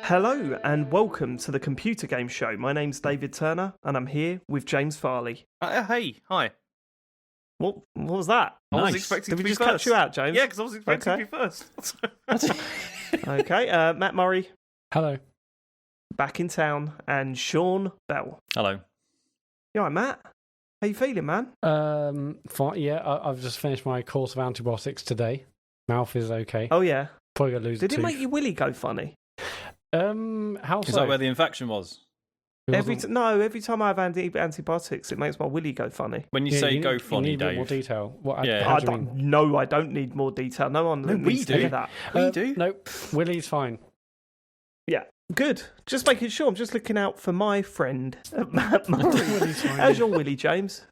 Hello and welcome to the Computer Game Show. My name's David Turner and I'm here with James Farley. Hey, hi. What was that? I was expecting Did to we be just first. catch you out, James? Yeah, because I was expecting to be first. Okay, Matt Murray. Hello. Back in town, and Sean Bell. Hello. You alright, Matt? How you feeling, man? Fine. Yeah, I've just finished my course of antibiotics today. Mouth is okay. Oh yeah. Probably gonna lose a Did it tooth. make your willy go funny? How Is so? that where the infection was? Every time I have antibiotics, it makes my willy go funny. When you say go funny, you need a bit Dave. more detail. What? Yeah. How I do you mean? don't. No, I don't need more detail. No one needs to do. hear that. We do. Nope. Willie's fine. Yeah, good. Just making sure. I'm just looking out for my friend, Matt Murray. Willie's fine. How's your willy, James?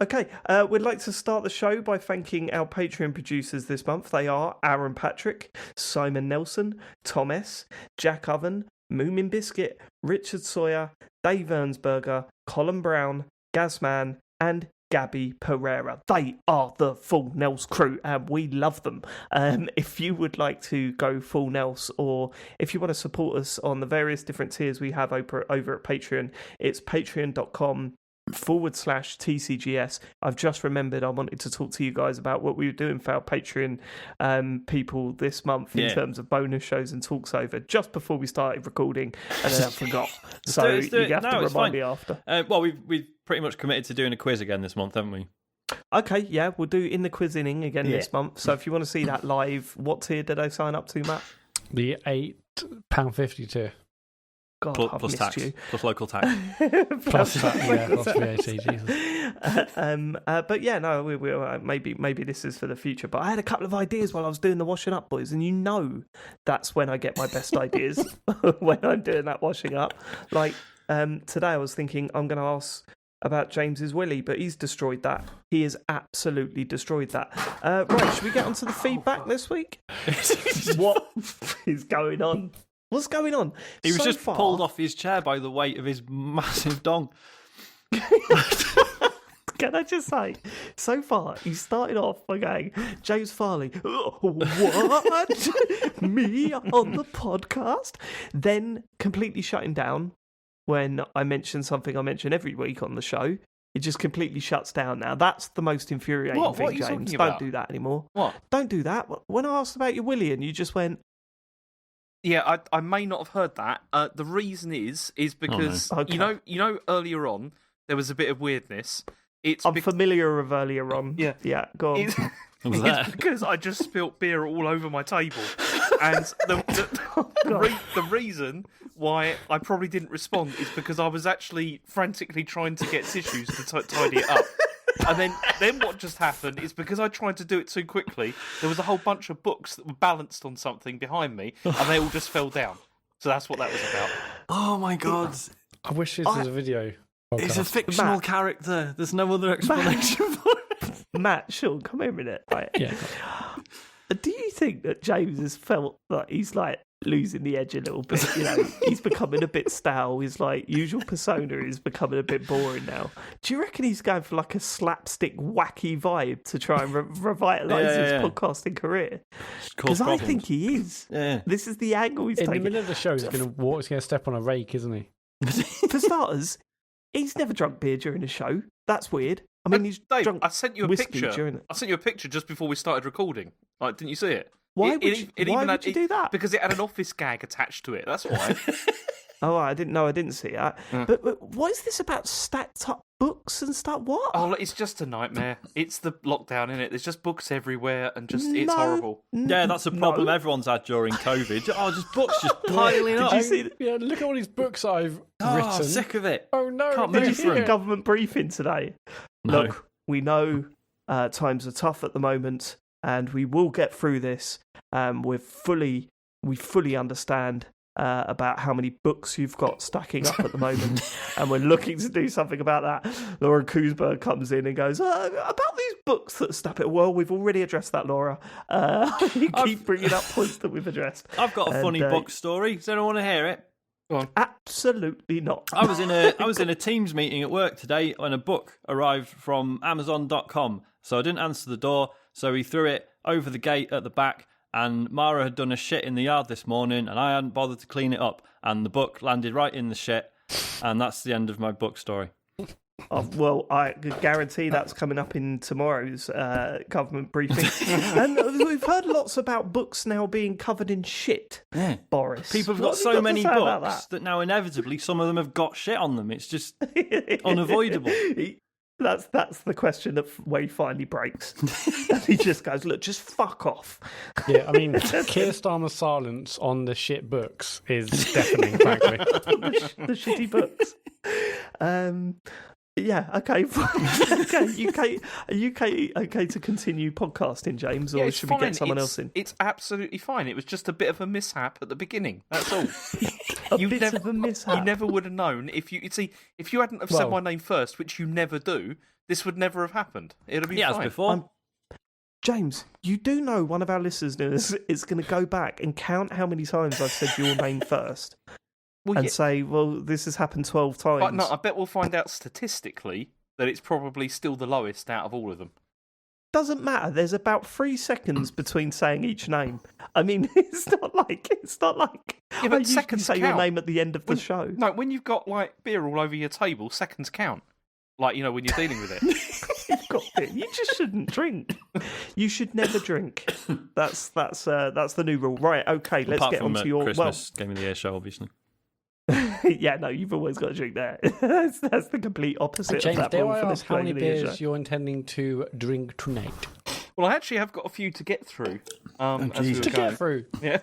Okay, we'd like to start the show by thanking our Patreon producers this month. They are Aaron Patrick, Simon Nelson, Tom S, Jack Oven, Moomin Biscuit, Richard Sawyer, Dave Ernsberger, Colin Brown, Gazman, and Gabby Pereira. They are the Full Nels crew, and we love them. If you would like to go Full Nels, or if you want to support us on the various different tiers we have over at Patreon, it's patreon.com/TCGS. I've just remembered I wanted to talk to you guys about what we were doing for our Patreon people this month in terms of bonus shows and talks over just before we started recording, and then I forgot. So Let's do it. you have to No, it's remind fine. me after. Well, we've pretty much committed to doing a quiz again this month, haven't we? Okay, yeah, we'll do In the Quiz Inning again this month. So if you want to see that live, what tier did I sign up to, Matt? The £8.50 tier. God, Plus, I've plus missed tax, you. plus local tax. Plus VAT. Jesus. But yeah, no, we maybe this is for the future. But I had a couple of ideas while I was doing the washing up, boys, and you know that's when I get my best ideas when I'm doing that washing up. Like today, I was thinking I'm going to ask about James's willy, but he's destroyed that. He has absolutely destroyed that. Right, should we get onto the feedback this week? What is going on? What's going on? He was So just far, pulled off his chair by the weight of his massive dong. Can I just say, so far, he started off by going, James Farley, what? Me on the podcast? Then completely shutting down when I mention something I mention every week on the show. It just completely shuts down now. That's the most infuriating What thing, are you James. talking Don't about? do that anymore. What? Don't do that. When I asked about your willy and you just went, Yeah, I may not have heard that. The reason is because Okay. you know earlier on there was a bit of weirdness. I'm familiar with earlier on. Yeah. Go on. It's, What was it's that? because I just spilt beer all over my table, and the reason why I probably didn't respond is because I was actually frantically trying to get tissues to tidy it up. And then what just happened is because I tried to do it too quickly, there was a whole bunch of books that were balanced on something behind me, and they all just fell down. So that's what that was about. Oh my god. I wish this was a video. It's a podcast. fictional Matt. character. There's no other explanation for it. Matt, Sean, come here a minute. Right. Yeah. Do you think that James has felt like he's like losing the edge a little bit? You know, he's becoming a bit stale. His like usual persona is becoming a bit boring now. Do you reckon he's going for like a slapstick, wacky vibe to try and revitalise his podcasting career? Because I think he is. Yeah. This is the angle he's In the taking. middle of the show, he's going to step on a rake, isn't he? For starters, he's never drunk beer during a show. That's weird. I mean, he's Dave, drunk I sent you a whiskey picture. during it. I sent you a picture just before we started recording. Like, didn't you see it? Why It would even you had- do that? Because it had an office gag attached to it. That's why. Oh, I didn't know. I didn't see that. But what is this about stacked up books and stuff? What? Oh, it's just a nightmare. It's the lockdown, innit? There's just books everywhere, and it's horrible. Yeah, that's a problem everyone's had during COVID. Oh, just books just piling up. Did you see? Yeah, look at all these books I've Oh, written. I'm sick of it. Oh no! Can't they're Did you move see through the here. government briefing today? No. Look, we know times are tough at the moment, and we will get through this. We fully understand about how many books you've got stacking up at the moment, and we're looking to do something about that. Laura Koosberg comes in and goes, about these books that stack it. Well, we've already addressed that, Laura. You keep bringing up points that we've addressed. I've got a funny book story. Does anyone want to hear it? Go on. Absolutely not. I was in a Teams meeting at work today when a book arrived from Amazon.com. So I didn't answer the door. So he threw it over the gate at the back, and Mara had done a shit in the yard this morning, and I hadn't bothered to clean it up, and the book landed right in the shit, and that's the end of my book story. Well, I guarantee that's coming up in tomorrow's government briefing. And we've heard lots about books now being covered in shit, Boris. People have What got have you so to many say about books that now inevitably some of them have got shit on them. It's just unavoidable. That's the question where he finally breaks. And he just goes, look, just fuck off. Yeah, I mean, Keir Starmer's silence on the shit books is deafening, frankly. The shitty books. Yeah, okay. Okay, are you okay to continue podcasting, James, or should we get someone else in? It's absolutely fine. It was just a bit of a mishap at the beginning. That's all. Of a mishap. You never would have known if you hadn't have said my name first, which you never do. This would never have happened. It'll be fine. As before. James, you do know one of our listeners is going to go back and count how many times I've said your name first. And say, well, this has happened 12 times. But no, I bet we'll find out statistically that it's probably still the lowest out of all of them. Doesn't matter. There's about 3 seconds between saying each name. I mean, it's not like Yeah, but seconds say count. Your name at the end of the show. No, when you've got like beer all over your table, seconds count. Like, you know, when you're dealing with it. You've got beer. You just shouldn't drink. You should never drink. That's the new rule. Right? Okay, let's Apart get from on to your Christmas Game of the Year show, obviously. Yeah, no, you've always got to drink there. That's the complete opposite James, of that dare rule I for ask how many Game of the Year beers show. you're intending to drink tonight? Well, I actually have got a few to get through. As we Jesus. were To going. get through. Yeah.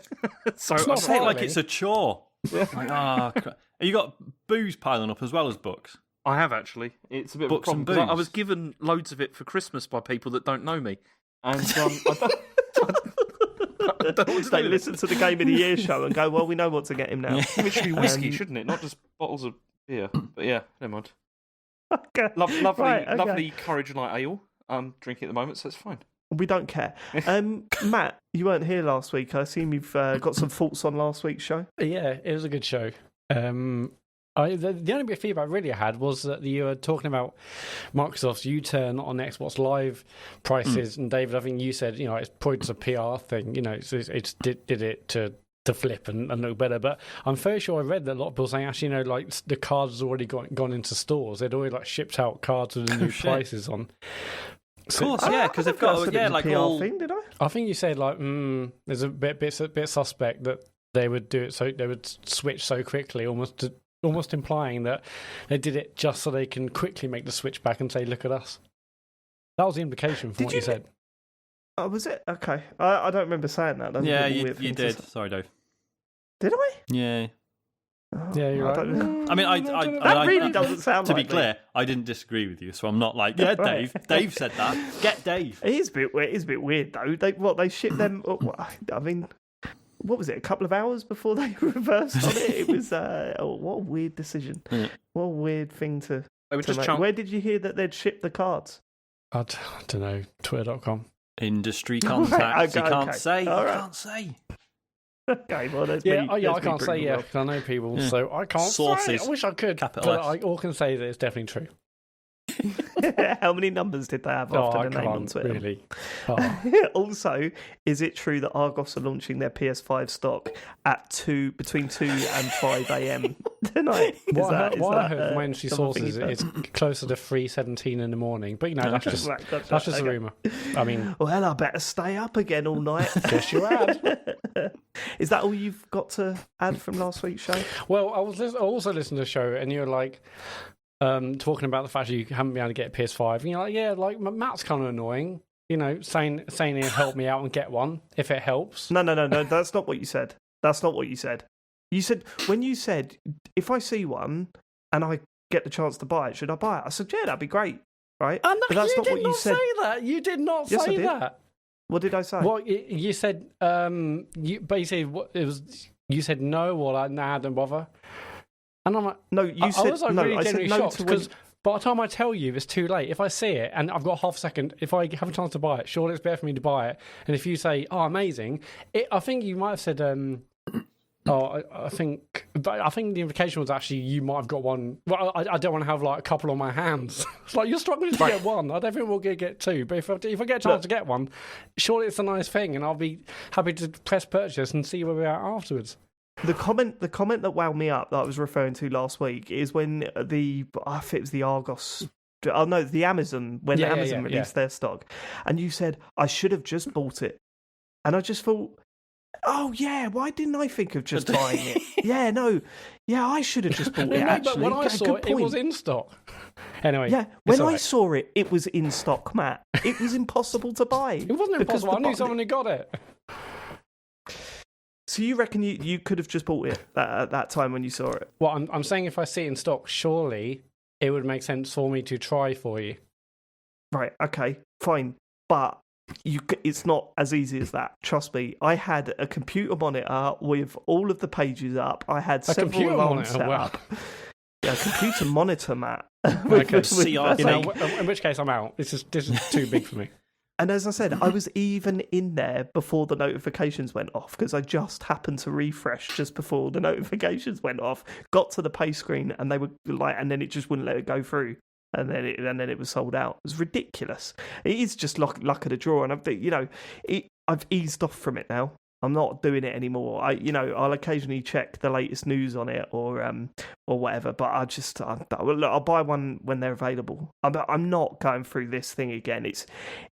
So It's not Say it like Friday. it's a chore. Like, crap. You got booze piling up as well as books. I have actually. It's a bit Books of a and problem. 'Cause I booze. was given loads of it for Christmas by people that don't know me, and I don't know what to They do with it. listen to the Game of the Year show and go, well, we know what to get him now. It should be whiskey, shouldn't it? Not just bottles of beer. But yeah, never mind. Okay. Lovely, Right, okay. lovely Courage Light Ale. I'm drinking at the moment, so it's fine. We don't care. Matt, you weren't here last week. I assume you've got some thoughts on last week's show. Yeah, it was a good show. The only bit of feedback really I had was that you were talking about Microsoft's U-turn on Xbox Live prices, and David, I think you said, you know, it's probably just a PR thing, you know, it's did it to flip and look better. But I'm fairly sure I read that a lot of people saying, actually, you know, like the cards had already gone into stores. They'd already like shipped out cards with the new prices on. Of course, yeah, because they've got like PR all. thing, did I? I think you said like, there's a bit suspect that they would do it, so they would switch so quickly, almost implying that they did it just so they can quickly make the switch back and say, look at us. That was the implication from what you said. Oh, was it? Okay. I don't remember saying that. That's a Yeah, bit of a you weird thing to did. say. Sorry, Dave. Did I? Yeah. Oh, Yeah, you're I right. don't know. I mean, That really doesn't sound To like be clear, I didn't disagree with you, so I'm not like, yeah, Right. Dave. Dave said that. Get Dave. It is a bit weird. It is a bit weird though. They shipped them. I mean, what was it? A couple of hours before they reversed on it. It was what a weird decision. Yeah. What a weird thing to They were just make. Where did you hear that they'd shipped the cards? I don't know, twitter.com. Industry contacts. Okay, You can't okay. say. All You right. can't say. Okay, well, there's Yeah, me. I there's me can't say proving yeah wrong. because I know people, Yeah. so I can't Sources. say. I wish I could, Capital but S. I all can say that it's definitely true. How many numbers did they have Oh, after I the name on can't Twitter? really. Oh. Also, is it true that Argos are launching their PS5 stock at between 2 and 5 a.m. tonight? What I heard from my industry something sources, you've it's heard? closer to 3:17 in the morning. But you know, that's just Right, gotcha. that's just a Okay. rumor. I mean, Well, I better stay up again all night. guess you had. Is that all you've got to add from last week's show? Well, I also listened to the show, and you're like talking about the fact that you haven't been able to get a PS5. And you're like, yeah, like Matt's kind of annoying. You know, saying he'll help me out and get one if it helps. No. That's not what you said. That's not what you said. You said when you said if I see one and I get the chance to buy it, should I buy it? I said, yeah, that'd be great, right? Oh, no, But that's you not did what you not said. say that. You did not Yes, I say did. that. What did I say? Well, you said you basically what it was. You said no, or like nah, don't bother. And I'm like, No, you I said was like no. really I said genuinely no shocked to when. because by the time I tell you, it's too late. If I see it and I've got half a second, if I have a chance to buy it, surely it's better for me to buy it. And if you say, "Oh, amazing," I think you might have said, Oh, I think the implication was actually you might have got one. Well, I don't want to have like a couple on my hands. It's like you're struggling to get one. I don't think we'll get two. But if I get a chance to get one, surely it's a nice thing, and I'll be happy to press purchase and see where we're at afterwards. The comment that wound me up that I was referring to last week is when I think it was the Argos. Oh no, the Amazon when Amazon released their stock, and you said I should have just bought it, and I just thought. Oh yeah, why didn't I think of just buying it? I should have just bought it. Actually, but when I saw it, it was in stock. Anyway, when I saw it, it was in stock, Matt. It was impossible to buy. It wasn't impossible. I knew someone who got it. So you reckon you could have just bought it at that time when you saw it? Well, I'm saying if I see it in stock, surely it would make sense for me to try for you. Right. Okay. Fine. But. It's not as easy as that. Trust me. I had a computer monitor with all of the pages up. I had several alarms set up. Yeah, a computer monitor, Matt. Okay, in which case I'm out. This is too big for me. And as I said, I was even in there before the notifications went off because I just happened to refresh just before the notifications went off. Got to the pay screen and they were like, and then it just wouldn't let it go through. And then it was sold out. It was ridiculous. It is just luck of the draw, and I've eased off from it now. I'm not doing it anymore. I'll occasionally check the latest news on it or whatever. But I'll buy one when they're available. I'm not going through this thing again.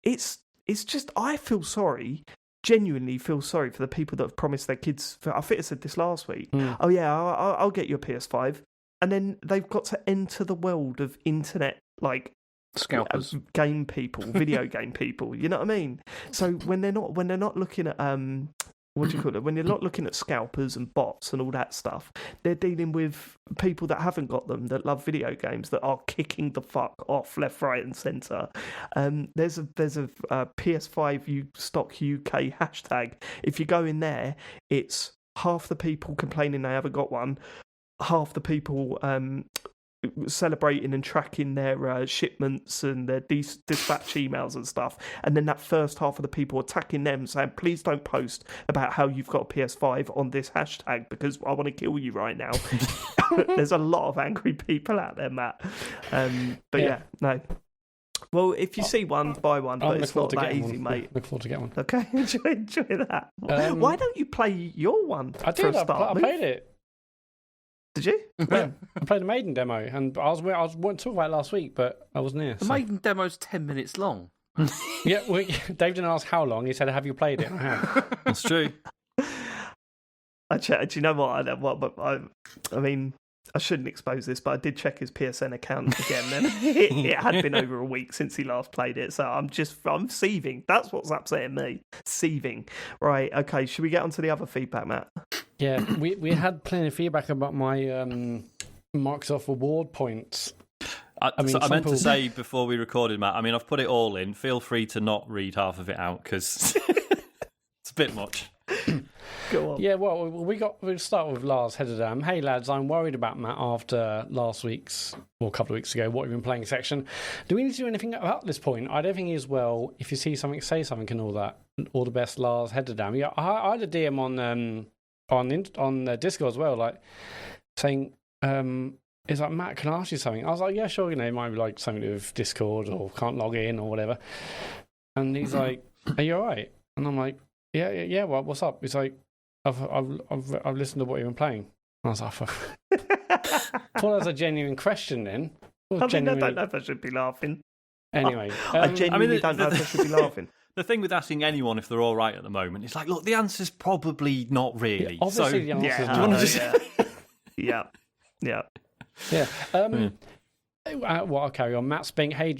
It's just I feel sorry. Genuinely feel sorry for the people that have promised their kids. I think I said this last week. Oh yeah, I'll get you a PS5. And then they've got to enter the world of internet, like scalpers, game people, video game people. You know what I mean? So when they're not looking at what do you call it? When you're not looking at scalpers and bots and all that stuff, they're dealing with people that haven't got them, that love video games, that are kicking the fuck off left, right, and centre. There's a PS5 stock UK hashtag. If you go in there, it's half the people complaining they haven't got one. Half the people celebrating and tracking their shipments and their dispatch emails and stuff, and then that first half of the people attacking them, saying, "Please don't post about how you've got a PS5 on this hashtag because I want to kill you right now." There's a lot of angry people out there, Matt. No. Well, if you see one, buy one, but it's not that easy, mate. Look forward to get one. Okay, enjoy that. Why don't you play your one? I did. I played it. Did you? Yeah, I played the Maiden demo, and I was wanting to talk about it last week, but I wasn't here. The Maiden demo's 10 minutes long. Yeah, Dave didn't ask how long. He said, "Have you played it?" I have. That's true. Do you know what? I mean, I shouldn't expose this, but I did check his PSN account again, and it had been over a week since he last played it. So I'm seething. That's what's upsetting me. Seething. Right. Okay. Should we get on to the other feedback, Matt? Yeah, we had plenty of feedback about my Microsoft reward points. I meant to say before we recorded, Matt, I mean, I've put it all in. Feel free to not read half of it out because it's a bit much. Go on. Yeah, well, we'll start with Lars Hedderdam. Hey, lads, I'm worried about Matt after last week's, or a couple of weeks ago, what you've been playing section. Do we need to do anything about this point? I don't think as well, if you see something, say something and all that. All the best, Lars Hedderdam. Yeah, I had a DM on Discord as well, like saying, "Is like, Matt, can I ask you something?" I was like, "Yeah, sure." It might be like something to do with Discord or can't log in or whatever. And he's like, "Are you all right?" And I'm like, "Yeah. Well, what's up?" He's like, "I've listened to what you've been playing." And I was like, I thought that was a genuine question. Then I don't know if I should be laughing. Anyway, I genuinely don't know if I should be laughing. The thing with asking anyone if they're all right at the moment is like, look, the answer's probably not really. Yeah, obviously, the answer's do you want to just... Yeah. Well, I'll carry on. Matt Spink, hey,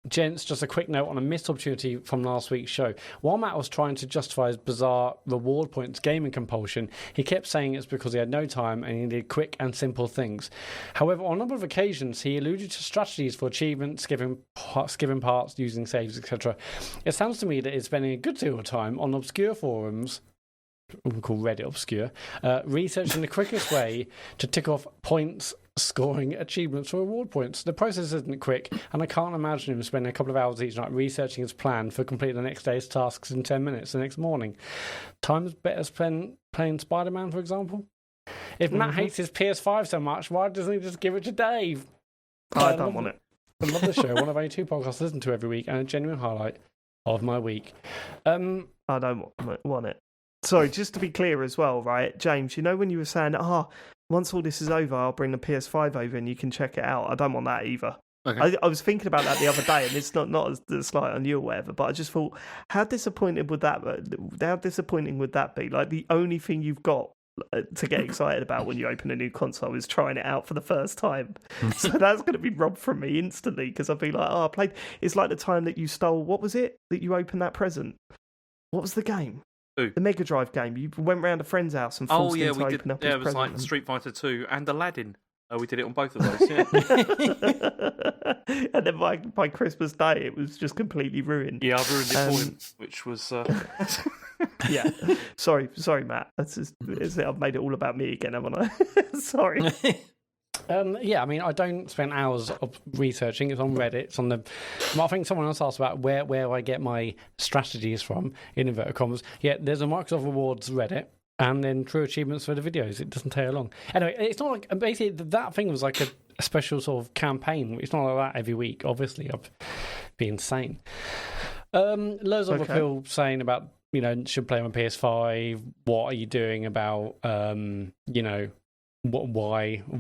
gents, just a quick note on a missed opportunity from last week's show. While Matt was trying to justify his bizarre reward points gaming compulsion, he kept saying it's because he had no time and he needed quick and simple things. However, on a number of occasions, he alluded to strategies for achievement, skipping parts, using saves, etc. It sounds to me that he's spending a good deal of time on obscure forums, we call Reddit obscure, researching the quickest way to tick off points scoring achievements for reward points. The process isn't quick, and I can't imagine him spending a couple of hours each night researching his plan for completing the next day's tasks in 10 minutes the next morning. Time's better spent playing Spider-Man, for example. If Matt hates his PS5 so much, why doesn't he just give it to Dave? I don't want it. I love the show. One of only 2 podcasts I listen to every week, and a genuine highlight of my week. I don't want it. Sorry, just to be clear as well, right, James, you know when you were saying, once all this is over, I'll bring the PS5 over and you can check it out. I don't want that either. Okay. I was thinking about that the other day, and it's not as the slight on you or whatever, but I just thought, how disappointing would that be? Like, the only thing you've got to get excited about when you open a new console is trying it out for the first time. So that's going to be robbed from me instantly, because I'll be like, I played. It's like the time that you stole, what was it that you opened that present? What was the game? Ooh. The Mega Drive game. You went round a friend's house and forced him to open up his it was present. like Street Fighter 2 and Aladdin. We did it on both of those, yeah. And then by Christmas Day, it was just completely ruined. Yeah, I ruined it for him, which was... Yeah. Sorry, Matt. I've made it all about me again, haven't I? Sorry. Yeah, I mean, I don't spend hours of researching. It's on Reddit. It's on the. I think someone else asked about where I get my strategies from, in inverted commas. Yeah, there's a Microsoft Rewards Reddit, and then True Achievements for the videos. It doesn't take long. Anyway, it's not like basically that thing was like a special sort of campaign. It's not like that every week. Obviously, I'd be insane. Loads of people saying about should play on PS5. What are you doing about why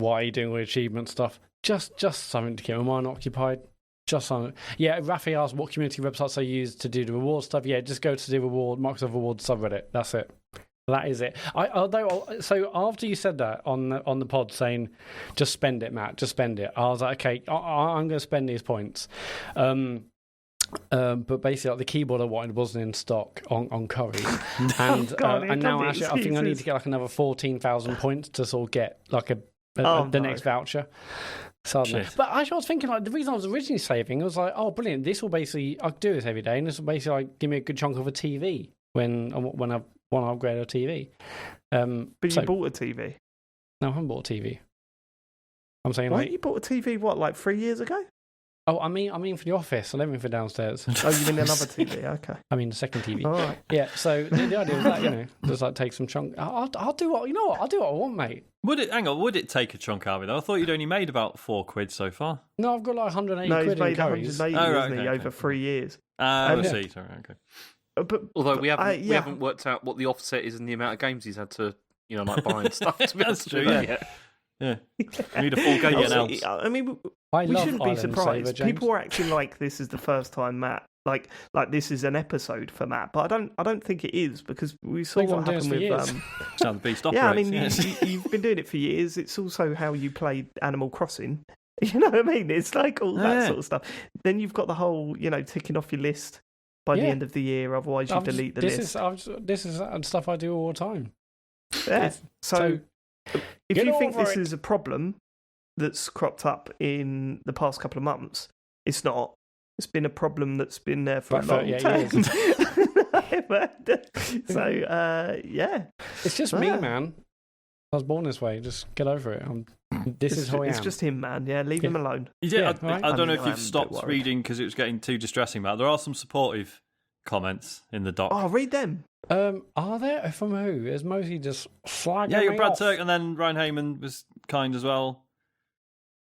are you doing all the achievement stuff? Just something to keep my mind occupied. Just something. Yeah, Rafi asked what community websites I use to do the reward stuff. Yeah, just go to the Microsoft Rewards subreddit. That's it. That is it. So after you said that on the pod saying, just spend it, Matt, just spend it. I was like, okay, I'm going to spend these points. But basically, like, the keyboard I wanted wasn't in stock on Curry, and now actually I think I need to get like another 14,000 points to sort of get like the next voucher. So, but actually, I was thinking like the reason I was originally saving, I was like, oh, brilliant! This will basically I'll do this every day, and this will basically like give me a good chunk of a TV when I want to upgrade a TV. But you bought a TV? No, I haven't bought a TV. I'm saying you bought a TV? What, like 3 years ago? Oh, I mean for the office. I don't mean for downstairs. Oh, you mean another TV? Okay. I mean the second TV. All right. Yeah. So the idea was that just like take some chunk. I'll do what I'll do what I want, mate. Would it take a chunk out of it though? I thought you'd only made about £4 so far. No, I've got like 180 quid in made curries. 180 over 3 years. I see. Sorry, okay. But although we haven't worked out what the offset is and the amount of games he's had to like buy and stuff. To be That's true. Yeah. You need a full game now. I mean, we shouldn't be surprised. People are acting like this is the first time Matt, like this is an episode for Matt, but I don't think it is, because we saw what happened with How the beast operates. Yeah, I mean, you've been doing it for years. It's also how you played Animal Crossing. You know what I mean? It's like all that sort of stuff. Then you've got the whole, ticking off your list by the end of the year. Otherwise, you delete the list. This is stuff I do all the time. Yeah. So if you think this is a problem that's cropped up in the past couple of months, it's not. It's been a problem that's been there for a long time. So, yeah. It's just me, man. I was born this way. Just get over it. This is who I am. It's just him, man. Yeah, leave him alone. I don't know if you've stopped reading because it was getting too distressing, Matt. There are some supportive comments in the doc. Oh, read them. Are there? From who? It's mostly just slagging. Yeah, you got Brad Turk, and then Ryan Heyman was kind as well.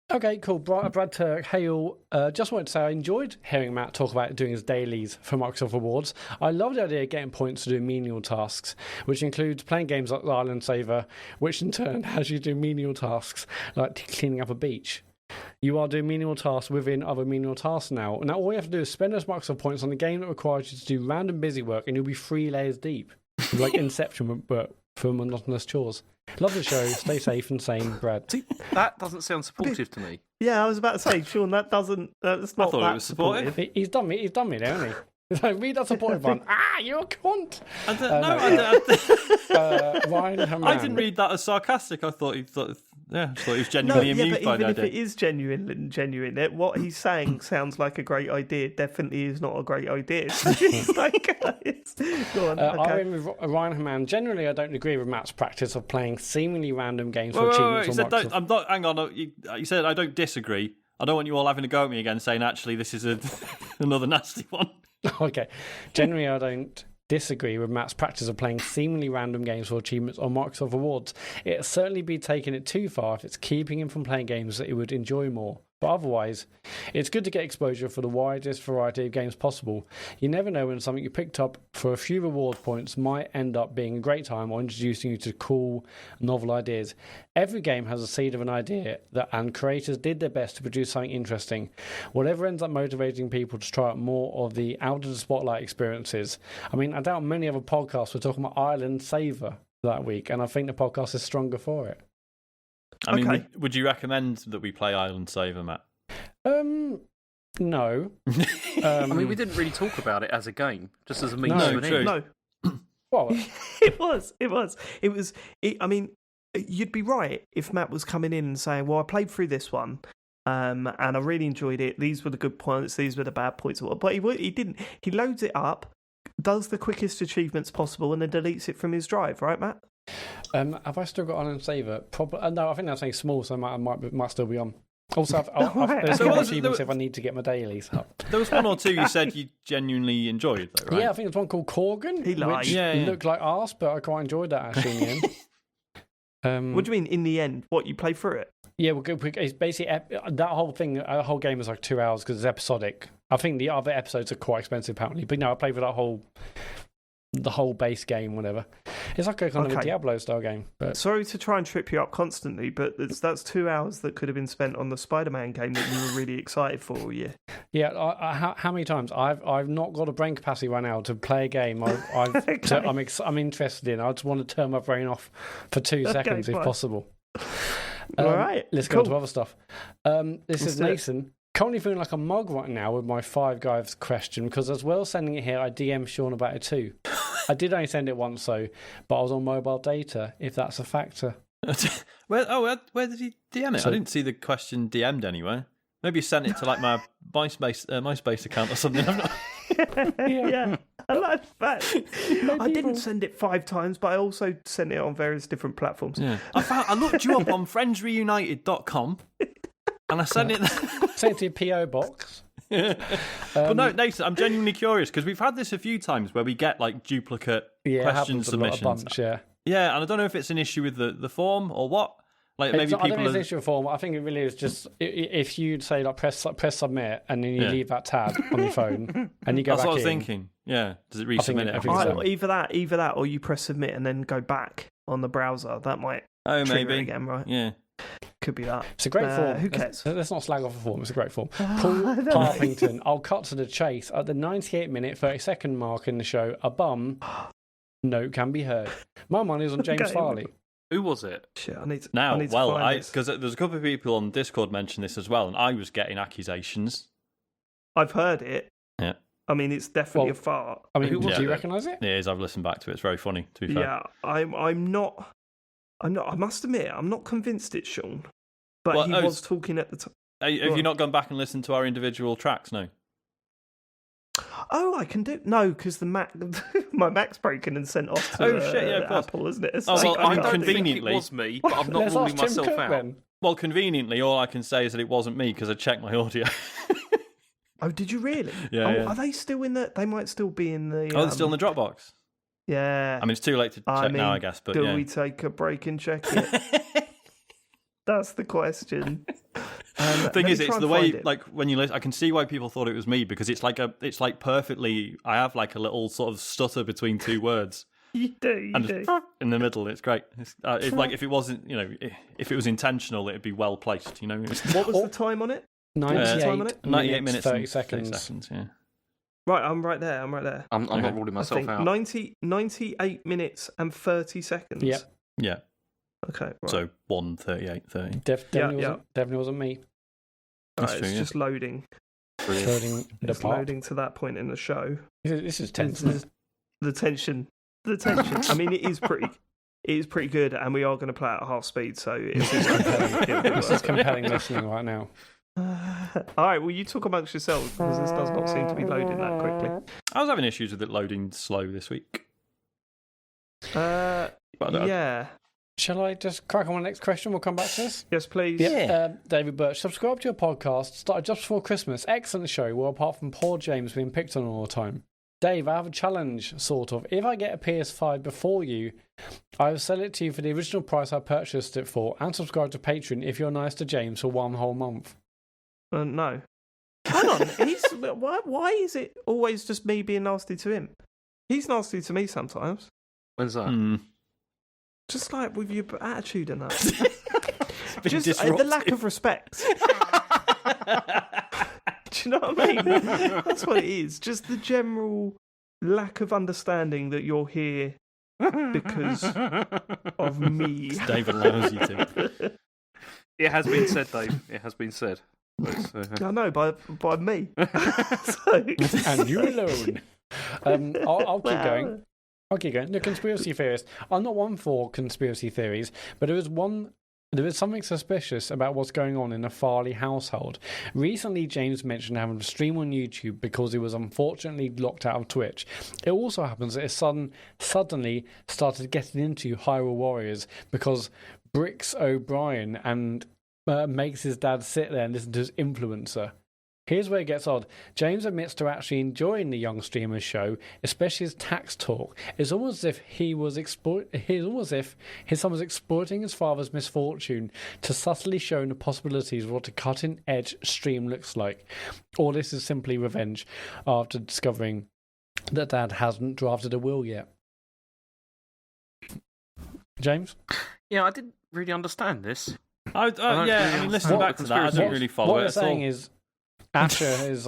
Okay, cool. Brad Turk, Hale. Just wanted to say I enjoyed hearing Matt talk about doing his dailies for Microsoft Rewards. I love the idea of getting points to do menial tasks, which includes playing games like Island Saver, which in turn has you do menial tasks like cleaning up a beach. You are doing menial tasks within other menial tasks now. Now all you have to do is spend those Microsoft points on a game that requires you to do random busy work, and you'll be 3 layers deep, like Inception, but for monotonous chores. Love the show. Stay safe and sane, Brad. See, that doesn't sound supportive to me. Yeah, I was about to say, Sean, that's not it was supportive. He's done me there, hasn't he? So read that supportive one. You're a cunt. Ryan Hammond. I didn't read that as sarcastic. I thought Yeah, I thought he was No, genuinely yeah, amused but by even the if idea. it is genuine, what he's saying sounds like a great idea. Definitely is not a great idea. So it's like, go on. I'm Okay. in with Ryan Hammond. Generally, I don't agree with Matt's practice of playing seemingly random games Wait, for wait, wait, achievements he or said, Microsoft. I'm not. Hang on. You said I don't disagree. I don't want you all having a go at me again, saying actually this is another nasty one. Okay. Generally, I don't disagree with Matt's practice of playing seemingly random games for achievements or Microsoft rewards. It'd certainly be taking it too far if it's keeping him from playing games that he would enjoy more. But otherwise, it's good to get exposure for the widest variety of games possible. You never know when something you picked up for a few reward points might end up being a great time or introducing you to cool, novel ideas. Every game has a seed of an idea, and creators did their best to produce something interesting. Whatever ends up motivating people to try out more of the out of the spotlight experiences. I mean, I doubt many other podcasts were talking about Island Saver that week, and I think the podcast is stronger for it. I mean, Okay. would you recommend that we play Island Saver, Matt? No. I mean, we didn't really talk about it as a game, just as a means No, to an true. end. No, Well, it was. I mean, you'd be right if Matt was coming in and saying, "Well, I played through this one, and I really enjoyed it. These were the good points. These were the bad points." But he didn't. He loads it up, does the quickest achievements possible, and then deletes it from his drive. Right, Matt? have I still got Island Saver? Probably. No, I think that's saying small, so I might still be on. Also, Right. there's So more was it- achievements if I need to get my dailies up. There was one or two you said you genuinely enjoyed, though, right? Yeah, I think there's one called Corgan, He lied. which Yeah, yeah. looked like arse, but I quite enjoyed that actually in the end. What do you mean? In the end, what you play through it? Yeah, it's basically that whole thing. The whole game is like 2 hours because it's episodic. I think the other episodes are quite expensive apparently, but no, I played for the whole base game, whatever. It's like a kind of a Okay. Diablo style game. But Sorry to try and trip you up constantly, but that's 2 hours that could have been spent on the Spider-Man game that you were really excited for all year. yeah, how many times I've not got a brain capacity right now to play a game Okay. I'm interested in. I just want to turn my brain off for 2 seconds if fine. possible. All right, Let's cool. go on to other stuff. This Let's is do it. Nathan. Currently feeling like a mug right now with my Five Guys question because as well as sending it here, I DM'd Sean about it too. I did only send it once though, but I was on mobile data, if that's a factor. Where did he DM it? So- I didn't see the question DM'd anywhere. Maybe you sent it to like my MySpace account or something. I'm not... Yeah, I like that. I didn't send it 5 times, but I also sent it on various different platforms. Yeah. I looked you up on friendsreunited.com and I sent it there. Send it to your PO box. But no, Nathan, I'm genuinely curious because we've had this a few times where we get like duplicate Yeah, it question happens a lot, a submissions. bunch, yeah. Yeah, and I don't know if it's an issue with the form or what. Like maybe I don't think people it's an are... issue of form. I think it really is just if you say like press submit and then you Yeah. leave that tab on your phone and you go That's back what I was in. thinking. Yeah, does it I think resubmit it- it? I think so. Either that, or you press submit and then go back on the browser. That might Oh, trigger maybe. it again, right? Yeah. Could be that. It's a great form. Who cares? Let's not slag off a form. It's a great form. I Paul don't know. Parpington. I'll cut to the chase. At the 98-minute, 30-second mark in the show, a bum note can be heard. My money's on James Okay. Farley. Who was it? Shit, I need to. Now, I need to well, find this. because there's a couple of people on Discord mentioned this as well, and I was getting accusations. I've heard it. Yeah. I mean, it's definitely Well, a fart. I mean, Who was do you it? recognise it? It is. I've listened back to it. It's very funny. To be fair. Yeah, I'm not. I must admit, I'm not convinced it's Sean, but Well, he oh, was talking at the time. Have Go you on. not gone back and listened to our individual tracks? No. Oh, I can do no because the Mac, my Mac's broken and sent off to Oh, shit, yeah, of course. Apple, isn't it? Oh, So well, I I mean, can't do that. conveniently- It was me, but I'm not Let's ruling ask Tim myself Cook out. then. Well, conveniently, all I can say is that it wasn't me because I checked my audio. Oh, did you really? Yeah, Oh, yeah. Are they still in the? They might still be in the. Oh, they're still in the Dropbox. Yeah. I mean, it's too late to check now, I guess. But do yeah. we take a break and check it? That's the question. The thing let is, me it's try the and way find it. like when you listen, I can see why people thought it was me because it's like perfectly. I have like a little sort of stutter between two words You do. and just in the middle. It's great. It's like if it wasn't, if it was intentional, it'd be well placed. You know, What was the time on it? 98, time on it? 98 minutes, 30 and seconds. 30 seconds. Yeah. Right, I'm right there. I'm I'm not ruling I myself think out. 98 minutes and 30 seconds. Yep. Yeah. Okay. Right. So 1:38:30. Definitely wasn't me. That's Right, true, it's yeah. just loading. Loading the It's part. loading to that point in the show. This is tense. This Isn't is the tension. The tension. I mean, it is it is pretty good, and we are going to play it at half speed, so it's This is compelling listening right now. all right, well, you talk amongst yourselves, because this does not seem to be loading that quickly. I was having issues with it loading slow this week. Yeah. Shall I just crack on with the next question? We'll come back to this. Yes, please. David Birch, subscribe to your podcast. Started just before Christmas. Excellent show. Well, apart from poor James being picked on all the time. Dave, I have a challenge, sort of. If I get a PS5 before you, I will sell it to you for the original price I purchased it for, and subscribe to Patreon if you're nice to James for 1 whole month. No. Hang on. Why is it always just me being nasty to him? He's nasty to me sometimes. When's that? Just like with your attitude and that. Been Just disruptive. the lack of respect. Do you know what I mean? That's what it is. Just the general lack of understanding that you're here because of me. David allows you to. It has been said, Dave. It has been said. I know, by me. So, And you alone. I'll keep going. The conspiracy theorist. I'm not one for conspiracy theories, but there is something suspicious about what's going on in the Farley household. Recently, James mentioned having to stream on YouTube because he was unfortunately locked out of Twitch. It also happens that his son suddenly started getting into Hyrule Warriors because Bricks O'Brien and makes his dad sit there and listen to his influencer. Here's where it gets odd. James admits to actually enjoying the young streamer's show, especially his tax talk. It's almost as if his son was exploiting his father's misfortune to subtly show the possibilities of what a cutting-edge stream looks like. Or this is simply revenge after discovering that Dad hasn't drafted a will yet. James? Yeah, I didn't really understand this. I mean, listening back to that, I didn't really follow what it you're at all. saying is Asher has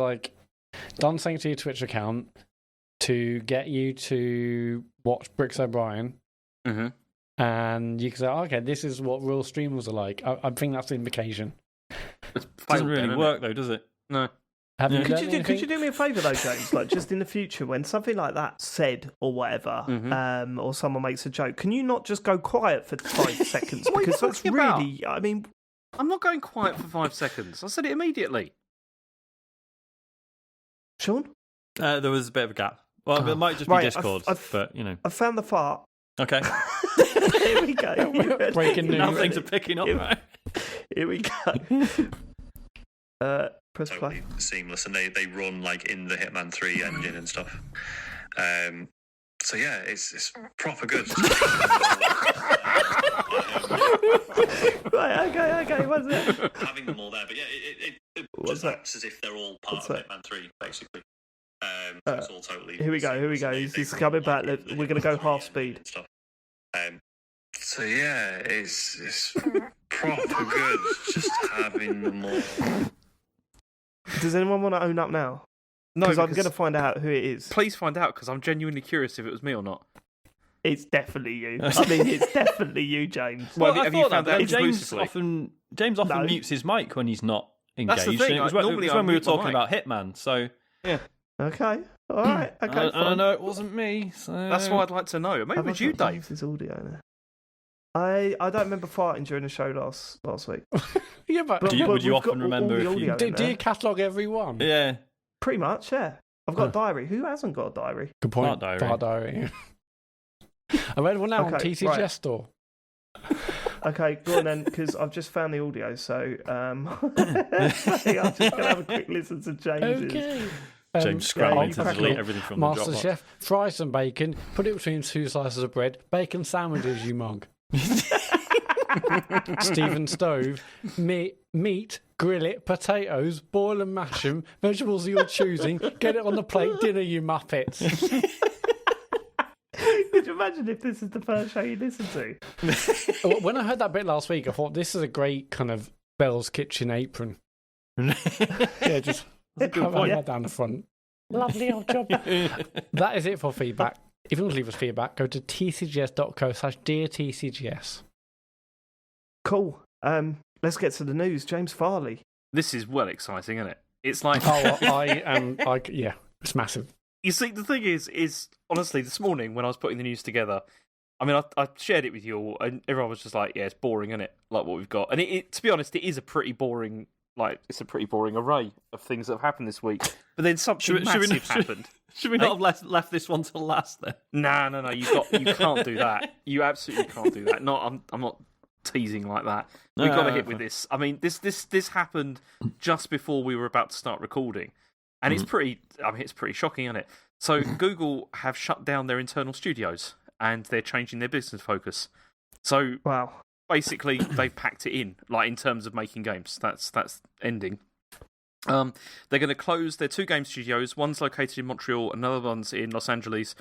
done something to your Twitch account to get you to watch Bricks O'Brien, and you can say, okay, this is what real streamers are like. I think that's the implication. It Doesn't really work though, does it? No. Have you Could done you do anything? me a favour though, James? Like, just in the future, when something like that said or whatever, or someone makes a joke, can you not just go quiet for 5 seconds? What are you Because that's talking about? really, I mean, I'm not going quiet for 5 seconds. I said it immediately. Sean, There was a bit of a gap. Well, it might just be Right, Discord, I've- but you know. I found the fart. Okay, Here we go. You ready? Breaking news. You nothing's ready? picking up. Here- Right? Here we go. Press play. Totally seamless, and they run like in the Hitman 3 engine and stuff. So yeah, it's proper good. Right, okay, what's that? Having them all there, but yeah, it What's just that? acts as if they're all part What's of that? Hitman 3, basically. So it's all totally. Here we go. seamless, and He's they coming run, back. like, in the We're going to Hitman go 3 half engine speed. and stuff. So yeah, it's proper good. Just having them all. Does anyone want to own up now? No, Because I'm going to find out who it is. Please find out, because I'm genuinely curious if it was me or not. It's definitely you. I mean, it's definitely you, James. Well, Well, I have you thought found that, out but James exclusively? often No. mutes his mic when he's not That's engaged. the thing, and it was normally it was I when we were mute my talking mic. about Hitman, so Okay. All right. Okay. and I fine. know it wasn't me. So That's what I'd like to know. Maybe it Have I was you, got Dave. James's audio now? I don't remember farting during the show last week. Yeah, but But- would you we've got often all remember the if you- audio in do you there. catalogue every one? Yeah, Pretty much, yeah. I've got a diary. Who hasn't got a diary? Good point. Fart diary. Fart diary. I read one now on Okay, TCGS right. store. Okay, go on then, because I've just found the audio. So I'm just going to have a quick listen to James's. Okay. James scrambling you to crack delete on. everything from the Master Dropbox. Chef, fry some bacon, put it between 2 slices of bread, bacon sandwiches, you mug. Stephen Stove, meat, grill it, potatoes, boil and mash them, vegetables of your choosing, get it on the plate, dinner, you muppets. Could you imagine if this is the first show you listen to? When I heard that bit last week, I thought this is a great kind of Bell's Kitchen apron. Yeah, just have that down the front. Lovely old job. That is it for feedback. If you want to leave us feedback, go to tcgs.co/deartcgs. Cool. Let's get to the news. James Farley. This is well exciting, isn't it? It's like Yeah, it's massive. you see, the thing is honestly, this morning when I was putting the news together, I mean, I shared it with you all, and everyone was just like, "Yeah, it's boring, isn't it? Like what we've got." And to be honest, it is a pretty boring. Like it's a pretty boring array of things that have happened this week. But then something massive happened. Should we not have left this one till last then? No. You can't do that. You absolutely can't do that. I'm not teasing like that. We've got to hit with this. I mean, this happened just before we were about to start recording, and it's pretty. I mean, it's pretty shocking, isn't it? So Google have shut down their internal studios, and they're changing their business focus. So Wow. basically, they've packed it in, like in terms of making games. That's ending. They're going to close their 2 game studios. One's located in Montreal, another one's in Los Angeles.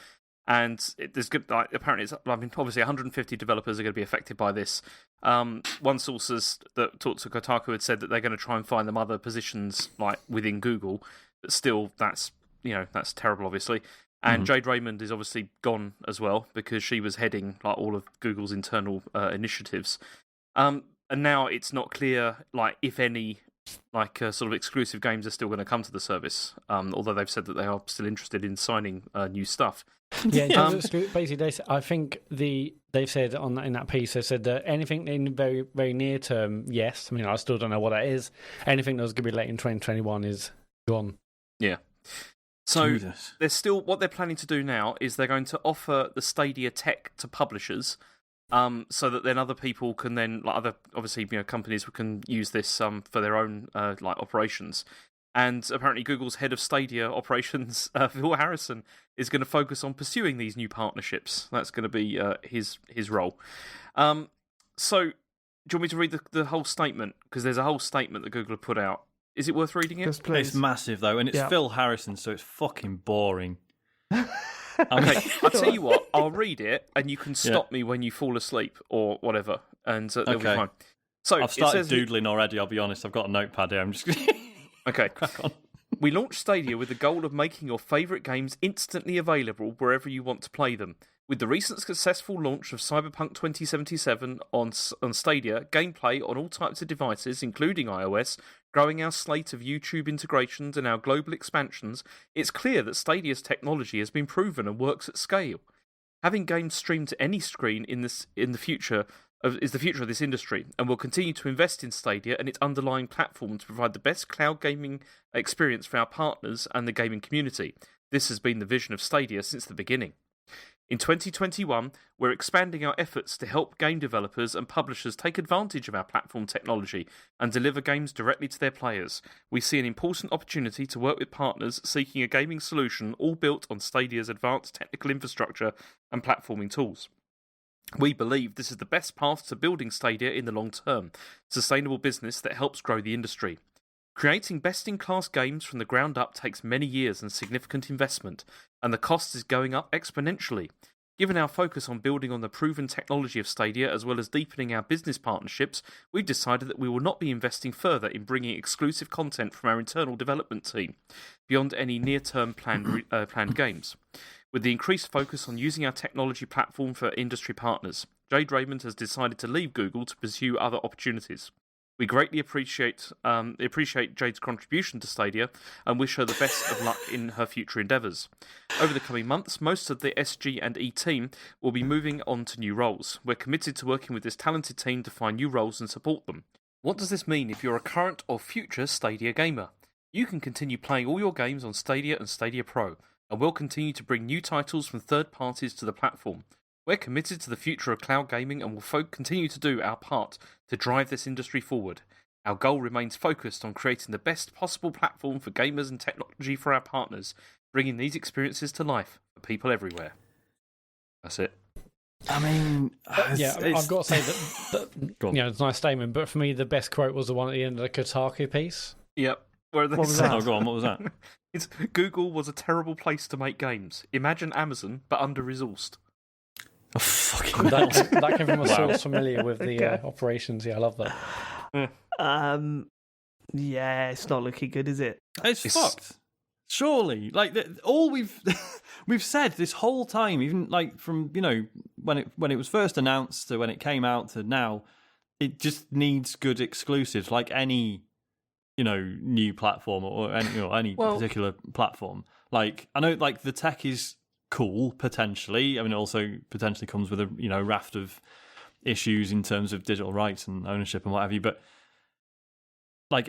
And there's good. Apparently, obviously 150 developers are going to be affected by this. One sources that talked to Kotaku had said that they're going to try and find them other positions like within Google, but still, that's terrible, obviously. And Jade Raymond is obviously gone as well because she was heading like all of Google's internal initiatives. And now it's not clear, like if any, like sort of exclusive games are still going to come to the service. Although they've said that they are still interested in signing new stuff. Yeah, basically, I think they've said in that piece, they said that anything in very, very near term, yes. I mean, I still don't know what that is. Anything that's going to be late in 2021 is gone. Yeah. So Jesus. they're still what they're planning to do now is they're going to offer the Stadia tech to publishers, so that then other people can then obviously companies can use this for their own like operations. And apparently, Google's head of Stadia operations, Phil Harrison, is going to focus on pursuing these new partnerships. That's going to be his role. So, do you want me to read the whole statement? Because there's a whole statement that Google have put out. Is it worth reading it? Yes, please. It's massive though, and it's Phil Harrison, so it's fucking boring. Okay, I'll tell you what. I'll read it, and you can stop me when you fall asleep or whatever, and they'll be fine. So I've started doodling already. I'll be honest. I've got a notepad here. I'm just okay. crack on. We launched Stadia with the goal of making your favourite games instantly available wherever you want to play them. With the recent successful launch of Cyberpunk 2077 on Stadia, gameplay on all types of devices, including iOS, growing our slate of YouTube integrations and our global expansions, it's clear that Stadia's technology has been proven and works at scale. Having games streamed to any screen is the future of this industry, and we'll continue to invest in Stadia and its underlying platform to provide the best cloud gaming experience for our partners and the gaming community. This has been the vision of Stadia since the beginning. In 2021, we're expanding our efforts to help game developers and publishers take advantage of our platform technology and deliver games directly to their players. We see an important opportunity to work with partners seeking a gaming solution all built on Stadia's advanced technical infrastructure and platforming tools. We believe this is the best path to building Stadia in the long term, sustainable business that helps grow the industry. Creating best-in-class games from the ground up takes many years and significant investment, and the cost is going up exponentially. Given our focus on building on the proven technology of Stadia as well as deepening our business partnerships, we've decided that we will not be investing further in bringing exclusive content from our internal development team, beyond any near-term planned games. With the increased focus on using our technology platform for industry partners, Jade Raymond has decided to leave Google to pursue other opportunities. We greatly appreciate Jade's contribution to Stadia and wish her the best of luck in her future endeavours. Over the coming months, most of the SG&E team will be moving on to new roles. We're committed to working with this talented team to find new roles and support them. What does this mean if you're a current or future Stadia gamer? You can continue playing all your games on Stadia and Stadia Pro, and we'll continue to bring new titles from third parties to the platform. We're committed to the future of cloud gaming and will continue to do our part to drive this industry forward. Our goal remains focused on creating the best possible platform for gamers and technology for our partners, bringing these experiences to life for people everywhere. That's it. I mean, I've got to say that it's a nice statement, but for me, the best quote was the one at the end of the Kotaku piece. Yep. What was that? Oh, go on, what was that? It's Google was a terrible place to make games. Imagine Amazon, but under-resourced. Oh, fucking that came from a source familiar with the operations. Yeah, I love that. Yeah, it's not looking good, is it? It's fucked. Surely, like all we've said this whole time, even like from when it was first announced to when it came out to now, it just needs good exclusives, like any new platform or any particular platform. Like I know, like the tech is cool potentially. I mean, it also potentially comes with a raft of issues in terms of digital rights and ownership and what have you. But like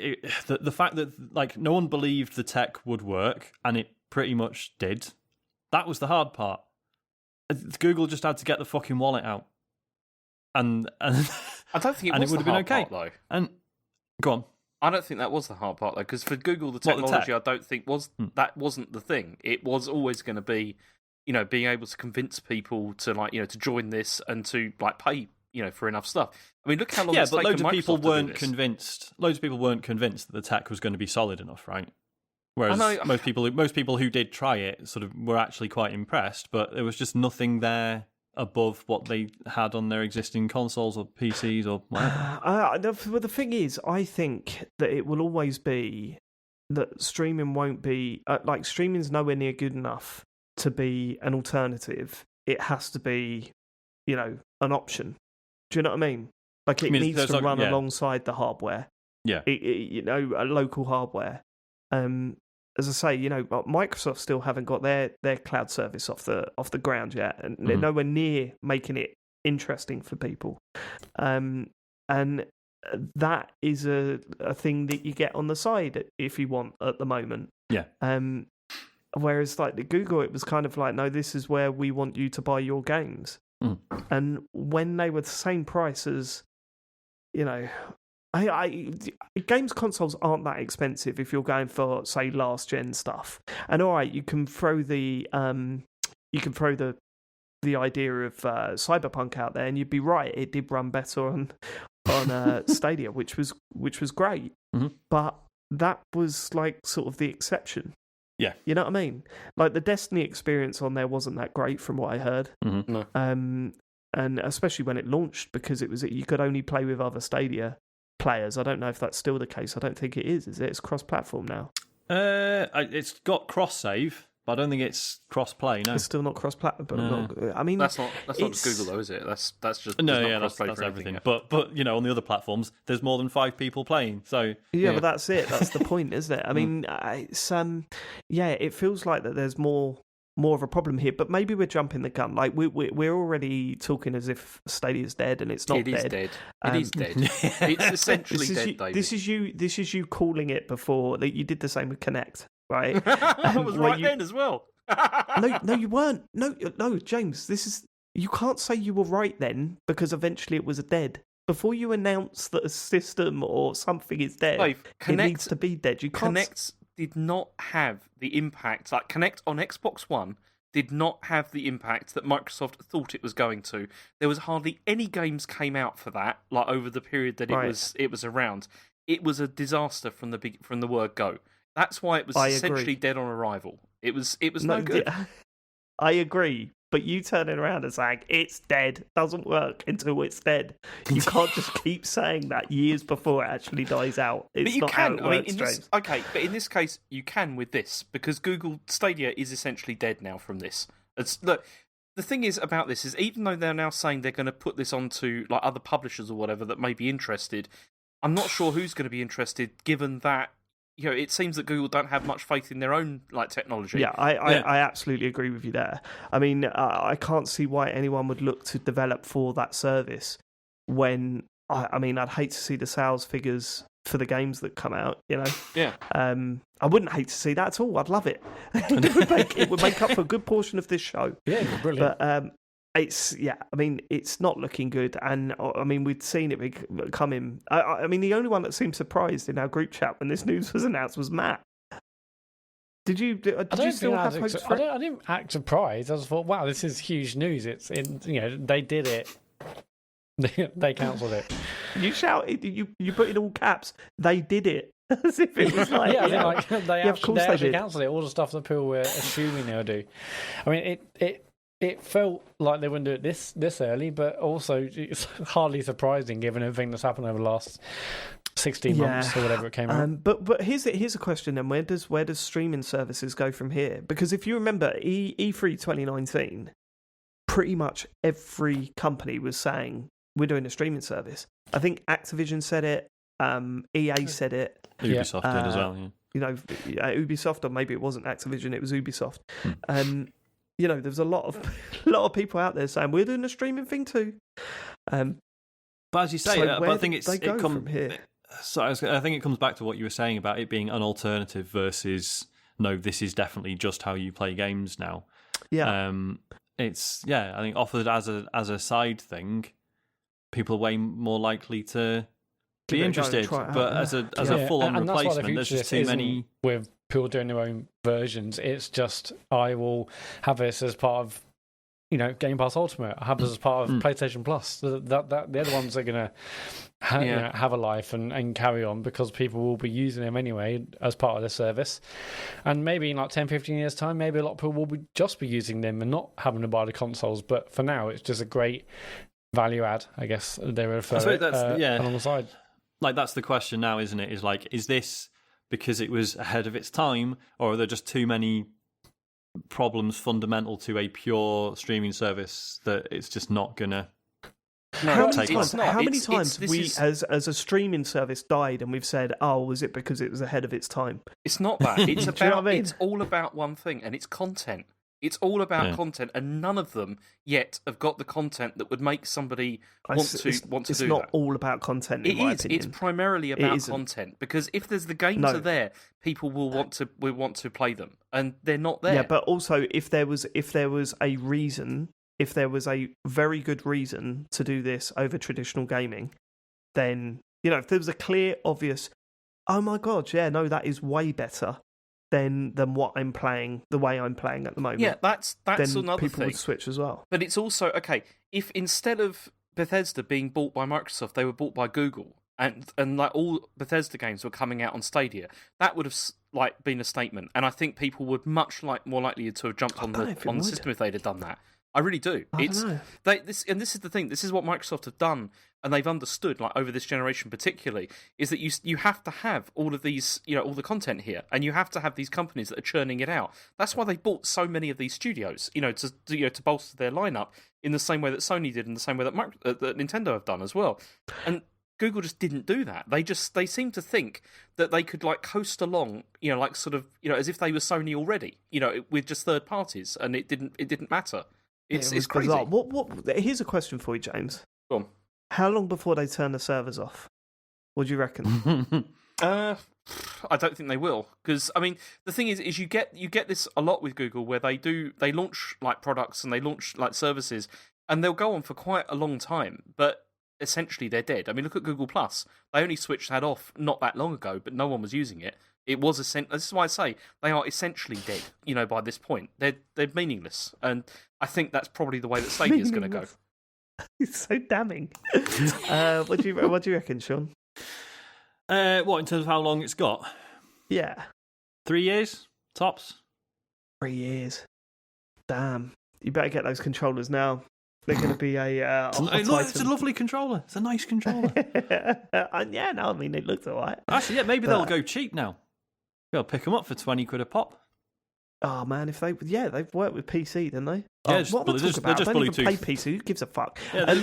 the fact that like no one believed the tech would work and it pretty much did. That was the hard part. Google just had to get the fucking wallet out, and I don't think it was would the have been hard okay. part, though. And go on. I don't think that was the hard part though, because for Google, the What, the technology, tech? I don't think that wasn't the thing. It was always going to be, being able to convince people to to join this and to pay, for enough stuff. I mean, look how long. Yeah, it's but taken loads of people Microsoft to do weren't this. convinced. Loads of people weren't convinced that the tech was going to be solid enough, right? Whereas I know. most people who did try it sort of were actually quite impressed, but there was just nothing there above what they had on their existing consoles or PCs or whatever. But the thing is, I think that it will always be that streaming won't be streaming's nowhere near good enough to be an alternative. It has to be, an option. Do you know what I mean? Like it needs to run alongside the hardware. Yeah, a local hardware. As I say, Microsoft still haven't got their cloud service off the ground yet, and they're nowhere near making it interesting for people. And that is a thing that you get on the side if you want at the moment. Yeah. Whereas like the Google, it was kind of like, no, this is where we want you to buy your games. And when they were the same price as, games consoles aren't that expensive if you're going for say last gen stuff. And all right, you can throw the idea of Cyberpunk out there, and you'd be right. It did run better on Stadia, which was great. But that was like sort of the exception. Yeah, you know what I mean. Like the Destiny experience on there wasn't that great from what I heard. No. And especially when it launched, because you could only play with other Stadia players. I don't know if that's still the case. I don't think it is it? It's cross-platform now. It's got cross-save, but I don't think it's cross-play, no. It's still not cross-platform. No. I mean... That's not just Google, though, is it? That's just... that's everything. But on the other platforms, there's more than 5 people playing, so... Yeah, but that's it. That's the point, isn't it? I mean, it's... it feels like that there's more of a problem here, but maybe we're jumping the gun. Like we're already talking as if Stadia's dead, and it's not dead. It is dead. It is dead. It's essentially dead, David. This is you calling it before that you did the same with Connect, right? I was right then as well. No, you weren't. No, James. You can't say you were right then, because eventually it was dead. Before you announce that a system or something is dead, Dave, it needs to be dead. You can't. Connect did not have the impact, like Connect on Xbox One did not have the impact that Microsoft thought it was going to. There was hardly any games came out for that, like over the period that it was around. It was a disaster from the word go. That's why it was essentially dead on arrival. It was no good. I agree, but you turning around and saying it's dead doesn't work until it's dead. You can't just keep saying that years before it actually dies out. It's but you not can. How it works, but in this case, you can with this, because Google Stadia is essentially dead now from this. Look, the thing is about this is, even though they're now saying they're going to put this onto like other publishers or whatever that may be interested, I'm not sure who's going to be interested, given that it seems that Google don't have much faith in their own technology. Yeah, I absolutely agree with you there. I mean, I can't see why anyone would look to develop for that service when, I mean, I'd hate to see the sales figures for the games that come out, Yeah. I wouldn't hate to see that at all. I'd love it. It would make up for a good portion of this show. Yeah, brilliant. But it's not looking good, and I mean we'd seen it coming. I mean, the only one that seemed surprised in our group chat when this news was announced was Matt. Did you still have hopes for it? I didn't act surprised. I just thought, wow, this is huge news. It's they did it. They cancelled it. You shouted. You put in all caps. They did it. As if it was like, they actually did. cancelled it. All the stuff that people were assuming they'll do. I mean, it felt like they wouldn't do it this early, but also it's hardly surprising given everything that's happened over the last 16 months or whatever it came out. But here's a question then: where does streaming services go from here? Because if you remember E3 2019, pretty much every company was saying we're doing a streaming service. I think Activision said it, EA said it, Ubisoft did as well. Yeah. Ubisoft, or maybe it wasn't Activision, it was Ubisoft. there's a lot of a lot of people out there saying we're doing a streaming thing too. But as you say, So but I think they go from here. So I think it comes back to what you were saying about it being an alternative versus no, this is definitely just how you play games now. Yeah. I think offered as a side thing, people are way more likely to be interested. But as a full on replacement, there's just too many. With people doing their own versions, it's just I will have this as part of Game Pass Ultimate. I have this as part of PlayStation Plus. The other ones are gonna have a life and carry on because people will be using them anyway as part of the service. And maybe in like 10, 15 years time, maybe a lot of people will just be using them and not having to buy the consoles. But for now, it's just a great value add, I guess they refer to it alongside. Like that's the question now, isn't it? Is this because it was ahead of its time, or are there just too many problems fundamental to a pure streaming service that it's just not gonna how many times we as a streaming service died and we've said, oh, was it because it was ahead of its time? It's not that. It's about it's all about one thing, and it's content. It's all about content, and none of them yet have got the content that would make somebody want to do that. It's not all about content, in my opinion. It's primarily about content, because if there's the games are there, people will want to play them, and they're not there. Yeah, but also if there was a reason, if there was a very good reason to do this over traditional gaming, then if there was a clear, obvious, oh my god, yeah, no, that is way better than what I'm playing, the way I'm playing at the moment. Yeah, that's then another people thing. would switch as well. But it's also, okay, if instead of Bethesda being bought by Microsoft, they were bought by Google, and like all Bethesda games were coming out on Stadia, that would have like been a statement. And I think people would much more likely to have jumped on the system if they'd have done that. I really do. This is the thing. This is what Microsoft have done, and they've understood, like over this generation particularly, is that you have to have all of these, all the content here, and you have to have these companies that are churning it out. That's why they bought so many of these studios, to bolster their lineup in the same way that Sony did, in the same way that that Nintendo have done as well. And Google just didn't do that. They seem to think that they could like coast along, like sort of, as if they were Sony already, with just third parties, and it didn't matter. It's crazy. Bizarre. Here's a question for you, James. Go on. How long before they turn the servers off? What do you reckon? I don't think they will, because I mean the thing is you get this a lot with Google, where they launch like products and they launch like services, and they'll go on for quite a long time, but essentially they're dead. I mean, look at Google Plus. They only switched that off not that long ago, but no one was using it. It was this is why I say they are essentially dead. By this point, they're meaningless, and I think that's probably the way that Stadia is going to go. It's so damning. What do you reckon, Sean? What in terms of how long it's got? Yeah, 3 years tops. 3 years. Damn, you better get those controllers now. They're going to be it's a lovely controller. It's a nice controller. Yeah, no, I mean it looks alright. Actually, maybe they'll go cheap now. They'll pick them up for 20 quid a pop. Oh man, they've worked with PC, didn't they? Yeah, what am I talking about? I don't even play PC. Who gives a fuck? Yeah,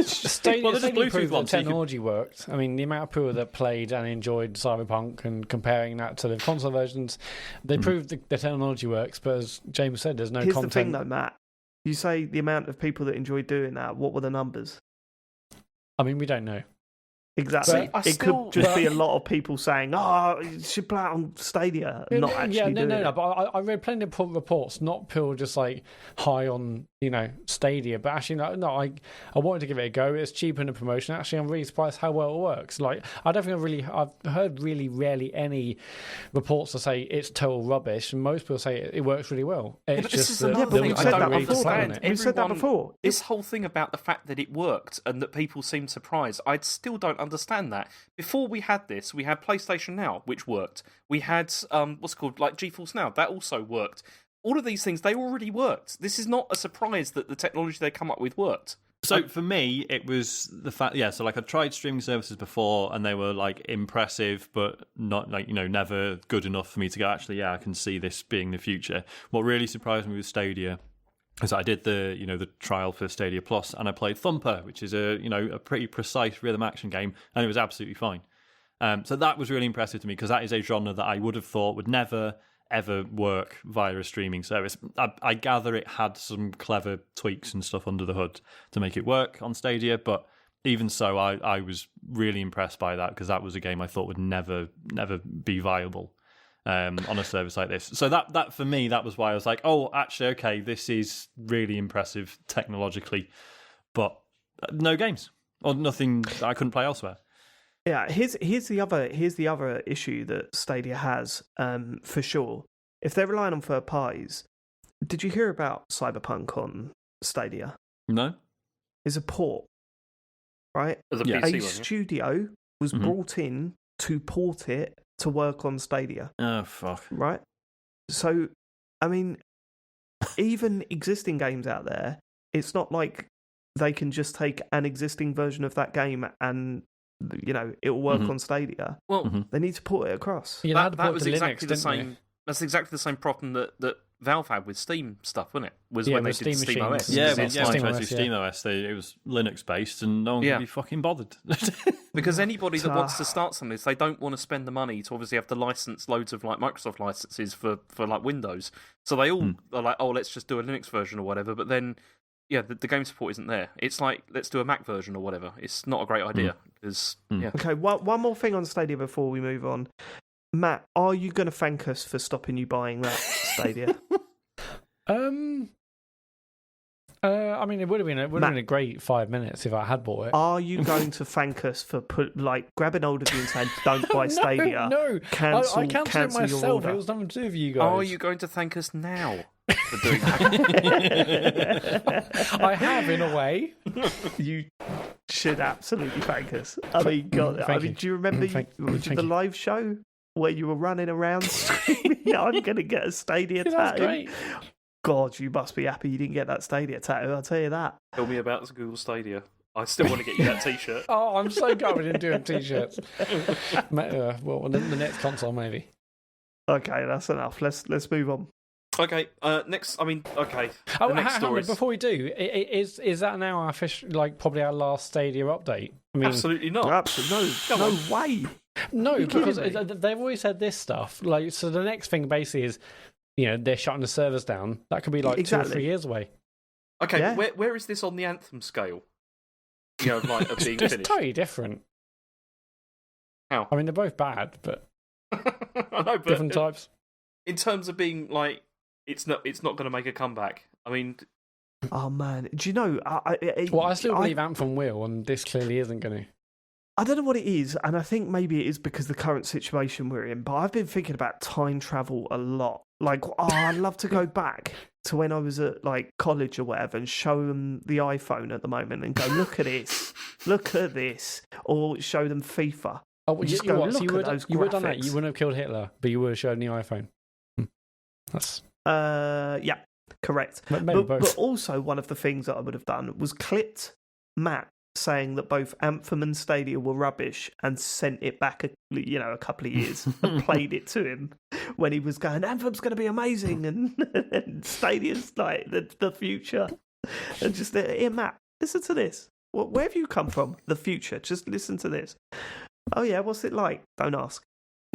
Stadia just proved that technology worked. I mean, the amount of people that played and enjoyed Cyberpunk and comparing that to the console versions, they proved the technology works. But as James said, there's no Here's content. The thing, though, Matt. You say the amount of people that enjoyed doing that. What were the numbers? I mean, we don't know. Exactly. It could just be a lot of people saying, "Oh, you should play it on Stadia," not actually doing it. But I read plenty of reports, not people just like high on Stadia, but actually no. I wanted to give it a go. It's cheaper in the promotion. Actually, I'm really surprised how well it works. Like, I don't think I've heard really rarely any reports that say it's total rubbish, and most people say it works really well. It's just we've said that before. This whole thing about the fact that it worked and that people seemed surprised, I still don't understand that. Before we had this, we had PlayStation Now, which worked. We had what's called like GeForce Now, that also worked. All of these things, they already worked. This is not a surprise that the technology they come up with worked. So for me, it was the fact, so like I tried streaming services before, and they were like impressive, but not like never good enough for me to go, actually, I can see this being the future. What really surprised me with Stadia is I did the trial for Stadia Plus, and I played Thumper, which is a pretty precise rhythm action game, and it was absolutely fine. So that was really impressive to me, because that is a genre that I would have thought would never ever work via a streaming service. I gather it had some clever tweaks and stuff under the hood to make it work on Stadia, but even so, I was really impressed by that, because that was a game I thought would never be viable on a service like this. So that for me, that was why I was like, oh, actually, okay, this is really impressive technologically, but no games or nothing that I couldn't play elsewhere. Yeah, here's the other issue that Stadia has, for sure. If they're relying on third parties, did you hear about Cyberpunk on Stadia? No, It's a port, right? The Yeah. PC A one, studio was brought in to port it to work on Stadia, oh fuck. right? So, I mean, even existing games out there, it's not like they can just take an existing version of that game and, you know, it'll work on Stadia. Well, They need to port it across. You know, that was to exactly Linux, the didn't they? same. That's exactly the same problem that Valve had with Steam stuff, wasn't it? Was Yeah, when they with did Steam Steam machines. OS. Yeah, Because but it's yeah, like- Steam when I OS, tried Steam OS, it was Linux based, and no one Yeah. could be fucking bothered. Because anybody that wants to start something, they don't want to spend the money to obviously have to license loads of like Microsoft licenses for like Windows. So they all are like, oh, let's just do a Linux version or whatever. But then, yeah, the game support isn't there. It's like, let's do a Mac version or whatever. It's not a great idea. Because, yeah. Okay, one more thing on Stadia before we move on. Matt, are you going to thank us for stopping you buying that Stadia? I mean, it would have been a great 5 minutes if I had bought it. Are you going to thank us for grabbing hold of you and saying, "Don't buy Stadia"? No, Cancel, I cancelled it cancel your myself. order. It was nothing to do with you guys. Are you going to thank us now for doing that? I have, in a way. You should absolutely thank us. I mean, God, Thank you. do you remember Thank the you. live show where you were running around screaming, "I'm going to get a Stadia That's tattoo"? great. God, you must be happy you didn't get that Stadia tattoo. I'll tell you that. Tell me about Google Stadia. I still want to get you that T-shirt. Oh, I'm so glad we didn't do T-shirts. Well, the next console, maybe. Okay, that's enough. Let's move on. Okay, next. I mean, okay. Oh, The next hang on, story is before we do, is that now our official, like, probably our last Stadia update? I mean, absolutely not. Absolutely no way. no, you because kidding me? they've always said this stuff. Like, so the next thing basically is, you know, they're shutting the servers down. That could be like 2 or Exactly. 3 years away. Okay, Yeah. where is this on the Anthem scale? You know, like of being It's finished. totally different. How? I mean, they're both bad, but I know, but different types. in terms of being like, it's not going to make a comeback. I mean, Oh man, do you know? Well, I still believe Anthem will, and this clearly isn't going to. I don't know what it is, and I think maybe it is because the current situation we're in. But I've been thinking about time travel a lot. Like, I'd love to go back to when I was at like college or whatever, and show them the iPhone at the moment, and go, "Look at this," or show them FIFA. Oh, well, Just you go, what? So "Look at those you would have done that. graphics." You wouldn't have killed Hitler, but you would have shown the iPhone. That's Yeah, correct. maybe both. But also, one of the things that I would have done was clipped Matt saying that both Anthem and Stadia were rubbish, and sent it back a couple of years and played it to him when he was going, Anthem's going to be amazing, and Stadia's like the future. And just, here, Matt, listen to this. Where have you come from? The future. Just listen to this. Oh yeah, what's it like? Don't ask.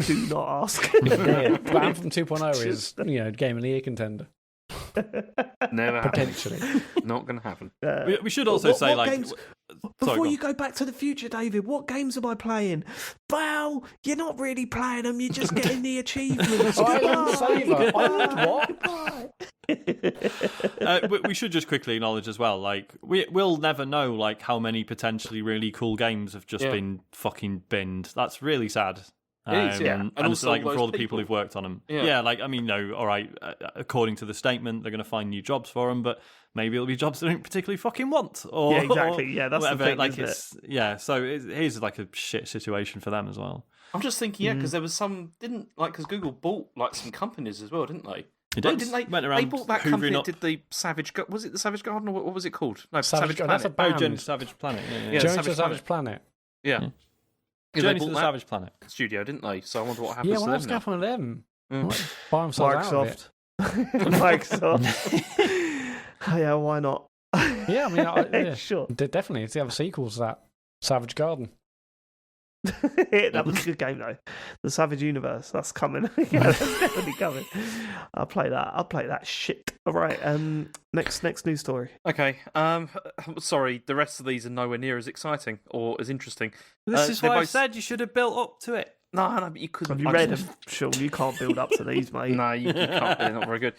Do not ask. Yeah, but Anthem 2.0 is, you know, Game of the Year contender. never happened. Potentially. Not going to happen. We should also say, what like, games- sorry, Before go on. you go back to the future, David, what games am I playing? Well, you're not really playing them, you're just getting the achievements. Island Saver. Island what? We should just quickly acknowledge as well, like, we'll never know, like, how many potentially really cool games have just been fucking binned. That's really sad. It is, yeah. And And it's also like all for all those the people people. who've worked on them. Yeah. Yeah, like, I mean, no, all right, according to the statement, they're going to find new jobs for them, but maybe it'll be jobs they don't particularly fucking want. Or, Yeah, exactly. or Yeah, that's the whatever. thing, Like, isn't yeah, so here's like a shit situation for them as well. I'm just thinking, because there was some because Google bought like some companies as well, didn't they? It Like, did. didn't they? Went around They bought that hoovering company up- that did the Savage. Was it the Savage Garden, or what was it called? No, Savage Savage Garden, that's a Planet. band. Journey to Savage Planet. Yeah, Yeah, yeah. Journey to Savage the Savage Planet. Yeah. Yeah. Yeah, Journey they to bought the that Savage Planet. studio, didn't they? So I wonder what Yeah, happens to what's them now. happened to them? Mm. Buy themselves out of it. Microsoft. Yeah, why not? Yeah, I mean, yeah. Sure. Definitely. It's the other sequels to that Savage Garden. That was a good game though. The Savage Universe, that's coming. Yeah, that's definitely coming. I'll play that shit. All right. Next news story. Okay. Sorry, the rest of these are nowhere near as exciting or as interesting. This is they're why I both- said you should have built up to it. No, but you couldn't. Have you read them? Sean, you can't build up to these, mate. No, you can't. They're not very good.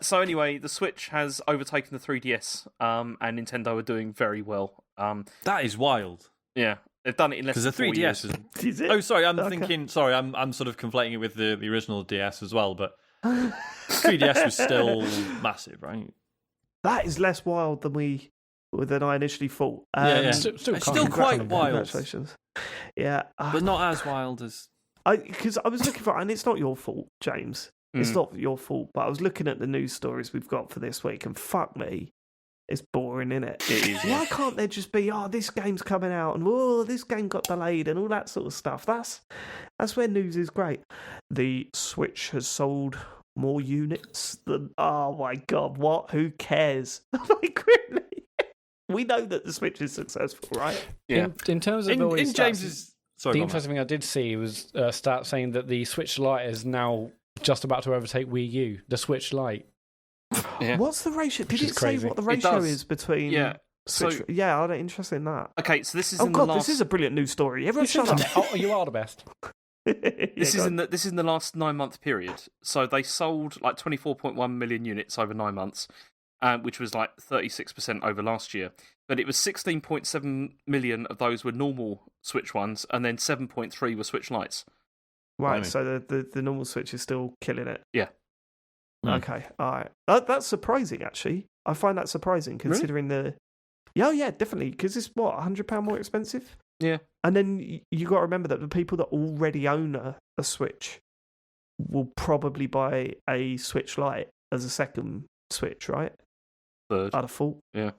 So anyway, the Switch has overtaken the 3DS, and Nintendo are doing very well. That is wild. Yeah, they've done it in less Because than the 4 years. 3DS is. Is it? Oh, sorry. I'm Okay. thinking. Sorry, I'm sort of conflating it with the original DS as well. But 3DS was still massive, right? That is less wild than I initially thought. Yeah. Still It's kind still of quite incredible. wild, Congratulations. Yeah, but not as wild as. because I was looking for, and it's not your fault, James. It's not your fault, but I was looking at the news stories we've got for this week, and fuck me, it's boring, isn't it? It is. Why can't there just be, this game's coming out, and this game got delayed, and all that sort of stuff? That's where news is great. The Switch has sold more units than, oh my god, what? Who cares? Like, really? We know that the Switch is successful, right? Yeah. In terms of In all these stats, James's. Sorry, the go on, interesting thing I did see was a stat saying that the Switch Lite is now just about to overtake Wii U. The Switch Lite. Yeah. What's the ratio? Did Which is it say crazy. what the It ratio does. is between Yeah. Switch? So Yeah, I'm interested in that. okay, so this is Oh in god, the last. this is a brilliant news story. Everyone shut up. Oh, you are the best. This is in the last 9-month period. So they sold like 24.1 million units over 9 months, which was like 36% over last year. But it was 16.7 million of those were normal Switch ones, and then 7.3 were Switch Lites. Right, Blimey. so the normal Switch is still killing it. Yeah. Okay, all right. That's surprising, actually. I find that surprising considering the. Yeah, definitely. Because it's what, £100 more expensive? Yeah. And then you got to remember that the people that already own a Switch will probably buy a Switch Lite as a second Switch, right? Third. I'd have thought. Yeah.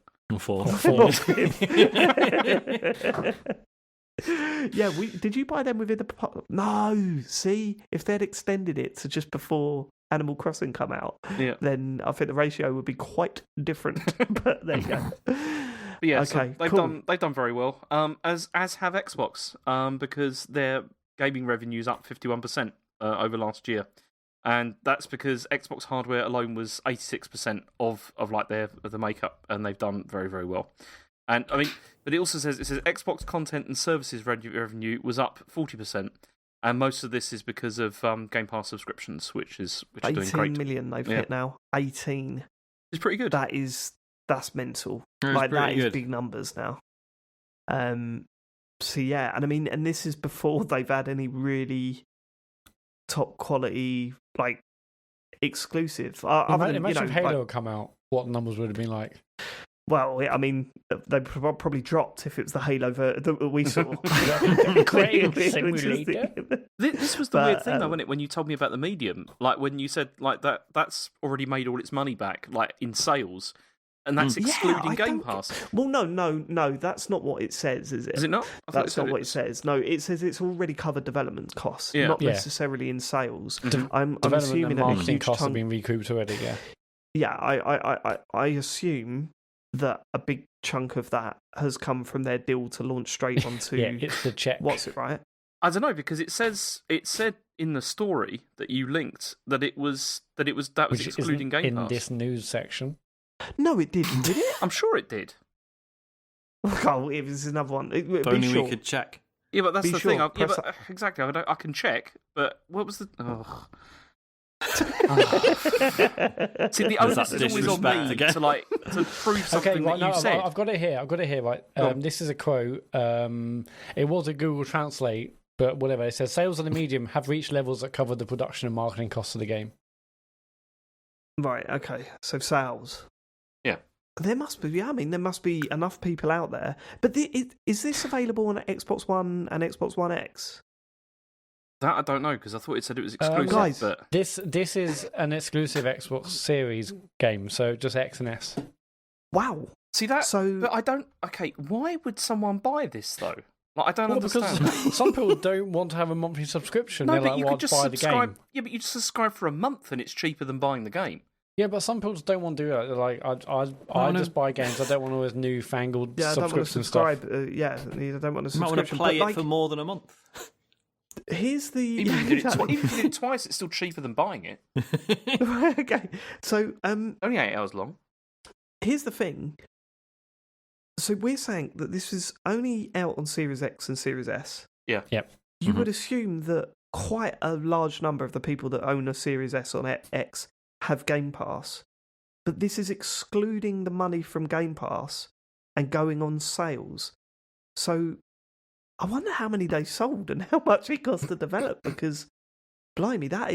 Yeah, did you buy them within the? No, see, if they'd extended it to just before Animal Crossing come out, Yeah. then I think the ratio would be quite different. But there you go. But yeah, Okay, so cool. they've done very well. As have Xbox, because their gaming revenue's up 51% over last year, and that's because Xbox hardware alone was 86% of like the makeup, and they've done very, very well. And I mean, but it also says Xbox content and services revenue was up 40%, and most of this is because of Game Pass subscriptions, which is doing 18 great. million they've Yeah. hit now. 18. It's pretty good. That's mental. That's Like that pretty is good. big numbers now. So yeah, and I mean, and this is before they've had any really top quality like exclusive. Other than, Imagine if Halo like, had come out, what numbers would have been like? well, I mean, they probably dropped if it was the Halo that we saw. Creating Which is simulator. This was the But, weird thing, though, wasn't it? When you told me about the Medium, like when you said like that's already made all its money back, like in sales, and that's excluding I Game don't Pass. Well, no, that's not what it says, is it? Is it not? I thought That's said not what it says. No, it says it's already covered development costs, Yeah. not Yeah. necessarily in sales. Mhm. I'm Development assuming and that a marketing huge costs have chunk. been recouped already, yeah. Yeah, I assume that a big chunk of that has come from their deal to launch straight onto Yeah, it's the check. what's it, right? I don't know because it said in the story that you linked that it was Which excluding isn't Game in Pass. this news section. No, it didn't, did it? I'm sure it did. Oh, it was another one. If Be only sure. we could check. Yeah, but that's Be the sure, thing. press Exactly. I can check, but what was the? Oh. See, the onus that is always on disrespect me again? to prove something Okay, right, that you no, said. I've got it here. Right, this is a quote. It was a Google Translate, but whatever. It says sales on the medium have reached levels that cover the production and marketing costs of the game. Right, okay. So sales. Yeah. There must be, yeah, I mean, there must be enough people out there. But is this available on Xbox One and Xbox One X? That I don't know because I thought it said it was exclusive. Guys. but This is an exclusive Xbox Series game, so just X and S. Wow. see that. So, But I don't. Okay, why would someone buy this though? Like I don't Well, understand. because some people don't want to have a monthly subscription. No, They're but like, you well, could I'd just buy the subscribe. game. Yeah, but you just subscribe for a month and it's cheaper than buying the game. Yeah, but some people just don't want to do that. They're like, I just buy games. I don't want all this newfangled Yeah, I don't want to subscription stuff. subscribe. Yeah, I don't want to You might want to subscription. play but, it for more than a month. Here's the Even if you did it twice, it's still cheaper than buying it. okay. So Only 8 hours long. here's the thing. So we're saying that this is only out on Series X and Series S. Yeah. Yep. You would assume that quite a large number of the people that own a Series S or X have Game Pass, but this is excluding the money from Game Pass and going on sales. So I wonder how many they sold and how much it cost to develop, because blimey, that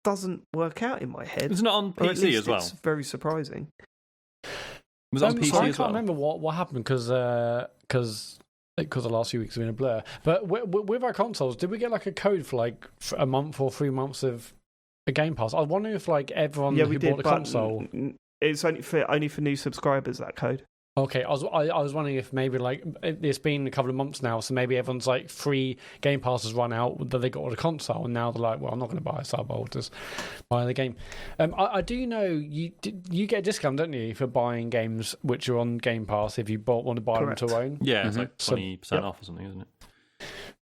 doesn't work out in my head. It's not on Or at PC least as well. It's very surprising. Was it on PC So I as can't well? remember what happened because the last few weeks have been a blur. But with our consoles, did we get like a code for like a month or 3 months of a Game Pass? I was wondering if like everyone who bought the console. It's only for new subscribers, that code. Okay, I was wondering if maybe like it's been a couple of months now, so maybe everyone's like free Game Passes run out that they got on a console, and now they're like, well, I'm not going to buy a sub, I'll just buy the game. I do know you get a discount, don't you, for buying games which are on Game Pass if you want to buy Correct. them to own. Yeah, it's like So- 20% off or something, isn't it?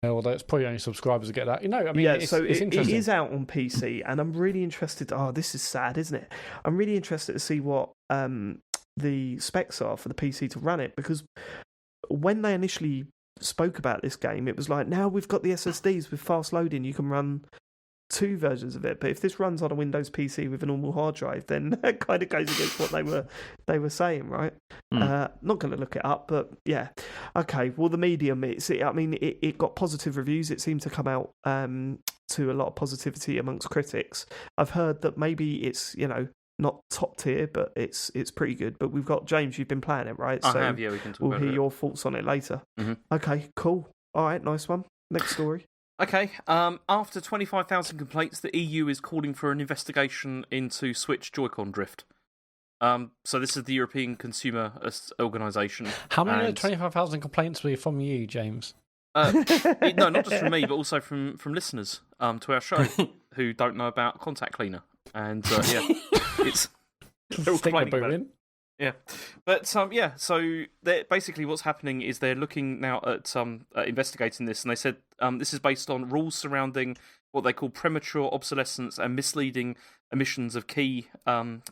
Although it's probably only subscribers that get that. I mean, Yeah, it's, so it's it interesting. is out on PC, and I'm really interested. Oh, this is sad, isn't it? I'm really interested to see what the specs are for the PC to run it, because when they initially spoke about this game, it was like, now we've got the SSDs with fast loading, you can run 2 versions of it. But if this runs on a Windows PC with a normal hard drive, then that kind of goes against what they were saying, right? Not going to look it up, but yeah. Okay, well, the medium, it got positive reviews. It seemed to come out to a lot of positivity amongst critics. I've heard that maybe it's, not top tier, but it's pretty good. But we've got James, you've been playing it, right? I have, yeah, we can talk we'll about hear it. your thoughts on it later. Mhm. Okay, cool. All right, nice one. Next story. Okay, after 25,000 complaints, the EU is calling for an investigation into Switch Joy-Con drift. So this is the European Consumer Organisation. How many and- 25,000 complaints were from you, James? No, not just from me, but also from listeners to our show who don't know about Contact Cleaner. And yeah, it's they're all Stick the complaining boot about it. in. Yeah, but so basically what's happening is they're looking now at investigating this, and they said this is based on rules surrounding what they call premature obsolescence and misleading emissions of key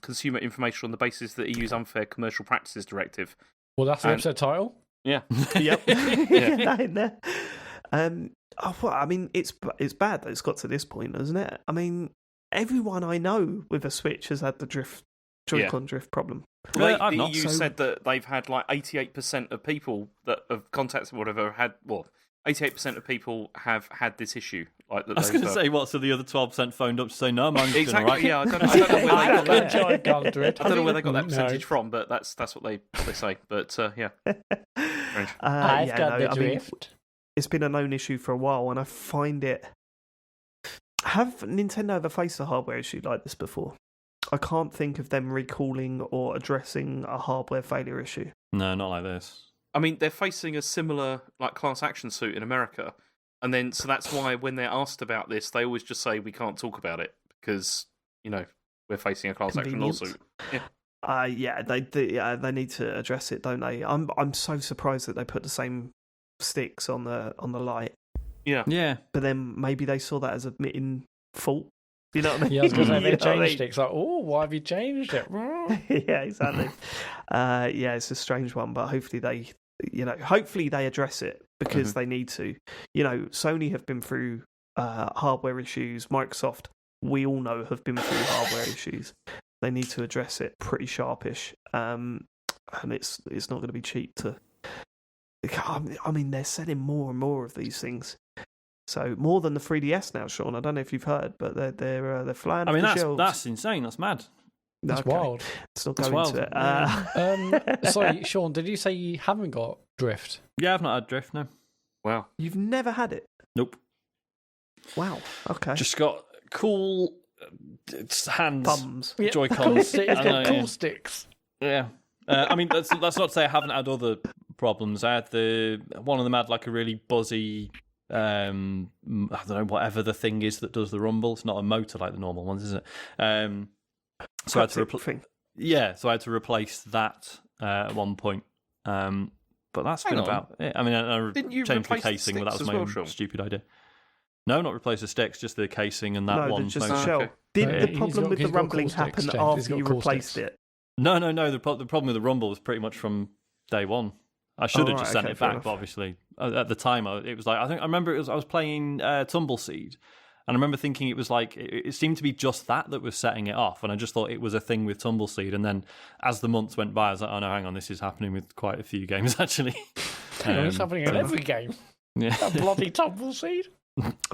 consumer information on the basis of the EU's Unfair Commercial Practices Directive. Well, that's the And- episode title. Yeah, Yep. That in there. It's bad that it's got to this point, isn't it? I mean, everyone I know with a Switch has had the Joy-Con drift problem. well, I've the not. EU So- said that they've had like 88% of people that have contacted whatever had 88% of people have had this issue. Like that I was they've, going to say, what? So the other 12% phoned up to say, no, mine's doing all exactly. right. Yeah, I don't know where they got that. Joy-Con drift. I don't know where they got that No. percentage from, but that's what they say. But yeah, strange. It's been a known issue for a while, and I find it. Have Nintendo ever faced a hardware issue like this before? I can't think of them recalling or addressing a hardware failure issue. No, not like this. I mean, they're facing a similar like class action suit in America, and then so that's why when they're asked about this, they always just say we can't talk about it because we're facing a class action Convenience. lawsuit. They need to address it, don't they? I'm so surprised that they put the same sticks on the light, Yeah. but then maybe they saw that as admitting fault. You know what I mean? Yeah, I was going to say, You they know what I changed mean? it. It's like, oh, why have you changed it? Yeah, exactly. It's a strange one, but hopefully they address it because they need to. Sony have been through hardware issues. Microsoft, we all know, have been through hardware issues. They need to address it pretty sharpish, and it's not going to be cheap to. I mean, they're selling more and more of these things. So more than the 3DS now, Sean. I don't know if you've heard, but they're flying. I mean, off the shelves. that's insane. That's mad. That's Okay. wild. Let's not That's go into wild. it. Sorry, Sean, did you say you haven't got drift? Yeah, I've not had drift, no. Wow. You've never had it. Nope. Wow. Okay. Just got cool hands, Thumbs. Joy-Cons. Cool it's I got know, cool yeah. sticks. Yeah. I mean, that's not to say I haven't had other problems. I had one of them had like a really buzzy, I don't know, whatever the thing is that does the rumble. It's not a motor like the normal ones, is it? So I had to thing. so I had to replace that at one point. But that's Hang been on. about it. I mean, I Didn't you changed the replace the casing, but that sticks was as my well, own Sean? stupid idea. No, not replace the sticks, just the casing and that No, one. just motor. the shell. okay. Did the He's problem got- with the he's got rumbling cool sticks, happen James. He's after got you cool replaced sticks. it? No. The problem with the rumble was pretty much from day one. I should have right, just sent okay, it fair back, enough. but obviously at the time it was like I remember I was playing Tumbleseed, and I remember thinking it was like it seemed to be just that was setting it off, and I just thought it was a thing with Tumbleseed. And then as the months went by, I was like, oh no, hang on, this is happening with quite a few games actually. It's happening in every game. Yeah. That bloody Tumbleseed.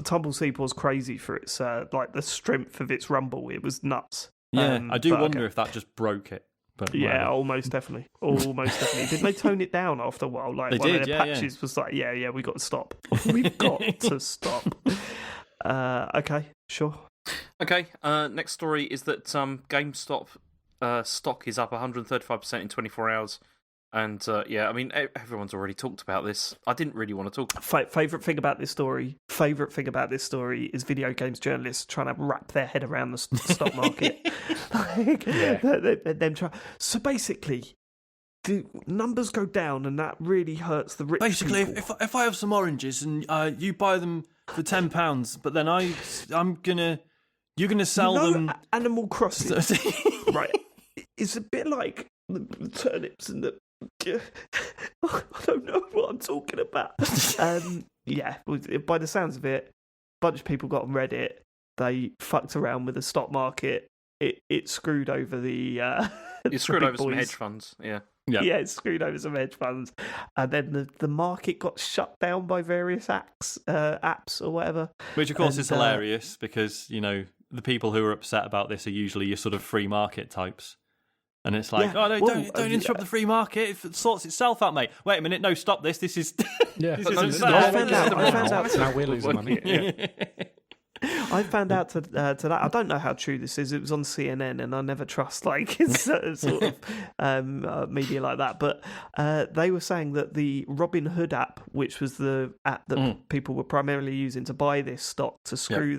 Tumbleseed was crazy for its like the strength of its rumble. It was nuts. Yeah, I do but wonder okay. if that just broke it. But Yeah, whatever. almost definitely. Almost definitely. Didn't they tone it down after a while? Like They one did, of the yeah, yeah. patches was like, yeah, we got to stop. We've got to stop. Okay, sure. Okay, next story is that GameStop stock is up 135% in 24 hours. And yeah, I mean, everyone's already talked about this. I didn't really want to talk. Favorite thing about this story is video games journalists trying to wrap their head around the stock market. Them try. So basically, the numbers go down, and that really hurts the rich Basically, people. if I have some oranges and you buy them for £10, but then you're gonna sell them. Animal Crossing, right? It's a bit like the turnips and the. I don't know what I'm talking about. Yeah, by the sounds of it, a bunch of people got on Reddit. They fucked around with the stock market. It screwed over the. You screwed big over some boys. hedge funds. Yeah. Yeah, it screwed over some hedge funds, and then the market got shut down by various apps or whatever. Which of course And, is hilarious because the people who are upset about this are usually your sort of free market types. And it's like, Yeah, oh no, well, don't interrupt the free market. If it sorts itself out, mate. Wait a minute, no, stop this. This is Yeah, This But no, isn't no, fair. I found out- Now we're losing money. Yeah. I found out to that. I don't know how true this is. It was on CNN, and I never trust like sort of media like that. But they were saying that the Robin Hood app, which was the app that people were primarily using to buy this stock to screw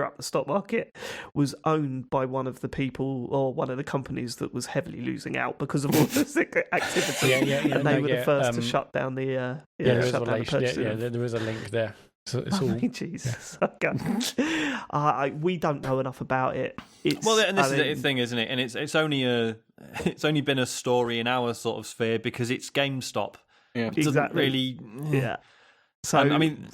up the stock market, was owned by one of the people or one of the companies that was heavily losing out because of all this activity. And they were the first to shut down the there is shut down the relation. purchasing. There is a link there. So it's all. Jesus. Okay. We don't know enough about it. Well, and this is the thing, isn't it? And it's only been a story in our sort of sphere because it's GameStop. Yeah. It doesn't Exactly. really. Yeah. So I mean,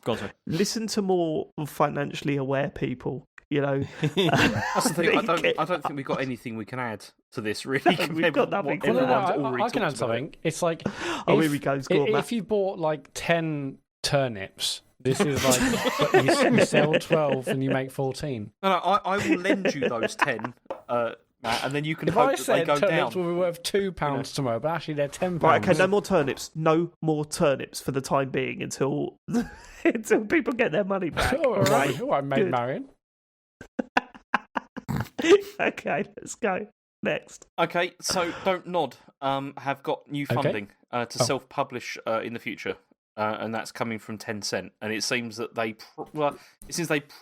go on, sorry. listen to more financially aware people. That's the thing. I don't think we've got anything we can add to this. Really, we've got nothing. What everyone's I already can add talked about. something. It's like Here we go. Go on, Matt. if you bought like 10 turnips, this is like but you sell 12 and you make 14. No, I will lend you those 10, Matt, and then you can If hope I that they said go turnips down. will be worth £2 tomorrow, but actually they're £10. Right, okay, no more turnips. No more turnips for the time being until people get their money back. All right, mate, Good. Marion. Okay, let's go. Next. Okay, so Don't Nod have got new funding to self-publish in the future, and that's coming from Tencent. And it seems that they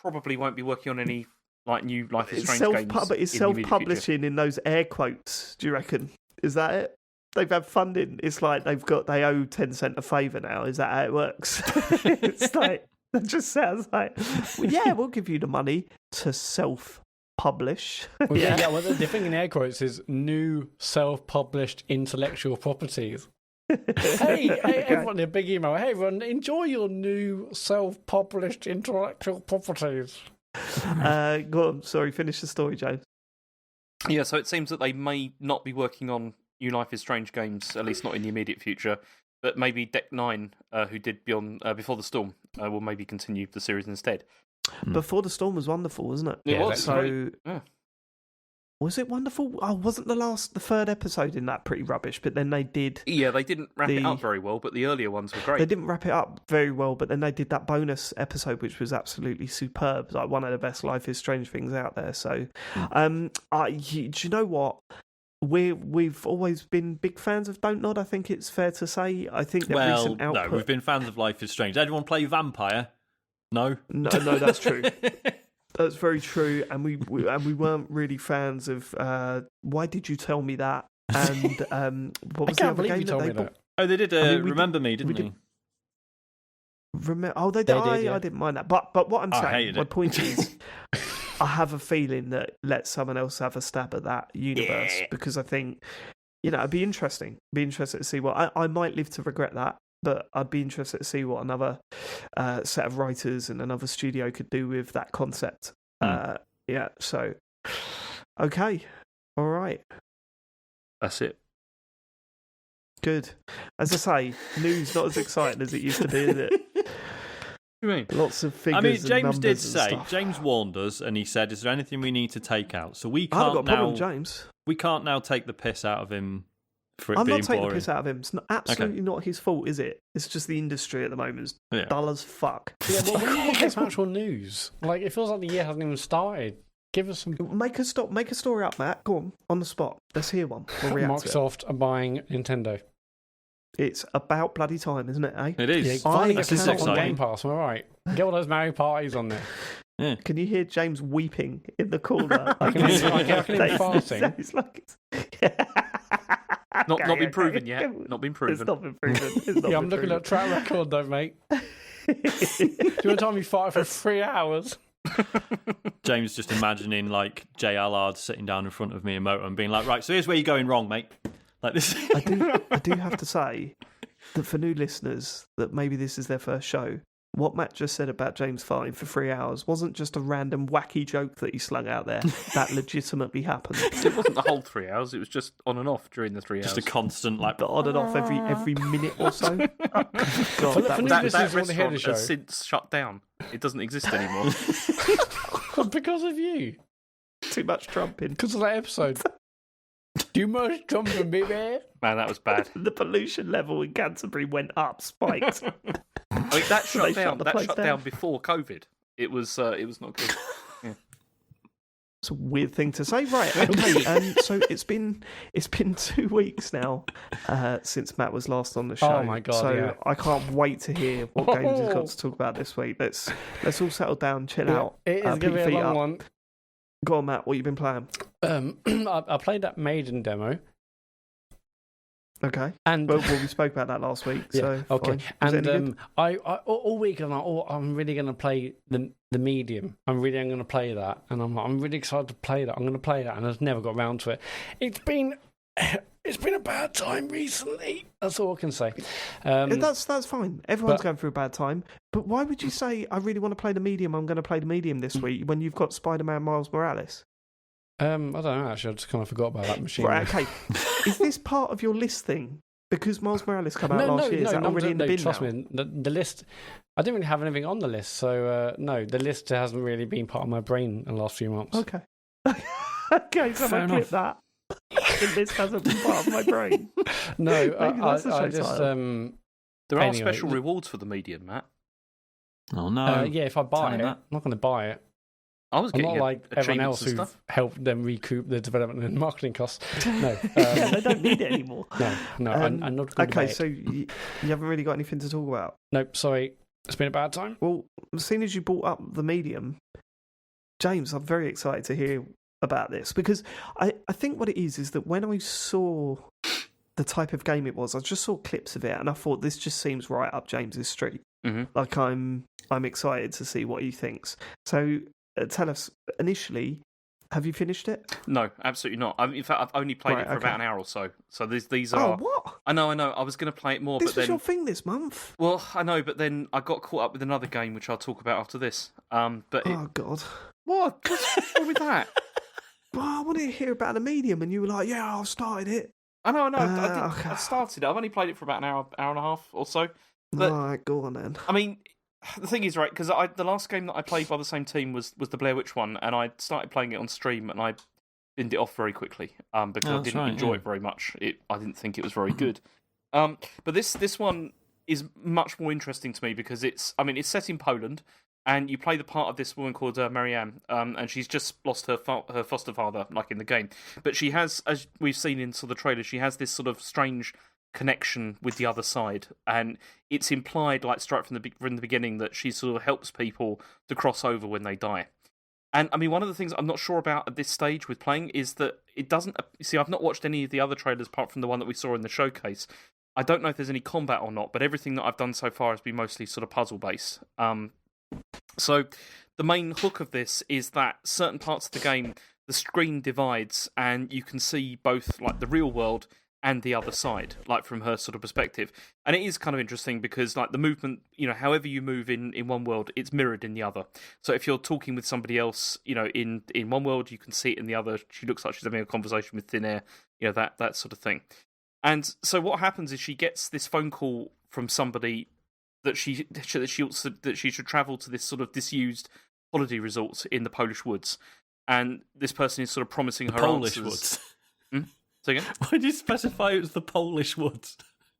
probably won't be working on any like new Life is Strange games. But it's in the immediate future. self-publishing in those air quotes. Do you reckon? Is that it? They've had funding. It's like they owe Tencent a favour now. Is that how it works? It's like that just sounds like, well, yeah, we'll give you the money to self-publish. Well, yeah, well, the thing in air quotes is new self-published intellectual properties. Hey, everyone, a big email. Hey, everyone, enjoy your new self-published intellectual properties. Go on. Sorry, finish the story, James. Yeah, so it seems that they may not be working on new Life is Strange games, at least not in the immediate future. But maybe Deck 9, who did Before the Storm, will maybe continue the series instead. Before the Storm was wonderful, wasn't it? It was. So, Great. Yeah. was it wonderful? Oh, wasn't the third episode in that pretty rubbish? But then they did. Yeah, they didn't wrap it up very well, but the earlier ones were great. They didn't wrap it up very well, but then they did that bonus episode, which was absolutely superb. Like one of the best Life is Strange things out there. So, do you know what? We've always been big fans of Don't Nod. I think it's fair to say. I think their recent output. No, we've been fans of Life is Strange. Did anyone play Vampire? No. No, that's true. That's very true, and we weren't really fans of. Why did you tell me that? And what was the other game that they bought? Oh, they did. Remember Me, didn't they? They did. I didn't mind that, but what I'm saying, my point is, I have a feeling that let someone else have a stab at that universe because I think, it'd be interesting. Be interested to see what I might live to regret that, but I'd be interested to see what another set of writers and another studio could do with that concept. Yeah. So, okay, all right, that's it. Good. As I say, news not as exciting as it used to be, is it? What do you mean? Lots of figures. I mean, and James did numbers say. stuff. James warned us, and he said, "Is there anything we need to take out?" So we I haven't can't got a problem, now. James. We can't now take the piss out of him for it I'm being not taking boring. the piss out of him. It's absolutely not his fault, is it? It's just the industry at the moment is dull as fuck. Yeah, well, when you get some actual news, like it feels like the year hasn't even started. Give us some. Make a story up, Matt. Go on the spot. Let's hear one. We'll react to it. Microsoft are buying Nintendo. It's about bloody time, isn't it? Eh? It is. Yeah, finally I get some cannot stuff on exciting. Game Pass. All right, get all those Mario parties on there. Yeah. Can you hear James weeping in the corner? I can hear him farting. It's like Not been proven yet. Not been proven. It's not been proven. It's not Yeah, I'm been looking proven. at track record though, mate. Do you want to tell me farted for 3 hours? James just imagining like J. Allard sitting down in front of me in Moto and being like, "Right, so here's where you're going wrong, mate." Like this. I do have to say that for new listeners, that maybe this is their first show, what Matt just said about James farting for 3 hours wasn't just a random wacky joke that he slung out there. That legitimately happened. It wasn't the whole 3 hours. It was just on and off during the 3 hours. Just a constant like. But on and off every minute or so. God, For that new was that listeners who want to hear restaurant the show. has since shut down. It doesn't exist anymore. Because of you. too much trumping. Because of that episode. Too much trumping, baby. Man, that was bad. The pollution level in Canterbury went up, spiked. I mean, that So shut they down. shut the That place shut down. down before COVID. It was not good. It's a weird thing to say, right? Okay, so it's been 2 weeks now since Matt was last on the show. Oh my God, So yeah. I can't wait to hear what games he's got to talk about this week. Let's all settle down, chill out. It is going put to be your a feet long up. one. Go on, Matt. What you been playing? I played that Maiden demo. Okay. And Well, we spoke about that last week. yeah, So okay. fine. Was it any And good? I all week I'm like, I'm really going to play the medium. I'm going to play that, and I'm really excited to play that. I'm going to play that, and I've never got around to it. It's been a bad time recently. That's all I can say. That's fine. Everyone's but- going through a bad time. But why would you say I really want to play the medium? I'm going to play the medium this week when you've got Spider-Man Miles Morales. I don't know. Actually, I just kind of forgot about that machine. Right. Okay. Is this part of your list thing? Because Miles Morales came out last year. Is that already in the bin trust now? me. The list. I didn't really have anything on the list, so no, the list hasn't really been part of my brain in the last few months. Okay. Okay, so Fair I clip that. The list hasn't been part of my brain. No, Maybe that's the I show just title. There are Anyway, special rewards for the medium, Matt. Oh no! yeah, if I buy Tell it, him I'm that. not going to buy it. I was I'm getting not like everyone achievements else and who've stuff. helped them recoup the development and marketing costs. No, They don't need it anymore. no, I'm not going to buy Okay, it. so you haven't really got anything to talk about. Nope, sorry, it's been a bad time. Well, as soon as you brought up the medium, James, I'm very excited to hear about this because I think what it is that when I saw the type of game it was, I just saw clips of it and I thought this just seems right up James's street. Mhm. Like I'm excited to see what he thinks. So tell us initially, have you finished it? No, absolutely not. In fact, I've only played Right, it for okay. about an hour or so. So these Oh, are. what? I know. I was going to play it more, This but was then. your thing this month. Well, I know, but then I got caught up with another game, which I'll talk about after this. But Oh God. what? What's wrong with that? Well, I wanted to hear about the medium, and you were like, "Yeah, I've started it." I know. okay. I started it. I've only played it for about an hour and a half or so. But All right, go on then. I mean, the thing is, right? Because the last game that I played by the same team was the Blair Witch one, and I started playing it on stream, and I binned it off very quickly because I that's didn't right, enjoy yeah. it very much. I didn't think it was very good. But this one is much more interesting to me because it's set in Poland, and you play the part of this woman called Marianne, and she's just lost her foster father, like in the game. But she has, as we've seen in sort of the trailer, she has this sort of strange connection with the other side, and it's implied, like straight from the beginning, that she sort of helps people to cross over when they die. And I mean, one of the things I'm not sure about at this stage with playing is that it doesn't. See, I've not watched any of the other trailers apart from the one that we saw in the showcase. I don't know if there's any combat or not, but everything that I've done so far has been mostly sort of puzzle based. So the main hook of this is that certain parts of the game, the screen divides, and you can see both like the real world and the other side, like from her sort of perspective. And it is kind of interesting because like the movement, however you move in one world, it's mirrored in the other. So if you're talking with somebody else, in one world, you can see it in the other. She looks like she's having a conversation with thin air, that sort of thing. And so what happens is she gets this phone call from somebody that she should travel to this sort of disused holiday resort in the Polish woods. And this person is sort of promising her Polish answers. woods. Say again? Why did you specify it was the Polish woods?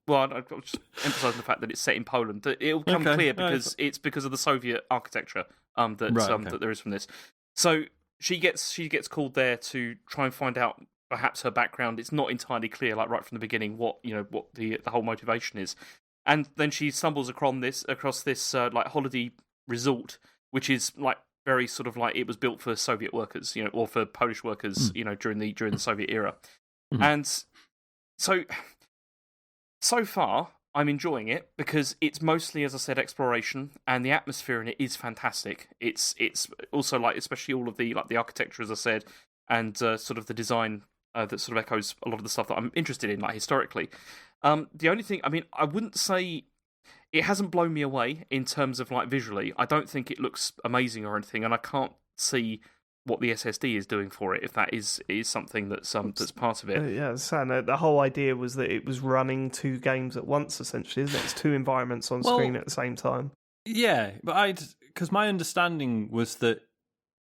Well, I'm just emphasising the fact that it's set in Poland. It'll come clear because it's because of the Soviet architecture that there is from this. So she gets called there to try and find out perhaps her background. It's not entirely clear, like right from the beginning, what the whole motivation is. And then she stumbles across this like holiday resort, which is like very sort of like it was built for Soviet workers, or for Polish workers, during the Soviet era. And so far, I'm enjoying it because it's mostly, as I said, exploration, and the atmosphere in it is fantastic. It's also like, especially all of the like the architecture, as I said, and sort of the design that sort of echoes a lot of the stuff that I'm interested in, like historically. The only thing, I mean, I wouldn't say it hasn't blown me away in terms of like visually. I don't think it looks amazing or anything, and I can't see what the SSD is doing for it, if that is something that's part of it. Yeah, Sam, the whole idea was that it was running two games at once, essentially, isn't it? It's two environments on screen at the same time. Yeah, but because my understanding was that,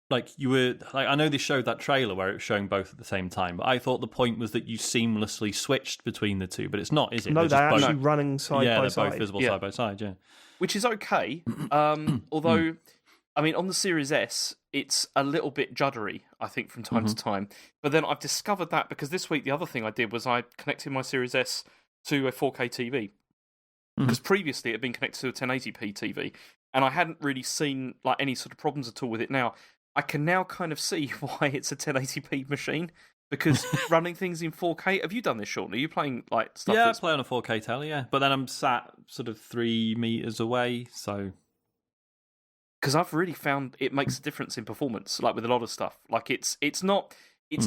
like, you were, like, I know they showed that trailer where it was showing both at the same time, but I thought the point was that you seamlessly switched between the two, but it's not, is it? No, they're actually both running side by side. Yeah, they're both visible side by side, yeah. Which is okay, although, I mean, on the Series S, it's a little bit juddery, I think, from time to time. But then I've discovered that because this week the other thing I did was I connected my Series S to a 4K TV. Because previously it had been connected to a 1080p TV, and I hadn't really seen like any sort of problems at all with it. Now I can now kind of see why it's a 1080p machine, because running things in 4K. Have you done this, Sean? Are you playing like stuff? Yeah, I play on a 4K telly, yeah. But then I'm sat sort of 3 meters away, so. Because I've really found it makes a difference in performance, like with a lot of stuff. Like it's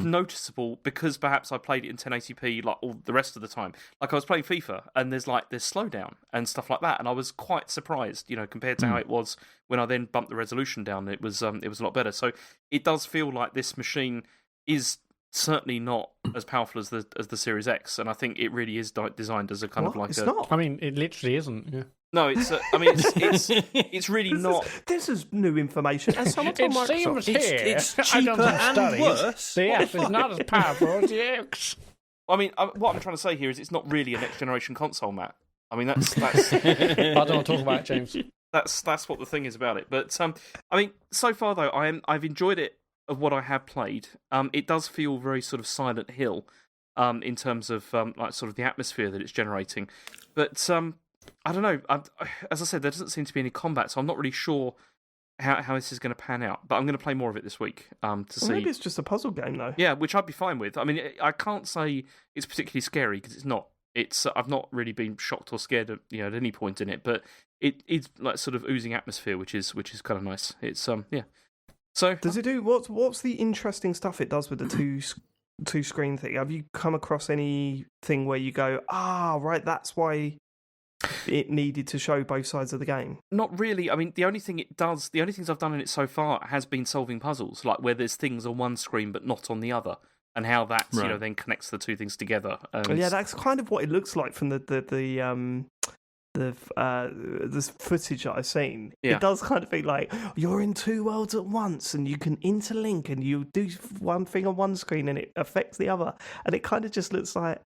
noticeable because perhaps I played it in 1080p like all the rest of the time. Like I was playing FIFA and there's slowdown and stuff like that, and I was quite surprised, compared to how it was when I then bumped the resolution down. It was a lot better. So it does feel like this machine is certainly not as powerful as the Series X, and I think it really is designed as a kind of like it's not. I mean, it literally isn't. Yeah. No, it's. I mean, it's really not. This is new information. As someone told It seems Microsoft, here. It's I've done cheaper some and studies. worse. The F is not as powerful as the X. I mean, what I'm trying to say here is it's not really a next generation console, Matt. I mean, that's I don't want to talk about it, James. that's what the thing is about it. But I mean, so far though, I've enjoyed it of what I have played. It does feel very sort of Silent Hill, in terms of like sort of the atmosphere that it's generating. But I don't know. As I said, there doesn't seem to be any combat, so I'm not really sure how this is going to pan out. But I'm going to play more of it this week to see. Maybe it's just a puzzle game, though. Yeah, which I'd be fine with. I mean, I can't say it's particularly scary because it's not. It's I've not really been shocked or scared at any point in it, but it's like sort of oozing atmosphere, which is kind of nice. It's yeah. So does it do what's the interesting stuff it does with the two screen thing? Have you come across anything where you go, right, that's why it needed to show both sides of the game? Not really. I mean, the only things I've done in it so far has been solving puzzles, like where there's things on one screen but not on the other, and how that then connects the two things together. Yeah, that's kind of what it looks like from the footage that I've seen. Yeah. It does kind of feel like you're in two worlds at once, and you can interlink, and you do one thing on one screen, and it affects the other, and it kind of just looks like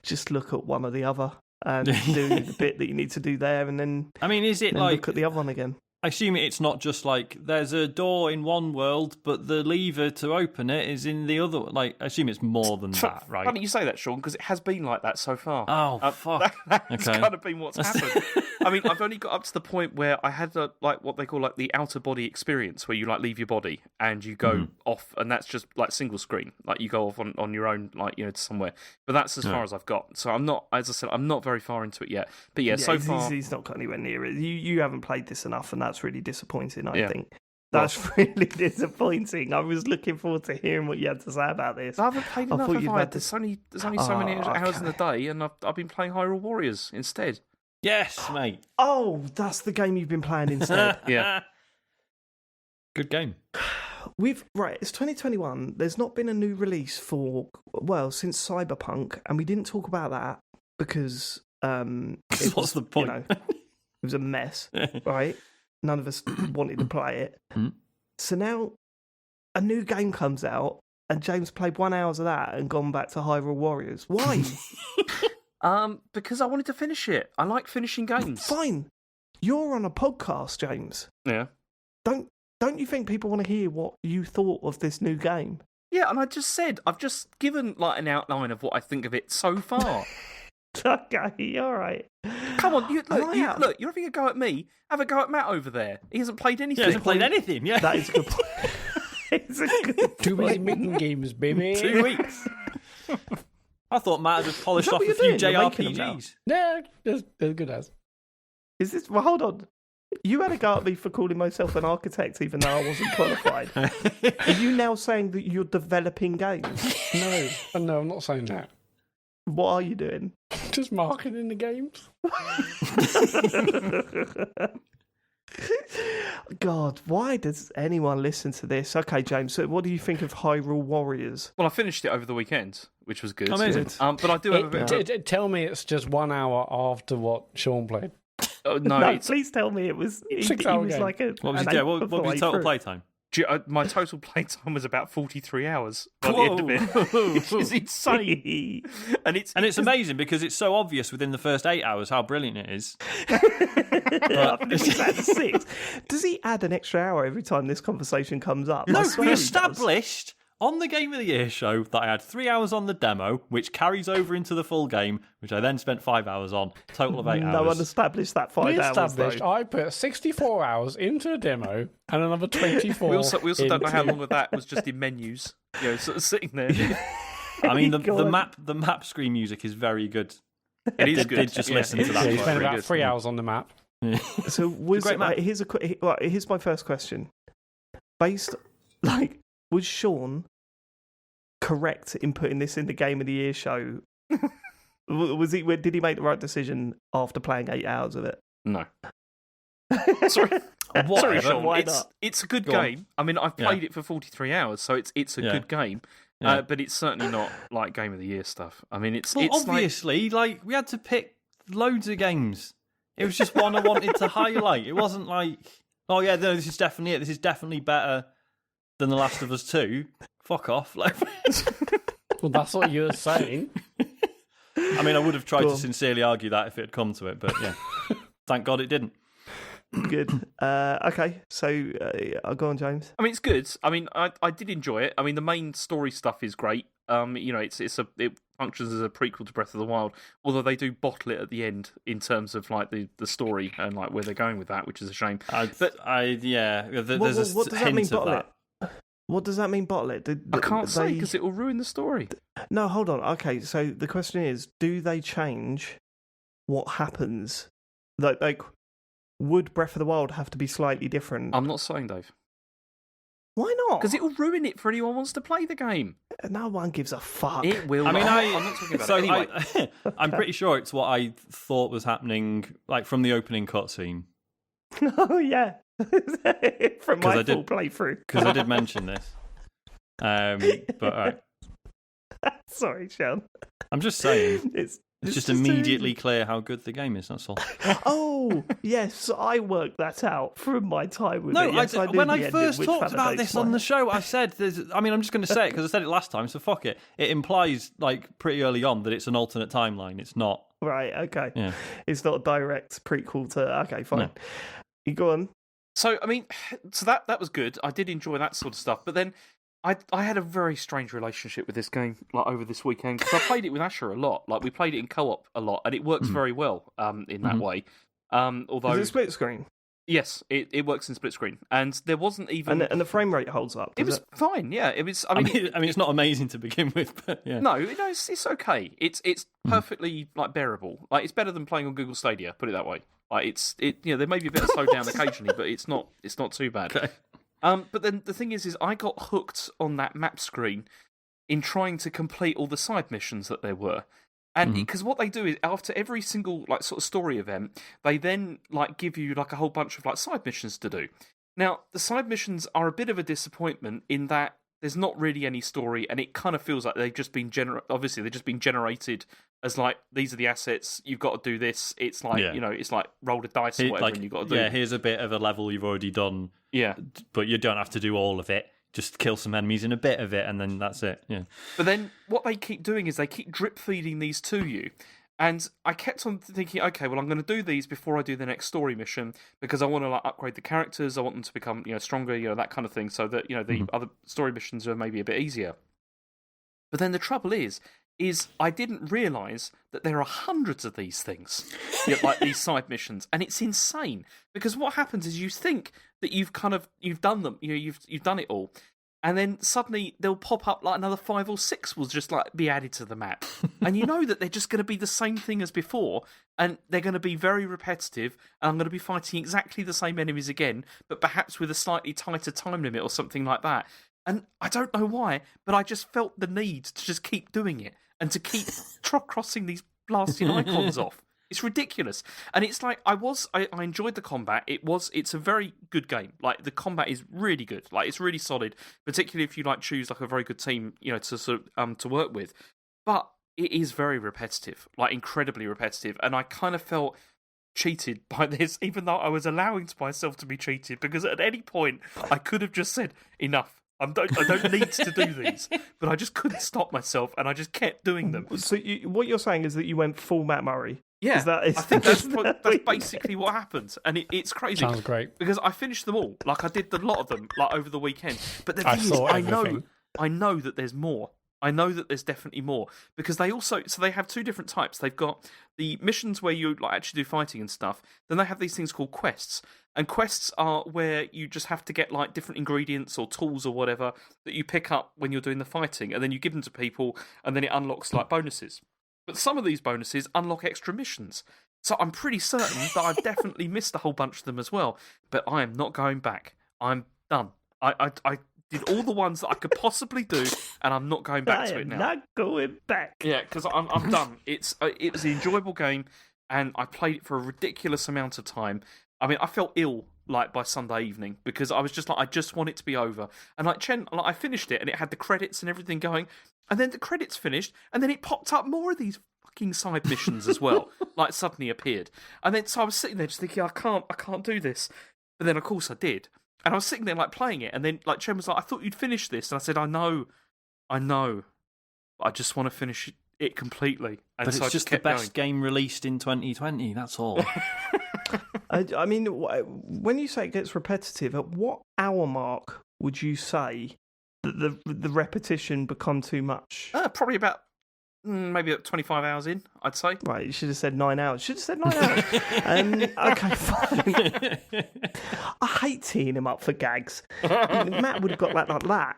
just look at one or the other. And do the bit that you need to do there, and then I mean, is it then like look at the other one again? assume it's not just like there's a door in one world, but the lever to open it is in the other. Like, I assume it's more than that, right? Funny you say that, Sean, because it has been like that so far. Oh, fuck. That's Okay. kind of been what's happened. I mean, I've only got up to the point where I had like what they call like the outer body experience, where you like leave your body and you go off, and that's just like single screen, like you go off on your own, like to somewhere. But that's as far as I've got. So I'm not, as I said, I'm not very far into it yet. But yeah, so far he's not got anywhere near it. You haven't played this enough, and that's really disappointing. I think that's really disappointing. I was looking forward to hearing what you had to say about this. I haven't played enough. There's only so many hours in the okay. day, and I've been playing Hyrule Warriors instead. Yes, mate. Oh, that's the game you've been playing instead. Yeah. Good game. It's 2021. There's not been a new release since Cyberpunk, and we didn't talk about that because What's the point? it was a mess, right? None of us wanted to play it. So now a new game comes out, and James played 1 hour of that and gone back to Hyrule Warriors. Why? Because I wanted to finish it. I like finishing games. Fine. You're on a podcast, James. Yeah. Don't you think people want to hear what you thought of this new game? Yeah, and I've just given like an outline of what I think of it so far. Okay, all right. Come on, look, you're having a go at me. Have a go at Matt over there. He hasn't played anything. He hasn't played anything, yeah. That is a good point. It's a good Too busy point. making games, baby. 2 weeks. I thought Matt had just polished Is that off what a you're few doing? You're making them now? JRPGs. Yeah, they're good as. Is this? Well, hold on. You had a go at me for calling myself an architect, even though I wasn't qualified. Are you now saying that you're developing games? No, I'm not saying that. What are you doing? Just marketing the games. God, why does anyone listen to this? Okay, James, so what do you think of Hyrule Warriors? Well, I finished it over the weekend, which was good. Amazing. But I do have a bit of a... Tell me it's just 1 hour after what Sean played. No, No, please tell me it was. He 6 hour was game. like a. What was, an yeah, eighth what of the was way your total through. playtime? my total playtime was about 43 hours by the end of it, which is insane. And it's amazing because it's so obvious within the first 8 hours how brilliant it is. I think he's at 6. Does he add an extra hour every time this conversation comes up? I No, swear we he does. established on the Game of the Year show that I had 3 hours on the demo, which carries over into the full game, which I then spent 5 hours on. Total of 8 hours. No one established that 5 We hours. established Though. I put 64 hours into a demo and another 24. we also don't know how into- long of that was just in menus, sort of sitting there. I mean, Go on. the map screen music is very good. It is Did good. just Yeah. listen to Yeah, that. you It's spent very about good. 3 hours on the map. So was Great map. here's my first question. Was Sean correct in putting this in the Game of the Year show? Did he make the right decision after playing 8 hours of it? No. Sorry, Whatever. Sean. Why not? It's a good Go on. game. I mean, I've played it for 43 hours, so it's a good game. Yeah. But it's certainly not like Game of the Year stuff. I mean, Well, it's obviously, we had to pick loads of games. It was just one I wanted to highlight. It wasn't like, oh yeah, no, this is definitely it. This is definitely better than The Last of Us 2. Fuck off. Like, Well, that's what you're saying. I mean, I would have tried Go to on. sincerely argue that if it had come to it, but yeah, thank God it didn't. Good. Okay, so I'll go on, James. I mean, it's good. I mean, I did enjoy it. I mean, the main story stuff is great. It functions as a prequel to Breath of the Wild, although they do bottle it at the end in terms of like the story and like where they're going with that, which is a shame. There's What a does that mean, hint of bottle that. it? What does that mean, bottle it? I can't say because it will ruin the story. No, hold on. Okay, so the question is, do they change what happens? Like, would Breath of the Wild have to be slightly different? I'm not saying, Dave, Why not? because it will ruin it for anyone who wants to play the game. No one gives a fuck. It will. I mean, I'm not talking about so it anyway. I'm pretty sure it's what I thought was happening, like from the opening cutscene, Oh, yeah. From 'Cause my I did- full playthrough. because I did mention this. But all right. Sorry, Sean. I'm just saying, It's just immediately clear how good the game is. That's all. Oh, yes, I worked that out from my time with No, it. Yes, knew when the I ending, first which talked about validates this on my- the show, I said, I'm just going to say it because I said it last time, so fuck it. It implies, like, pretty early on that it's an alternate timeline. It's not. Right, okay. Yeah. It's not a direct prequel to... Okay, fine. No. You go on. So I mean, so that was good. I did enjoy that sort of stuff, but then I had a very strange relationship with this game like over this weekend because I played it with Asher a lot. Like we played it in co-op a lot, and it works very well in that way. Although Is it split screen? yes, it works in split screen, and there wasn't even And the frame rate holds up. it was fine. Yeah, it was. I mean, it's not amazing to begin with, but yeah. No, it's okay. It's perfectly like bearable. Like it's better than playing on Google Stadia. Put it that way. Like there may be a bit of slowdown occasionally, but it's not too bad. Okay. But then the thing is I got hooked on that map screen in trying to complete all the side missions that there were. And because what they do is after every single like sort of story event, they then like give you like a whole bunch of like side missions to do. Now, the side missions are a bit of a disappointment in that there's not really any story, and it kind of feels like they've just been obviously they've just been generated as like these are the assets, you've got to do this. It's like it's like roll the dice or whatever, and you've got to do. Yeah, here's a bit of a level you've already done. Yeah, but you don't have to do all of it. Just kill some enemies in a bit of it, and then that's it. Yeah. But then what they keep doing is they keep drip feeding these to you. And I kept on thinking, okay, well, I'm going to do these before I do the next story mission because I want to like upgrade the characters. I want them to become, stronger, that kind of thing, so that the other story missions are maybe a bit easier. But then the trouble is I didn't realise that there are hundreds of these things, like these side missions, and it's insane because what happens is you think that you've done them, you've done it all. And then suddenly they'll pop up like another 5 or 6 will just like be added to the map. And you know that they're just going to be the same thing as before. And they're going to be very repetitive. And I'm going to be fighting exactly the same enemies again, but perhaps with a slightly tighter time limit or something like that. And I don't know why, but I just felt the need to just keep doing it and to keep crossing these blasting icons off. It's ridiculous. And it's like, I enjoyed the combat. It's a very good game. Like, the combat is really good. Like, it's really solid, particularly if you, like, choose, like, a very good team, to sort of, to work with. But it is very repetitive, like, incredibly repetitive. And I kind of felt cheated by this, even though I was allowing myself to be cheated, because at any point, I could have just said, enough. I don't need to do these, but I just couldn't stop myself, and I just kept doing them. So what you're saying is that you went full Matt Murray? Yeah, I think that's basically what happened, and it's crazy. Sounds great. Because I finished them all, like I did a lot of them, like over the weekend. But the thing is, I know that there's more. I know that there's definitely more because they have 2 different types. They've got the missions where you like actually do fighting and stuff. Then they have these things called quests, and quests are where you just have to get like different ingredients or tools or whatever that you pick up when you're doing the fighting, and then you give them to people, and then it unlocks like bonuses. But some of these bonuses unlock extra missions. So I'm pretty certain that I've definitely missed a whole bunch of them as well. But I am not going back. I'm done. I did all the ones that I could possibly do, and I'm not going back to it now. Not going back. Yeah, because I'm done. It was an enjoyable game, and I played it for a ridiculous amount of time. I mean, I felt ill like by Sunday evening because I was just like, I just want it to be over. And like I finished it, and it had the credits and everything going. And then the credits finished, and then it popped up more of these fucking side missions as well. Like suddenly appeared, and then so I was sitting there just thinking, I can't do this. But then of course I did, and I was sitting there like playing it, and then like Chen was like, I thought you'd finish this, and I said, I know, but I just want to finish it completely. And but so it's just the best game released in 2020. That's all. I mean, when you say it gets repetitive, at what hour mark would you say that the repetition become too much? Probably about maybe 25 hours in, I'd say. Right, you should have said 9 hours. Should have said 9 hours. Okay, fine. I hate teeing him up for gags. Matt would have got like that.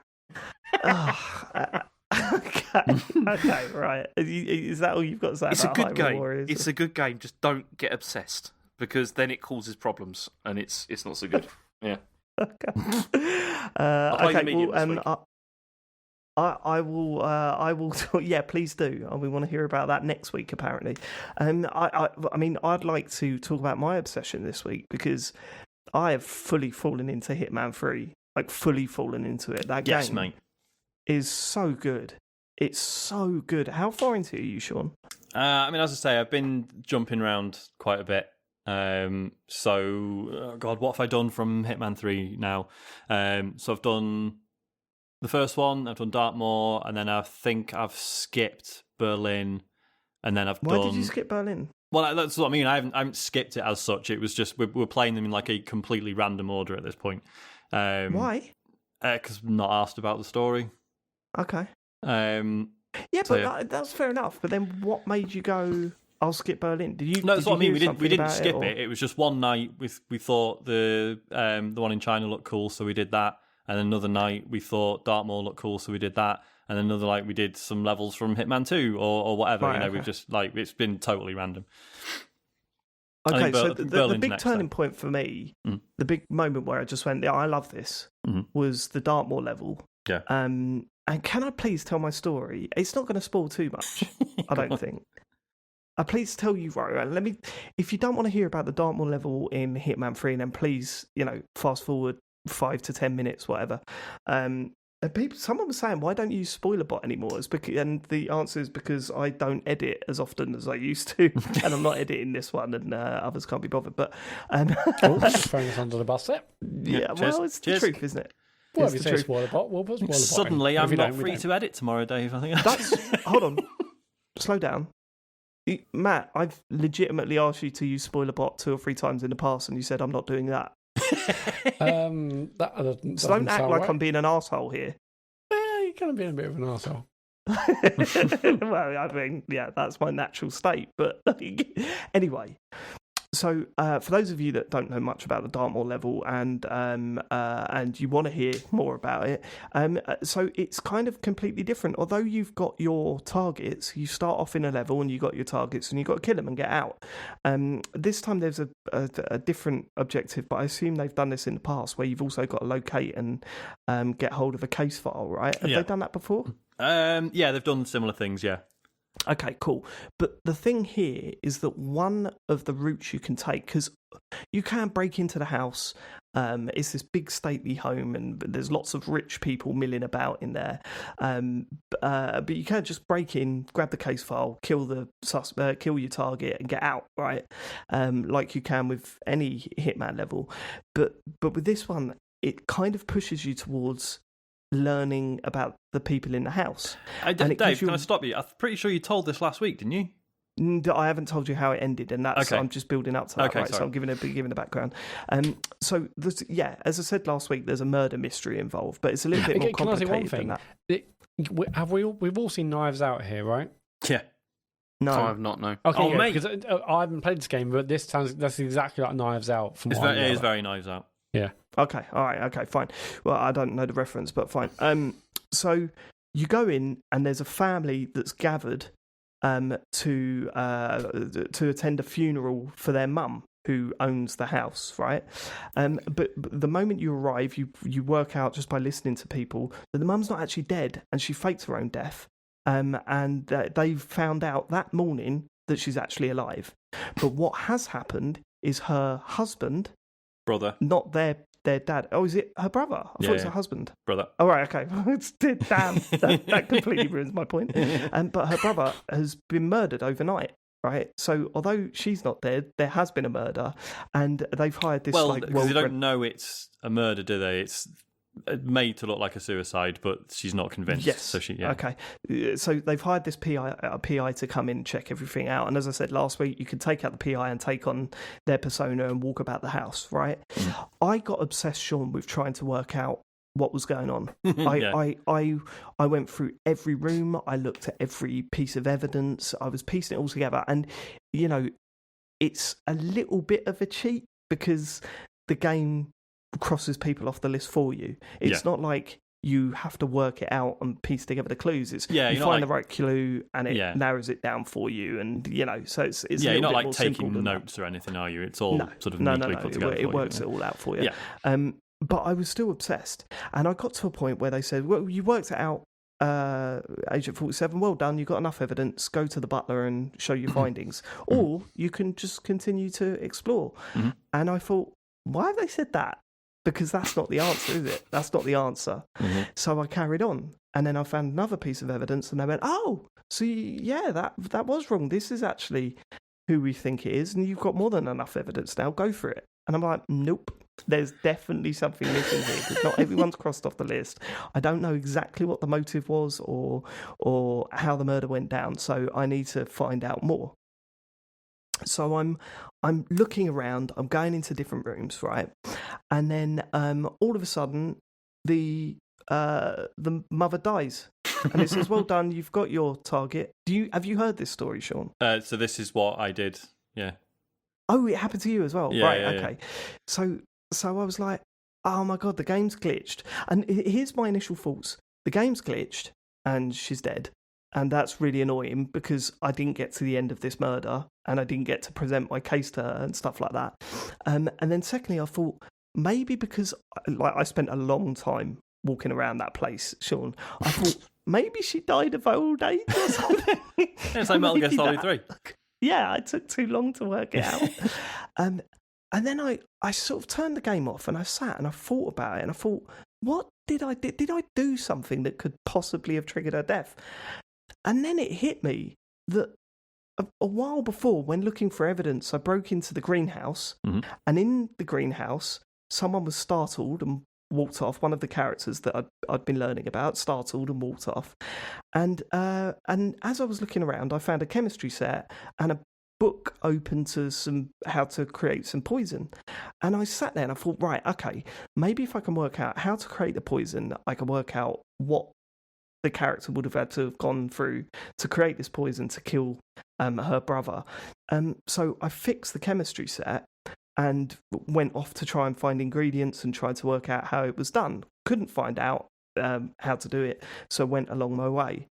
Okay, right. Is that all you've got to say? It's a about good Hyrule game. Warriors? It's a good game. Just don't get obsessed because then it causes problems and it's not so good. Yeah. Okay. I'll play the Okay. medium this week. I will. Yeah, please do. We want to hear about that next week. Apparently, I mean, I'd like to talk about my obsession this week because I have fully fallen into Hitman 3. Like fully fallen into it. That yes, game mate. is so good. It's so good. How far into it are you, Sean? I mean, as I say, I've been jumping around quite a bit. God, what have I done from Hitman 3 now? So I've done the first one, I've done Dartmoor, and then I think I've skipped Berlin, and then I've done... Why did you skip Berlin? Well, that's what I mean. I haven't skipped it as such. It was just we're playing them in like a completely random order at this point. Why? Because I'm not asked about the story. Okay. Yeah, but that's fair enough. But then, what made you go? I'll skip Berlin. Did you? No, that's did what I you mean. hear We didn't something skip about it. It was just one night. We thought the one in China looked cool, so we did that. And another night we thought Dartmoor looked cool, so we did that. And another night we did some levels from Hitman 2 or whatever. Right, We've just it's been totally random. Okay, so the Berlin's big next, turning though. point for me, the big moment where I just went, yeah, I love this, was the Dartmoor level. Yeah. And can I please tell my story? It's not going to spoil too much, I don't think. I please tell you, right? Let me. If you don't want to hear about the Dartmoor level in Hitman 3, then please, fast forward 5 to 10 minutes, whatever. Someone was saying, why don't you use SpoilerBot anymore? And the answer is because I don't edit as often as I used to, and I'm not editing this one, and others can't be bothered. But throwing us under the bus there. yeah, well, it's the truth, isn't it? Well, It's if the you say truth. SpoilerBot, we'll put SpoilerBot Suddenly, in. If I'm you not don't, we free don't. to edit tomorrow, Dave. I think Hold on, slow down. Matt, I've legitimately asked you to use SpoilerBot 2 or 3 times in the past, and you said I'm not doing that. That So don't act like right. I'm being an arsehole here. Yeah, you're kind of being a bit of an arsehole. Well, I mean, yeah, that's my natural state. But anyway, so for those of you that don't know much about the Dartmoor level and you want to hear more about it, so it's kind of completely different. Although you've got your targets, you start off in a level and you got your targets and you got to kill them and get out. This time there's a different objective, but I assume they've done this in the past where you've also got to locate and get hold of a case file, right? Have they done that before? Yeah, they've done similar things. Yeah. Okay, cool. But the thing here is that one of the routes you can take, because you can break into the house, it's this big stately home and there's lots of rich people milling about in there. But you can't just break in, grab the case file, kill your target and get out, right? Like you can with any Hitman level. But with this one, it kind of pushes you towards learning about the people in the house. Dave, can I stop you? I'm pretty sure you told this last week, didn't you? I haven't told you how it ended, and that's Okay. I'm just building up to that, Okay, right? So sorry. I'm giving the background. So as I said last week, there's a murder mystery involved, but it's a little bit more Can I say complicated one than thing? that. We've all seen Knives Out here, right? Yeah. No, I've not, no. Okay, Oh, good, mate. because I haven't played this game, but that's exactly like Knives Out. From It is very Knives Out. Yeah. Okay, all right, okay, fine. Well, I don't know the reference, but fine. So you go in, and there's a family that's gathered to attend a funeral for their mum who owns the house, right? But the moment you arrive, you work out just by listening to people that the mum's not actually dead, and she faked her own death. And they've found out that morning that she's actually alive. But what has happened is her husband, Brother. not their dad. Oh, is it her brother? I thought it was her husband. Brother. Oh, right, okay. Damn, that completely ruins my point. But her brother has been murdered overnight, right? So although she's not dead, there has been a murder, and they've hired this because they don't know it's a murder, do they? It's made to look like a suicide, but she's not convinced. Yes. So Okay. So they've hired this PI to come in and check everything out. And as I said last week, you can take out the PI and take on their persona and walk about the house, right? I got obsessed, Sean, with trying to work out what was going on. I went through every room. I looked at every piece of evidence. I was piecing it all together. And, it's a little bit of a cheat because the game crosses people off the list for you. It's not like you have to work it out and piece together the clues. It's you find the right clue and it narrows it down for you, and so it's a you're little not bit like more taking simple than notes or anything, are you? It's all sort of no. neatly put together. It works it all out for you. Yeah. But I was still obsessed, and I got to a point where they said, "Well, you worked it out, Agent 47. Well done. You've got enough evidence. Go to the butler and show your findings, or you can just continue to explore." And I thought, why have they said that? Because that's not the answer, is it? That's not the answer. So I carried on. And then I found another piece of evidence and they went, oh, so yeah, that was wrong. This is actually who we think it is. And you've got more than enough evidence now. Go for it. And I'm like, nope. There's definitely something missing here because not everyone's crossed off the list. I don't know exactly what the motive was or how the murder went down. So I need to find out more. So I'm looking around. I'm going into different rooms, right? And then all of a sudden, the mother dies, and it says, "Well done, you've got your target." Have you heard this story, Sean? So this is what I did. Yeah. Oh, it happened to you as well, Yeah, right? yeah, Okay. So I was like, "Oh my god, the game's glitched." And here's my initial thoughts: the game's glitched, and she's dead. And that's really annoying because I didn't get to the end of this murder and I didn't get to present my case to her and stuff like that. And then secondly, I thought maybe because I spent a long time walking around that place, Sean, I thought maybe she died of old age or something. It's like Metal Gear Solid 3. Yeah, it took too long to work it out. And then I sort of turned the game off and I sat and I thought about it and I thought, what did I do? Did I do something that could possibly have triggered her death? And then it hit me that a while before, when looking for evidence, I broke into the greenhouse, and in the greenhouse, someone was startled and walked off. One of the characters that I'd been learning about startled and walked off. And as I was looking around, I found a chemistry set and a book open to how to create some poison. And I sat there and I thought, right, okay, maybe if I can work out how to create the poison, I can work out what the character would have had to have gone through to create this poison to kill her brother. So I fixed the chemistry set and went off to try and find ingredients and tried to work out how it was done. Couldn't find out how to do it, so went along my way.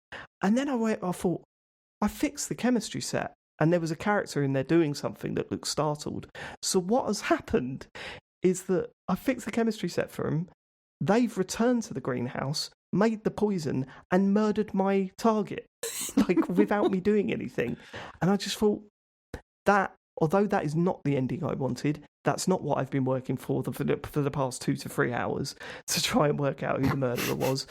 And then I thought, I fixed the chemistry set and there was a character in there doing something that looked startled. So what has happened is that I fixed the chemistry set for them. They've returned to the greenhouse, made the poison, and murdered my target, like without me doing anything. And I just thought that, although that is not the ending I wanted, that's not what I've been working for the past 2 to 3 hours to try and work out who the murderer was.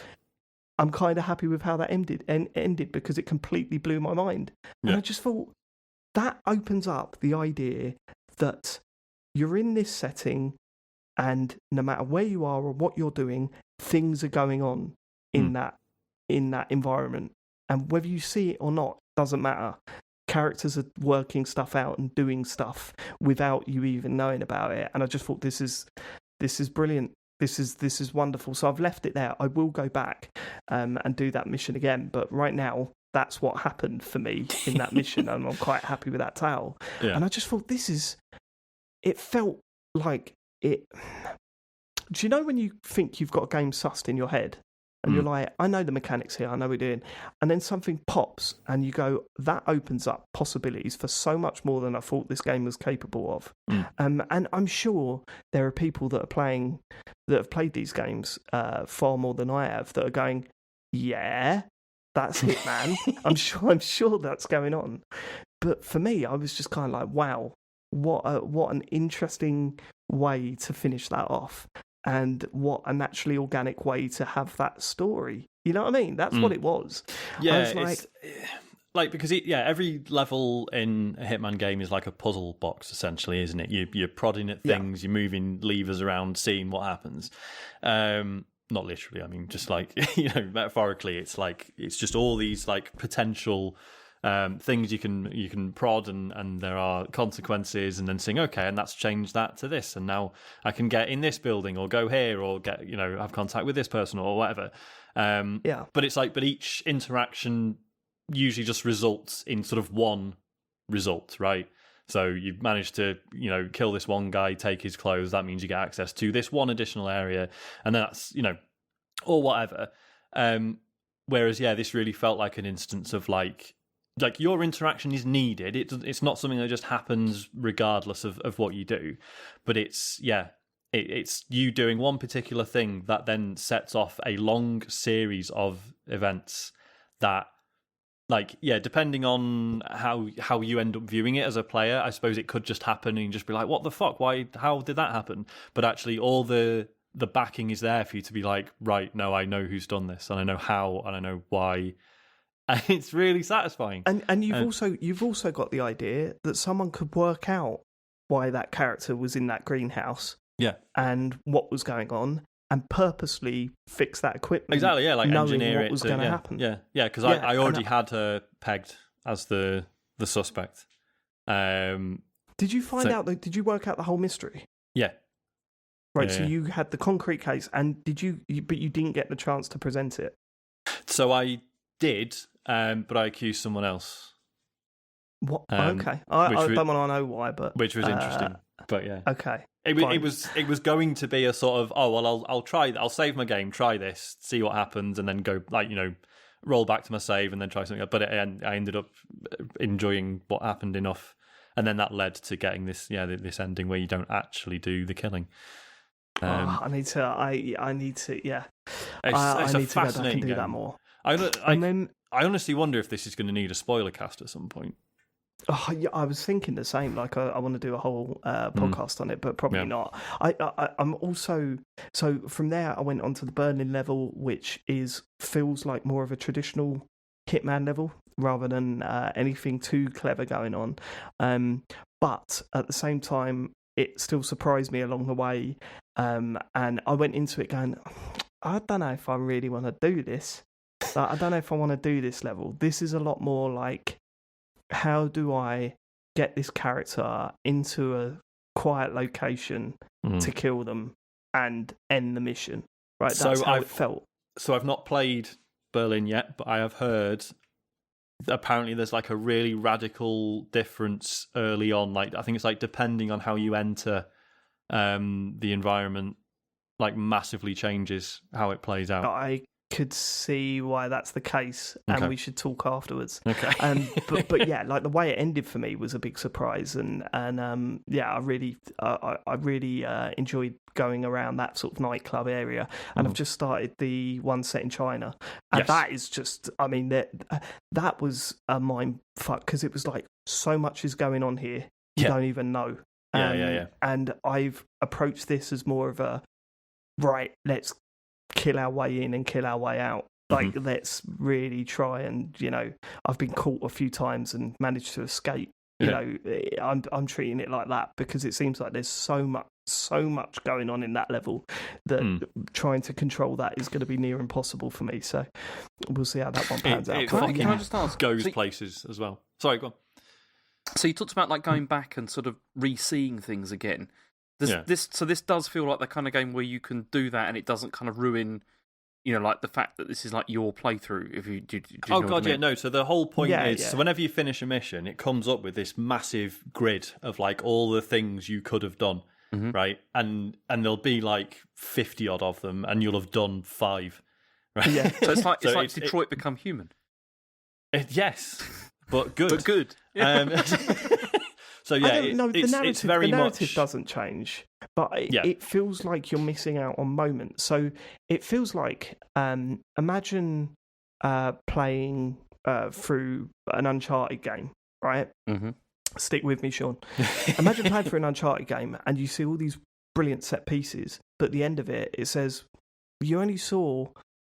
I'm kind of happy with how that ended because it completely blew my mind. And I just thought that opens up the idea that you're in this setting and no matter where you are or what you're doing, things are going on in that environment. And whether you see it or not doesn't matter. Characters are working stuff out and doing stuff without you even knowing about it. And I just thought this is brilliant. This is wonderful. So I've left it there. I will go back and do that mission again. But right now, that's what happened for me in that mission, and I'm quite happy with that tale. Yeah. And I just thought it felt like it. Do you know when you think you've got a game sussed in your head? And you're like, I know the mechanics here, I know what we're doing. And then something pops and you go, that opens up possibilities for so much more than I thought this game was capable of. And I'm sure there are people that have played these games far more than I have that are going, yeah, that's Hitman. I'm sure that's going on. But for me, I was just kind of like, wow, what an interesting way to finish that off. And what a naturally organic way to have that story. You know what I mean? That's what it was. Yeah, I was it's like because every level in a Hitman game is like a puzzle box, essentially, isn't it? You're prodding at things, you're moving levers around, seeing what happens. Not literally, I mean, just like metaphorically, it's just all these like potential things you can prod and there are consequences, and then saying okay, and that's changed that to this, and now I can get in this building or go here or get have contact with this person or whatever. But it's like each interaction usually just results in sort of one result, right? So you've managed to kill this one guy, take his clothes. That means you get access to this one additional area, and that's or whatever. Whereas this really felt like an instance of like your interaction is needed. It's not something that just happens regardless of what you do, but it's you doing one particular thing that then sets off a long series of events that, depending on how you end up viewing it as a player, I suppose it could just happen and you just be like, what the fuck? Why? How did that happen? But actually, all the backing is there for you to be like, right, no, I know who's done this, and I know how, and I know why. And it's really satisfying. And you've also got the idea that someone could work out why that character was in that greenhouse. Yeah. And what was going on, and purposely fix that equipment. Exactly, yeah, like knowing engineer what it was going to happen. Yeah, because I already had her pegged as the suspect. Did you find So- out? Did you work out the whole mystery? Yeah. Right. Yeah, So yeah. you had the concrete case, and but you didn't get the chance to present it. So I did, but I accused someone else, What? Um, Okay. I which don't was- want to know why, but which was interesting. But yeah, Okay. it fine. was going to be a sort of, oh well, I'll try, I'll save my game, try this, see what happens, and then go roll back to my save and then try something. But I ended up enjoying what happened enough, and then that led to getting this ending where you don't actually do the killing. I need to. I need to. Yeah. It's I a need to go back fascinating and do game. that more. I And then honestly wonder if this is going to need a spoiler cast at some point. yeah, I was thinking the same. Like, I want to do a whole podcast on it, but probably Yeah. not. I'm also so from there. I went on to the Berlin level, which feels like more of a traditional Hitman level rather than anything too clever going on. But at the same time, it still surprised me along the way. And I went into it going, I don't know if I really want to do this. Like, I don't know if I want to do this level. This is a lot more like, how do I get this character into a quiet location to kill them and end the mission? Right, So that's how I've- it felt. So I've not played Berlin yet, but I have heard apparently there's like a really radical difference early on. Like, I think it's like depending on how you enter the environment, like massively changes how it plays out. I could see why that's the case, and Okay. we should talk afterwards. Okay. But yeah, like the way it ended for me was a big surprise, and yeah, I really enjoyed going around that sort of nightclub area, and I've just started the one set in China, and Yes. that is just, I mean, that was a mind fuck because it was like so much is going on here, you Yeah. don't even know. Yeah. And I've approached this as more of a right, let's kill our way in and kill our way out. Like, let's really try and, I've been caught a few times and managed to escape. I'm treating it like that because it seems like there's so much going on in that level that trying to control that is going to be near impossible for me. So we'll see how that one pans out. It But fucking can I just ask? goes So- places as well. Sorry, go on. So you talked about like going back and sort of re-seeing things again. Yeah. This does feel like the kind of game where you can do that and it doesn't kind of ruin, like the fact that this is like your playthrough. If you do, you know Oh what I god, yeah, mean? no. So the whole point Yeah, is, yeah. so whenever you finish a mission, it comes up with this massive grid of like all the things you could have done, right? And there'll be like 50 odd of them, and you'll have done 5, right? Yeah. So it's like So Detroit Become Human, yes, but good. but good. So yeah, I don't know. it's very the narrative much doesn't change, but Yeah. it feels like you're missing out on moments. So it feels like imagine playing through an Uncharted game, right? Mhm. Stick with me, Sean. Imagine playing through an Uncharted game and you see all these brilliant set pieces, but at the end of it, it says you only saw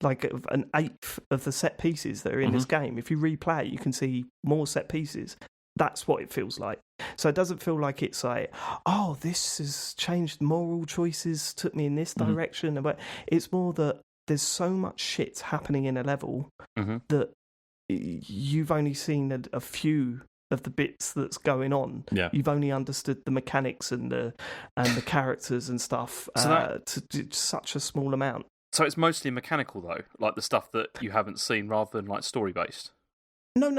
like an eighth of the set pieces that are in this game. If you replay it, you can see more set pieces. That's what it feels like. So it doesn't feel like it's like, oh, this has changed moral choices, took me in this direction. But it's more that there's so much shit happening in a level that you've only seen a few of the bits that's going on. Yeah. You've only understood the mechanics and the characters and stuff So to such a small amount. So it's mostly mechanical though, like the stuff that you haven't seen, rather than like story based. No.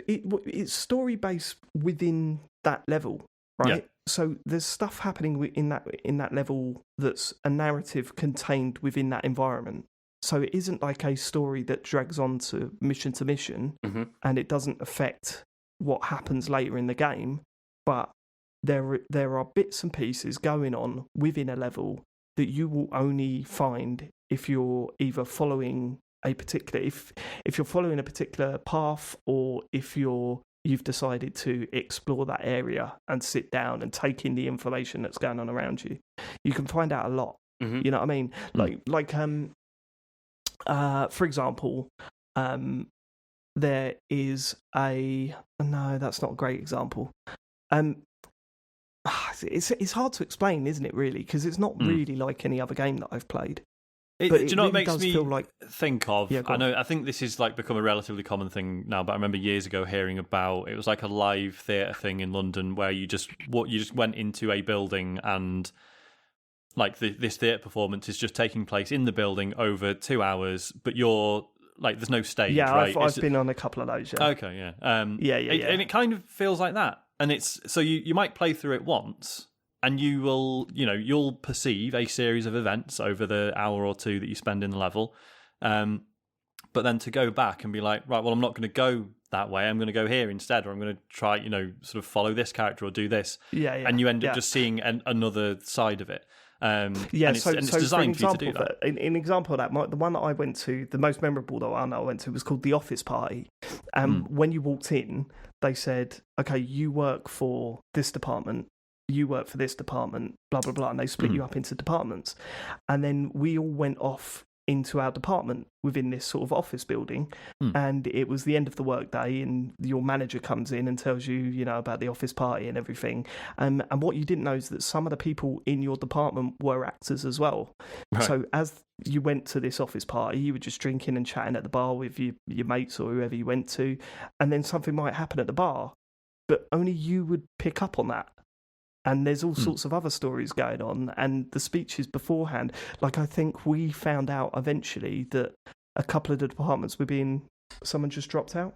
It's story based within that level, right? Yeah. So there's stuff happening in that level that's a narrative contained within that environment. So it isn't like a story that drags on to mission, and it doesn't affect what happens later in the game. But there are bits and pieces going on within a level that you will only find if you're either following a particular if you're following a particular path, or if you've decided to explore that area and sit down and take in the information that's going on around you. You can find out a lot. You know what I mean? Like for example, there is no, that's not a great example. It's hard to explain, isn't it? Really, because it's not really like any other game that I've played. Do But you know what really makes does me feel like think of? Yeah, go on. I think this is like become a relatively common thing now, but I remember years ago hearing about it was like a live theatre thing in London where you just went into a building and like this theatre performance is just taking place in the building over 2 hours, but you're like there's no stage, yeah, right? I've been on a couple of those. Yeah. Okay, yeah. Yeah. And it kind of feels like that. And it's so you might play through it once and you'll perceive a series of events over the hour or two that you spend in the level. But then to go back and be like, right, well, I'm not going to go that way. I'm going to go here instead, or I'm going to try, sort of follow this character or do this. Yeah. And you end up just seeing another side of it. And it's so designed for you to do that. An example of that, the one that I went to, the most memorable one I went to was called the Office Party. When you walked in, they said, okay, you work for this department, you work for this department, blah, blah, blah, and they split you up into departments. And then we all went off into our department within this sort of office building, and it was the end of the workday, and your manager comes in and tells you, about the office party and everything. And what you didn't know is that some of the people in your department were actors as well. Right. So as you went to this office party, you were just drinking and chatting at the bar with your mates or whoever you went to, and then something might happen at the bar, but only you would pick up on that. And there's all sorts of other stories going on, and the speeches beforehand. Like, I think we found out eventually that a couple of the departments were someone just dropped out.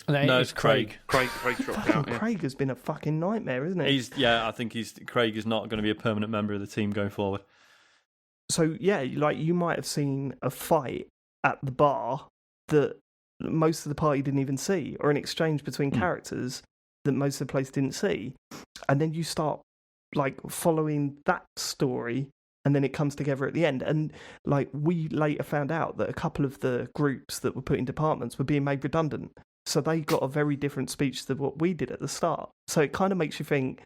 No, it's Craig. Craig dropped out. Yeah. Craig has been a fucking nightmare, isn't he? I think Craig is not going to be a permanent member of the team going forward. So, yeah, like, you might have seen a fight at the bar that most of the party didn't even see, or an exchange between characters that most of the place didn't see. And then you start like following that story, and then it comes together at the end. And like, we later found out that a couple of the groups that were put in departments were being made redundant, so they got a very different speech to what we did at the start. So it kind of makes you think,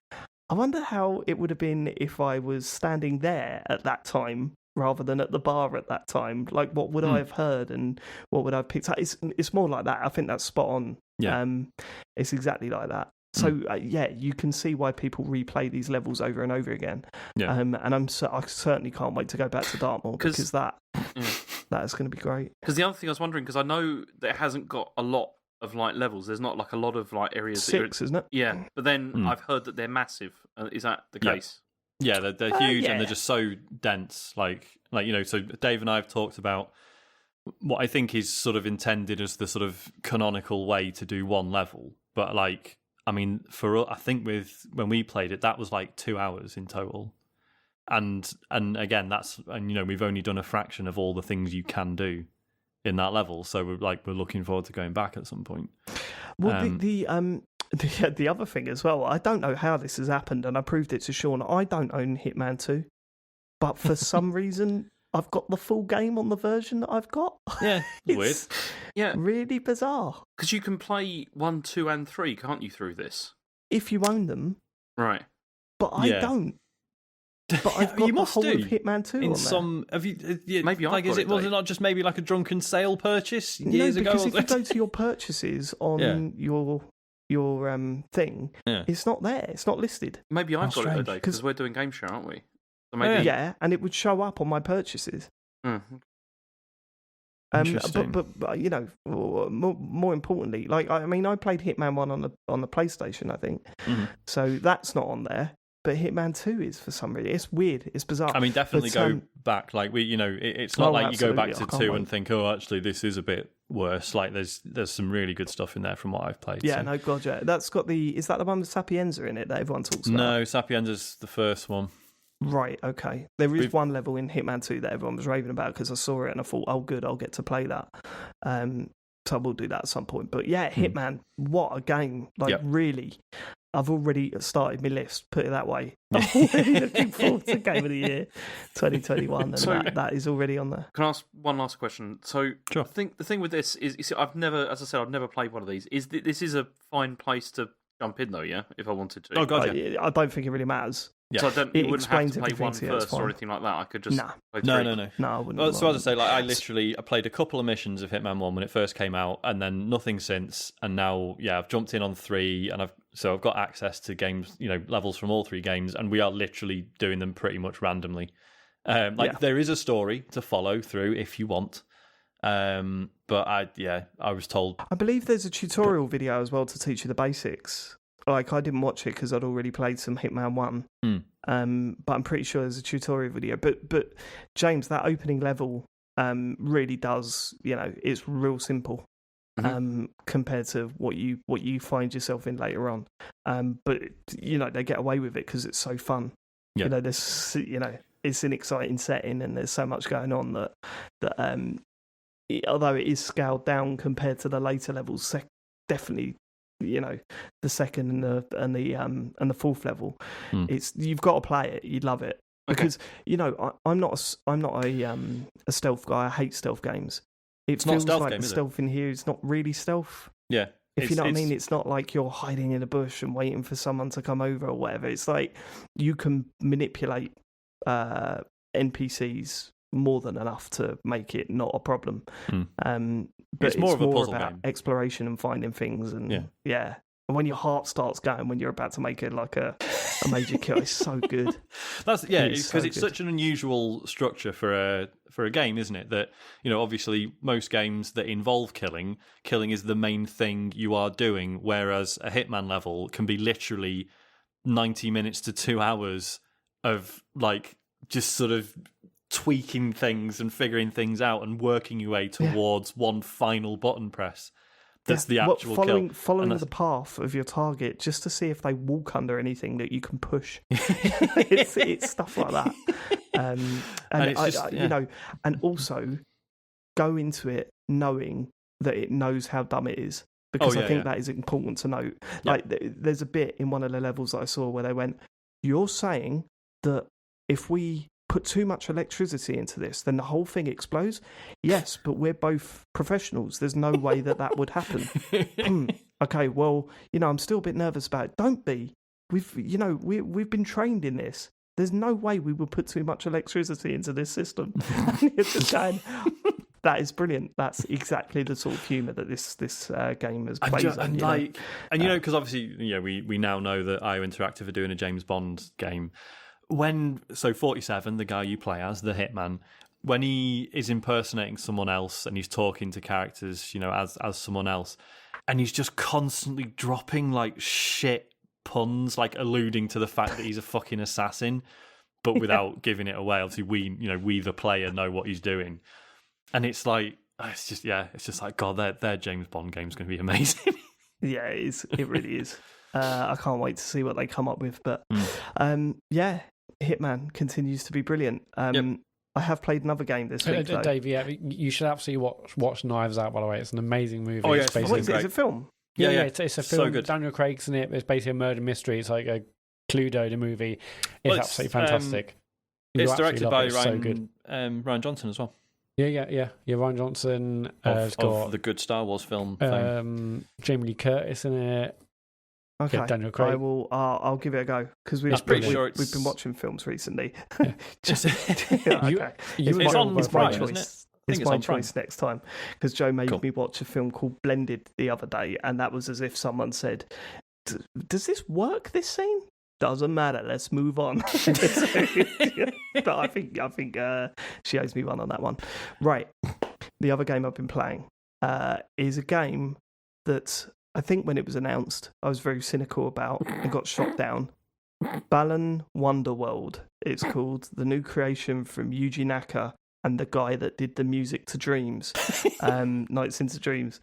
I wonder how it would have been if I was standing there at that time rather than at the bar at that time. Like, what would I have heard and what would I have picked up? It's more like that. I think that's spot on. Yeah. It's exactly like that. So you can see why people replay these levels over and over again. Yeah. And I certainly can't wait to go back to Dartmoor, because that is going to be great. Because the other thing I was wondering, because I know that it hasn't got a lot of like levels. There's not like a lot of like areas. 6, isn't it? Yeah, but then I've heard that they're massive. Is that the case? Yeah, they're huge and they're just so dense. Like so Dave and I have talked about what I think is sort of intended as the sort of canonical way to do one level. But like, I mean, I think when we played it, that was like 2 hours in total. And again, we've only done a fraction of all the things you can do in that level. So we're looking forward to going back at some point. Well, the other thing as well, I don't know how this has happened, and I proved it to Sean. I don't own Hitman 2, but for some reason, I've got the full game on the version that I've got. Yeah, it's weird. Yeah, really bizarre. Because you can play 1, 2, and 3, can't you, through this? If you own them, right? But I don't. But I've got the whole of Hitman 2 on some. Have you? Maybe like, was it not just maybe like a drunken sale purchase years ago? Because if you go to your purchases on your thing, it's not there. It's not listed. Maybe I've got it today because we're doing game share, aren't we? So maybe... Yeah, and it would show up on my purchases. But more importantly, like, I mean, I played Hitman 1 on the PlayStation, I think. So that's not on there. But Hitman 2 is, for some reason. It's weird. It's bizarre. I mean, definitely go back. Like, it's not like you go back to 2 and think, oh, actually, this is a bit worse. Like, there's some really good stuff in there from what I've played. Yeah, no, God, yeah. That's got is that the one with Sapienza in it that everyone talks about? No, Sapienza's the first one. Right, okay. There is one level in Hitman 2 that everyone was raving about because I saw it and I thought, oh, good, I'll get to play that. So we'll do that at some point. But yeah, Hitman, what a game. Like, really. I've already started my list, put it that way. I'm already looking forward to Game of the Year 2021, and so, that is already on there. Can I ask one last question? So, sure. The thing with this is, you see, I've never played one of these. This is a fine place to jump in, though, yeah? If I wanted to. Oh, God, yeah. I don't think it really matters. Yeah. So you wouldn't have to play one first or anything like that. I could just play 3. No. No, I wouldn't. Well, so as I say, like, I played a couple of missions of Hitman 1 when it first came out, and then nothing since. And now, I've jumped in on 3, and I've got access to games, levels from all 3 games, and we are literally doing them pretty much randomly. There is a story to follow through if you want. But I was told. I believe there's a tutorial video as well to teach you the basics. Like, I didn't watch it because I'd already played some Hitman 1. But I'm pretty sure there's a tutorial video. But James, that opening level really does, it's real simple compared to what you find yourself in later on. But they get away with it because it's so fun. Yeah. There's it's an exciting setting and there's so much going on that although it is scaled down compared to the later levels, definitely. The second and the fourth level, you've got to play it. You'd love it because I'm not a stealth guy. I hate stealth games. It feels like the stealth in here is not really stealth. Yeah, if you know what I mean. It's not like you're hiding in a bush and waiting for someone to come over or whatever. It's like you can manipulate NPCs more than enough to make it not a problem. But it's more of a puzzle about game. Exploration and finding things, and and when your heart starts going when you're about to make it like a major kill, it's so good. That's because it's such an unusual structure for a game, isn't it? That obviously most games that involve killing is the main thing you are doing, whereas a Hitman level can be literally 90 minutes to 2 hours of like just sort of tweaking things and figuring things out and working your way towards one final button press. That's the actual following kill. The path of your target just to see if they walk under anything that you can push. it's stuff like that. And also go into it knowing that it knows how dumb it is. Because I think that is important to note. Like there's a bit in one of the levels that I saw where they went, "You're saying that if we put too much electricity into this, then the whole thing explodes?" Yes, but we're both professionals. There's no way that would happen. Okay, well, I'm still a bit nervous about it. Don't be. We've been trained in this. There's no way we would put too much electricity into this system. It's just saying, that is brilliant. That's exactly the sort of humour that this game has played. Because obviously, we now know that IO Interactive are doing a James Bond game. 47, the guy you play as, the Hitman, when he is impersonating someone else and he's talking to characters, as someone else, and he's just constantly dropping like shit puns, like alluding to the fact that he's a fucking assassin, but without giving it away. Obviously, we the player know what he's doing, and it's like it's just like God, their James Bond game's going to be amazing. Yeah, it is. It really is. I can't wait to see what they come up with, but Hitman continues to be brilliant. I have played another game this week, though. Dave, you should absolutely watch Knives Out, by the way. It's an amazing movie. Oh, yeah, it's a film? Yeah, it's a film. So good. Daniel Craig's in it. It's basically a murder mystery. It's like a Cluedo, the movie. It's absolutely fantastic. It's directed by Ryan Johnson as well. Yeah. Ryan Johnson. Of the good Star Wars film fame. Jamie Lee Curtis in it. Okay, Daniel Craig. I'll give it a go because we've been watching films recently. It's on Prime, isn't it? It's my choice next time because Joe made me watch a film called Blended the other day, and that was as if someone said, "Does this work? This scene doesn't matter. Let's move on." But I think she owes me one on that one. Right. The other game I've been playing is a game that I think when it was announced, I was very cynical about and got shot down. Balan Wonderworld, it's called, the new creation from Yuji Naka and the guy that did the music to Dreams, Nights into Dreams.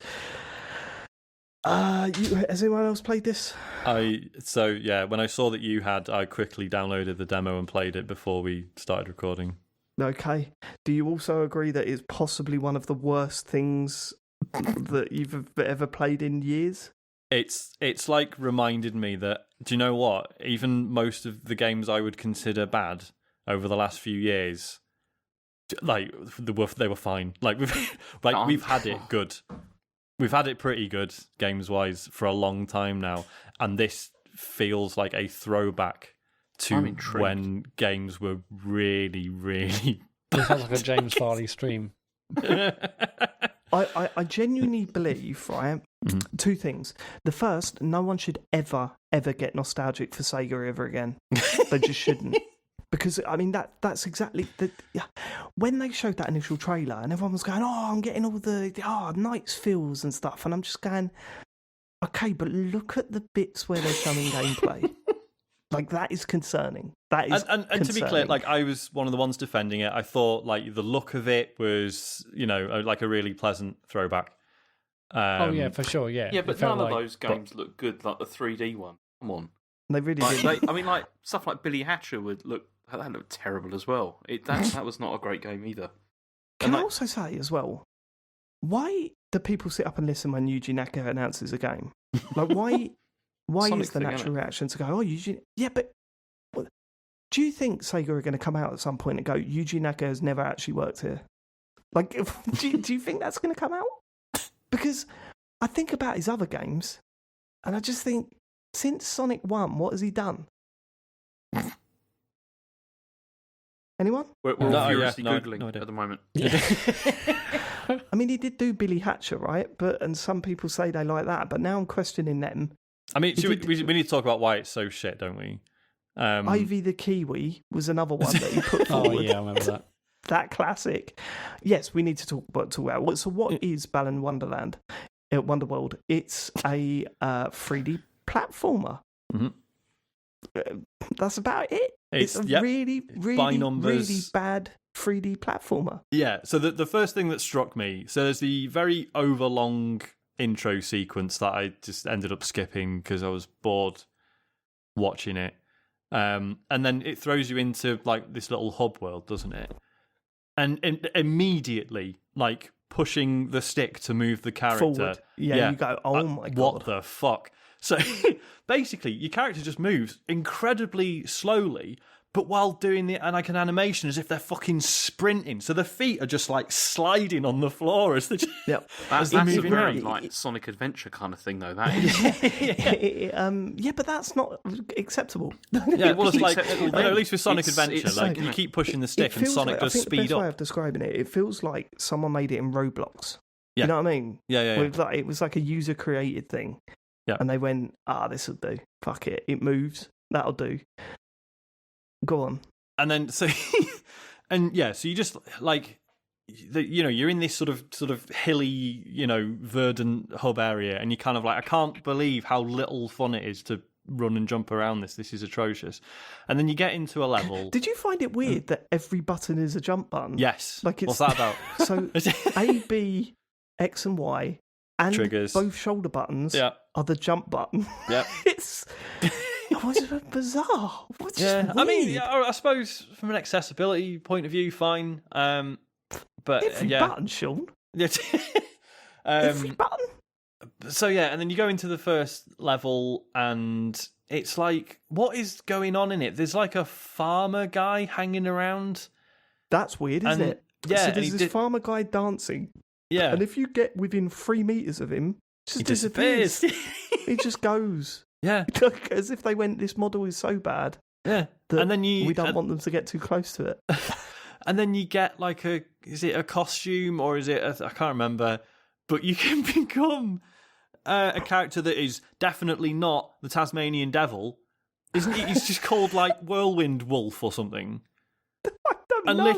Has anyone else played this? When I saw that you had, I quickly downloaded the demo and played it before we started recording. Okay. Do you also agree that it's possibly one of the worst things that you've ever played in years? It's like reminded me that, do you know what? Even most of the games I would consider bad over the last few years, like they were fine. We've had it good. We've had it pretty good games wise for a long time now, and this feels like a throwback to when games were really, really bad. It sounds like a James Farley stream. I genuinely believe, right, two things. The first, no one should ever get nostalgic for Sega ever again. They just shouldn't. Because I mean that's exactly when they showed that initial trailer and everyone was going, "Oh, I'm getting all the Knights feels and stuff," and I'm just going, "Okay, but look at the bits where they're showing gameplay." Like that is concerning. That is and to be clear, like I was one of the ones defending it. I thought like the look of it was, like a really pleasant throwback. Oh yeah, for sure. Yeah, Yeah, but none of those games look good. Like the 3D one. Come on. They really did. I mean, like stuff like Billy Hatcher would look. That looked terrible as well. That was not a great game either. Can I also say as well, why do people sit up and listen when Yuji Naka announces a game? Like, why Sonic is the thing, natural reaction to go, "Oh, Yuji"? Yeah, but do you think Sega are going to come out at some point and go, "Yuji Naka has never actually worked here"? Like, do you think that's going to come out? Because I think about his other games, and I just think, since Sonic 1, what has he done? Anyone? We're furiously Googling idea. at the moment. Yeah. I mean, he did do Billy Hatcher, right? And some people say they like that, but now I'm questioning them. I mean, we need to talk about why it's so shit, don't we? Ivy the Kiwi was another one that he put forward. Oh yeah, I remember that. That classic. Yes, we need to talk about it. So what is Balan Wonderworld? It's a 3D platformer. Mm-hmm. That's about it. It's a really, really bad 3D platformer. Yeah, so the first thing that struck me, so there's the very overlong intro sequence that I just ended up skipping because I was bored watching it. And then it throws you into like this little hub world, doesn't it? And immediately, like pushing the stick to move the character. Forward. Yeah, you go, oh my God. What the fuck? So basically, your character just moves incredibly slowly, but while doing an animation as if they're fucking sprinting. So the feet are just like sliding on the floor as they're just, That's a moving very around. like Sonic Adventure kind of thing, though. That is. Yeah, but that's not acceptable. Yeah, well, it's like acceptable at then. least with Sonic It's Adventure, like you keep pushing the stick and Sonic does I think the speed best way up. of describing it, it feels like someone made it in Roblox. Yeah. You know what I mean? Yeah. It was like a user created thing. Yeah. And they went, this will do. Fuck it. It moves. That'll do. Go on. And then so you just like you're in this sort of hilly, verdant hub area, and you kind of like, I can't believe how little fun it is to run and jump around this. This is atrocious. And then you get into a level. Did you find it weird that every button is a jump button? Yes. Like What's that about? So A, B, X, and Y, and Triggers. both shoulder buttons are the jump button. Yeah. It's bizarre. I mean, I suppose from an accessibility point of view, fine. But every button, Sean. Every button. So yeah, and then you go into the first level, and it's like, what is going on in it? There's like a farmer guy hanging around. That's weird, isn't it? Yeah, so there's this farmer guy dancing. Yeah, and if you get within 3 meters of him, he disappears. He just goes. Yeah, as if they went, this model is so bad. Yeah, and then we don't want them to get too close to it. And then you get like is it a costume or is it I can't remember, but you can become a character that is definitely not the Tasmanian Devil, isn't he? He's just called like Whirlwind Wolf or something. I don't know.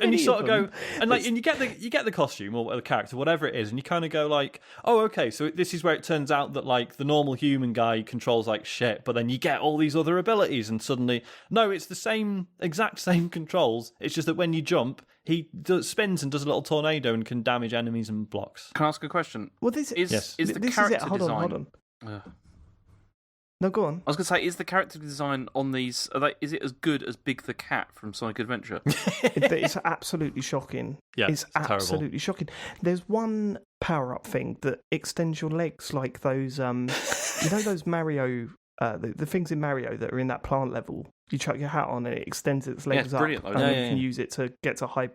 And you sort of go and you get the costume or the character, whatever it is, and you kind of go like, oh, okay, so this is where it turns out that like the normal human guy controls like shit, but then you get all these other abilities, and suddenly no, it's the exact same controls. It's just that when you jump, he spins and does a little tornado and can damage enemies and blocks. Can I ask a question? Well, this is the character design. Hold on. No, go on. I was going to say, is the character design on these? Is it as good as Big the Cat from Sonic Adventure? It's absolutely shocking. Yeah, it's absolutely shocking. There's one power-up thing that extends your legs like those. Those Mario, the things in Mario that are in that plant level. You chuck your hat on and it extends its legs up, brilliant, and you can use it to get to high.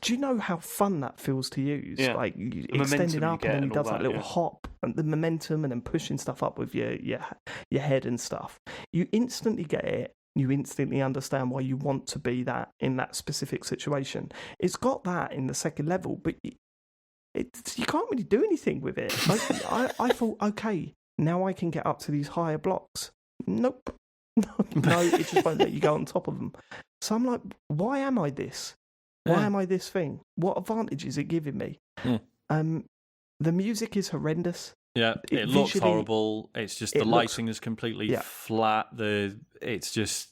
Do you know how fun that feels to use? Yeah. Like extending up, and then he does that little hop and the momentum, and then pushing stuff up with your head and stuff. You instantly get it. You instantly understand why you want to be that in that specific situation. It's got that in the second level, but you can't really do anything with it. I thought, okay, now I can get up to these higher blocks. Nope. No, it just won't let you go on top of them. So I'm like, why am I this? Why am I this thing? What advantage is it giving me? Yeah. The music is horrendous. Yeah, it looks visually, horrible. It's just the lighting is completely flat. It's just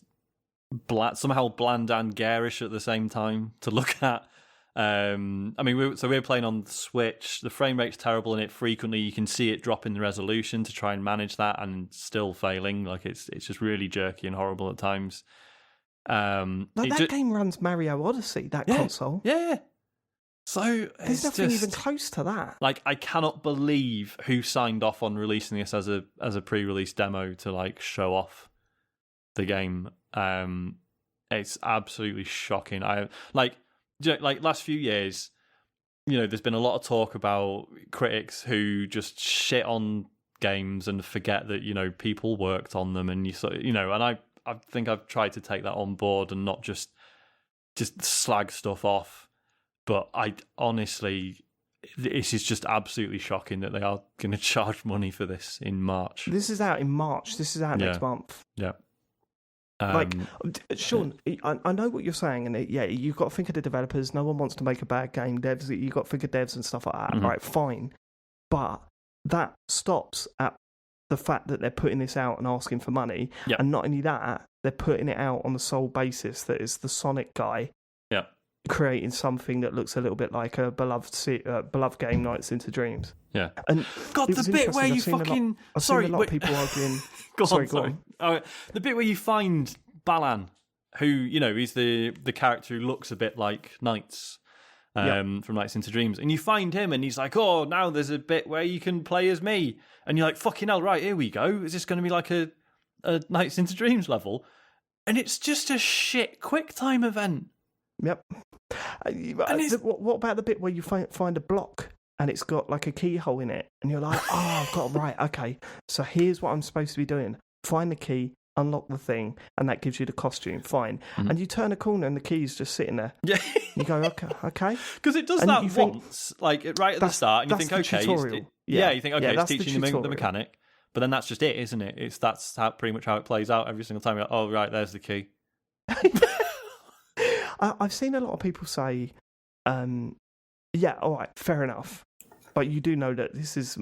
somehow bland and garish at the same time to look at. I mean, we're playing on the Switch. The frame rate's terrible in it. Frequently, you can see it dropping the resolution to try and manage that, and still failing. Like it's just really jerky and horrible at times. Game runs Mario Odyssey. That console. Yeah. So there's nothing even close to that. Like, I cannot believe who signed off on releasing this as a pre-release demo to like show off the game. It's absolutely shocking. Last few years, there's been a lot of talk about critics who just shit on games and forget that people worked on them, and and I think I've tried to take that on board and not just slag stuff off. But I honestly, this is just absolutely shocking that they are going to charge money for this in March. This is out in March. This is out next month. Yeah. Sean, I know what you're saying, and you've got to think of the developers. No one wants to make a bad game. Devs, you've got to think of devs and stuff like that. Mm-hmm. Right, fine. But that stops at the fact that they're putting this out and asking for money. Yep. And not only that, they're putting it out on the sole basis that it's the Sonic guy creating something that looks a little bit like a beloved game, Nights into Dreams. Yeah. And God, the bit where you fucking... I've seen a lot of people arguing... Go on. The bit where you find Balan, who, is the character who looks a bit like Knights from Nights into Dreams, and you find him and he's like, oh, now there's a bit where you can play as me. And you're like, fucking hell, right, here we go. Is this going to be like a Nights into Dreams level? And it's just a shit QuickTime event. Yep. What about the bit where you find a block and it's got like a keyhole in it, and you're like, oh, I've got right, okay. So here's what I'm supposed to be doing: find the key, unlock the thing, and that gives you the costume. Fine. Mm-hmm. And you turn a corner and the key's just sitting there. Yeah. You go, okay. Because it does that once, like right at the start, and you think, okay, you think, okay, it's teaching the mechanic, but then that's just it, isn't it? That's pretty much how it plays out every single time. You're like, oh, right, there's the key. I've seen a lot of people say, all right, fair enough. But you do know that this is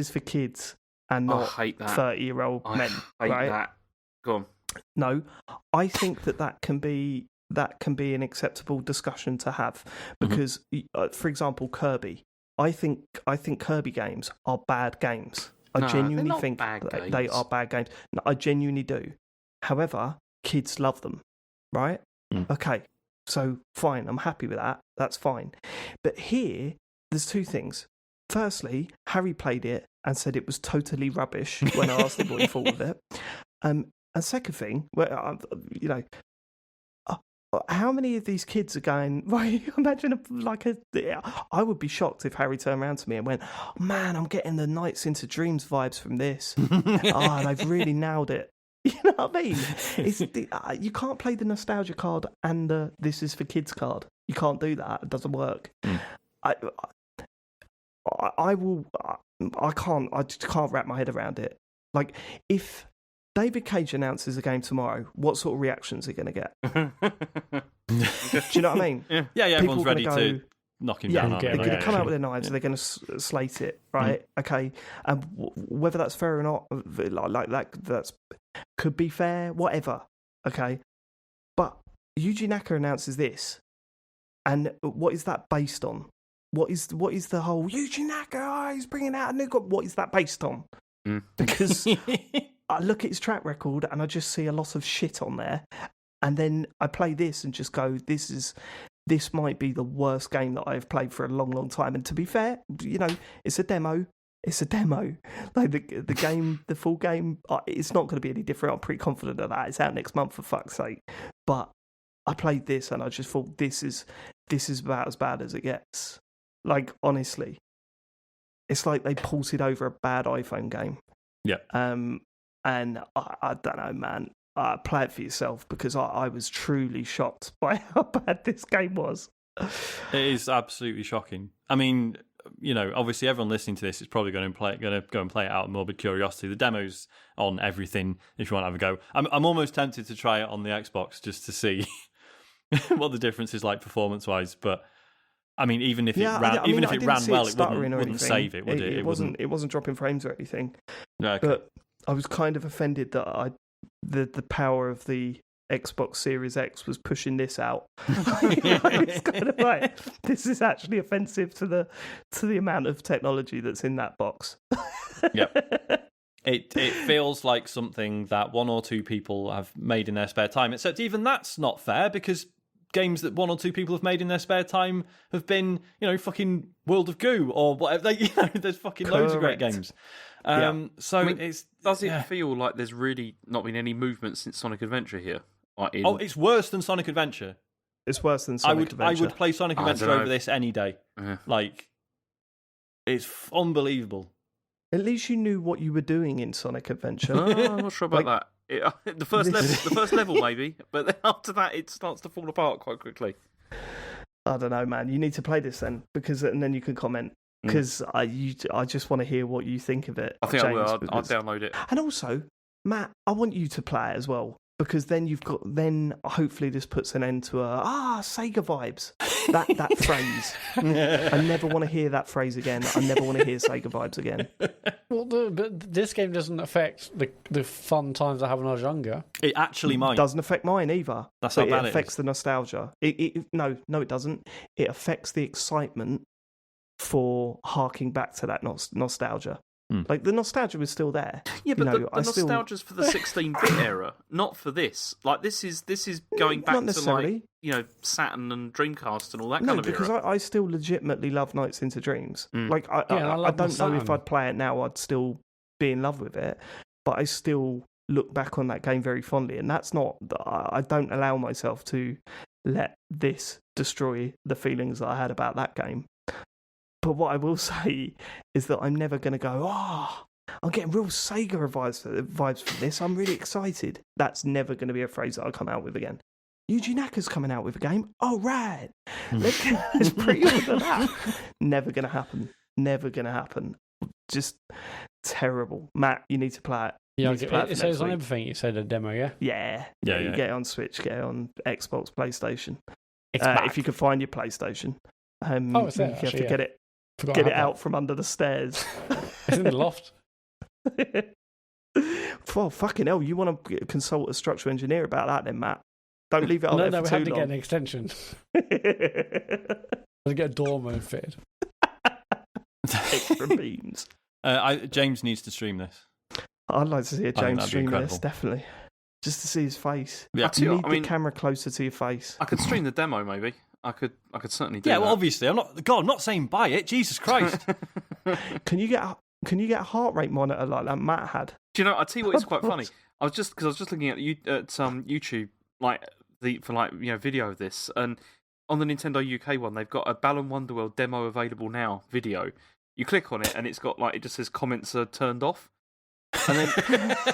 for kids and not 30-year-old men. I hate right? that. Go on. No, I think that can be an acceptable discussion to have because, for example, Kirby. I think Kirby games are bad games. I genuinely think they are bad games. No, I genuinely do. However, kids love them, right? Okay, so fine, I'm happy with that. That's fine. But here, there's two things. Firstly, Harry played it and said it was totally rubbish when I asked him what he thought of it. And second thing, how many of these kids are going, right, imagine I would be shocked if Harry turned around to me and went, oh, man, I'm getting the Nights into Dreams vibes from this. They've really nailed it. You know what I mean? You can't play the nostalgia card and the this is for kids card. You can't do that. It doesn't work. I just can't wrap my head around it. Like, if David Cage announces a game tomorrow, what sort of reactions are you going to get? Do you know what I mean? Yeah, everyone's ready to knock him down. They're going to come out with their knives. They're going to slate it, right? Okay, and whether that's fair or not, like that's could be fair, whatever. Okay, but Yuji Naka announces this, and what is that based on? What is the whole Yuji Naka? He's bringing out a new. What is that based on? Because I look at his track record and I just see a lot of shit on there, and then I play this and just go, this might be the worst game that I've played for a long, long time. And to be fair, it's a demo. It's a demo. Like the game, the full game, it's not going to be any different. I'm pretty confident of that. It's out next month, for fuck's sake. But I played this and I just thought this is about as bad as it gets. Like, honestly, it's like they ported over a bad iPhone game. Yeah. And I don't know, man. Play it for yourself, because I was truly shocked by how bad this game was. It is absolutely shocking. I mean, obviously everyone listening to this is probably going to go and play it out of morbid curiosity. The demo's on everything if you want to have a go. I'm almost tempted to try it on the Xbox just to see what the difference is like performance-wise, but I mean, even if it ran well, it wouldn't save it, would it? It wasn't dropping frames or anything. No, okay. But I was kind of offended that the power of the Xbox Series X was pushing this out. It's kind of like, this is actually offensive to the amount of technology that's in that box. Yep. It feels like something that one or two people have made in their spare time, except even that's not fair, because games that one or two people have made in their spare time have been, fucking World of Goo or whatever. There's fucking loads of great games. So I mean, does it yeah. feel like there's really not been any movement since Sonic Adventure here? It's worse than Sonic Adventure. It's worse than Sonic Adventure. I would play Sonic Adventure over this any day. Yeah. It's unbelievable. At least you knew what you were doing in Sonic Adventure. I'm not sure about that. The first level maybe, but then after that it starts to fall apart quite quickly. I don't know, man. You need to play this then, and then you can comment. Because I just want to hear what you think of it. I think James, I will. I'll download it. And also, Matt, I want you to play it as well, because then hopefully this puts an end to Sega vibes. That phrase. I never want to hear that phrase again. I never want to hear Sega vibes again. Well, but this game doesn't affect the fun times I had when I was younger. It actually might. It doesn't affect mine either. That's how bad it affects the nostalgia. No, it doesn't. It affects the excitement for harking back to that nostalgia. Like, the nostalgia was still there. Yeah, but the nostalgia's for the 16-bit era, not for this. Like, this is going back to, like, Saturn and Dreamcast and all that kind of era. No, because I still legitimately love Nights into Dreams. Like, I don't know if I'd play it now, I'd still be in love with it, but I still look back on that game very fondly, and that's not... I don't allow myself to let this destroy the feelings that I had about that game. But what I will say is that I'm never going to go, I'm getting real Sega vibes from this. I'm really excited. That's never going to be a phrase that I'll come out with again. Yuji Naka's coming out with a game. Oh, right. Let's pre-order that. Never going to happen. Never going to happen. Just terrible. Matt, you need to play it. Yeah, it says on everything. You said a demo, yeah? Yeah. You get it on Switch, get it on Xbox, PlayStation. If you can find your PlayStation. It's there, you have to get it out from under the stairs. It's in the loft. Oh, fucking hell. You want to consult a structural engineer about that then, Matt? Don't leave it on there for too long. No, we had to get an extension. Let's get a dormer fitted. Extra beams. James needs to stream this. I'd like to see a James stream this, definitely. Just to see his face. Yeah. You need the camera closer to your face. I could stream the demo, maybe. I could certainly do that. Yeah, well, obviously, I'm not saying buy it. Jesus Christ! Can you get a heart rate monitor like that Matt had? Do you know? I tell you what, it's quite funny. I was just looking at YouTube, video of this, and on the Nintendo UK one, they've got a Balan Wonderworld demo available now video. You click on it, and it's got it just says comments are turned off. And then,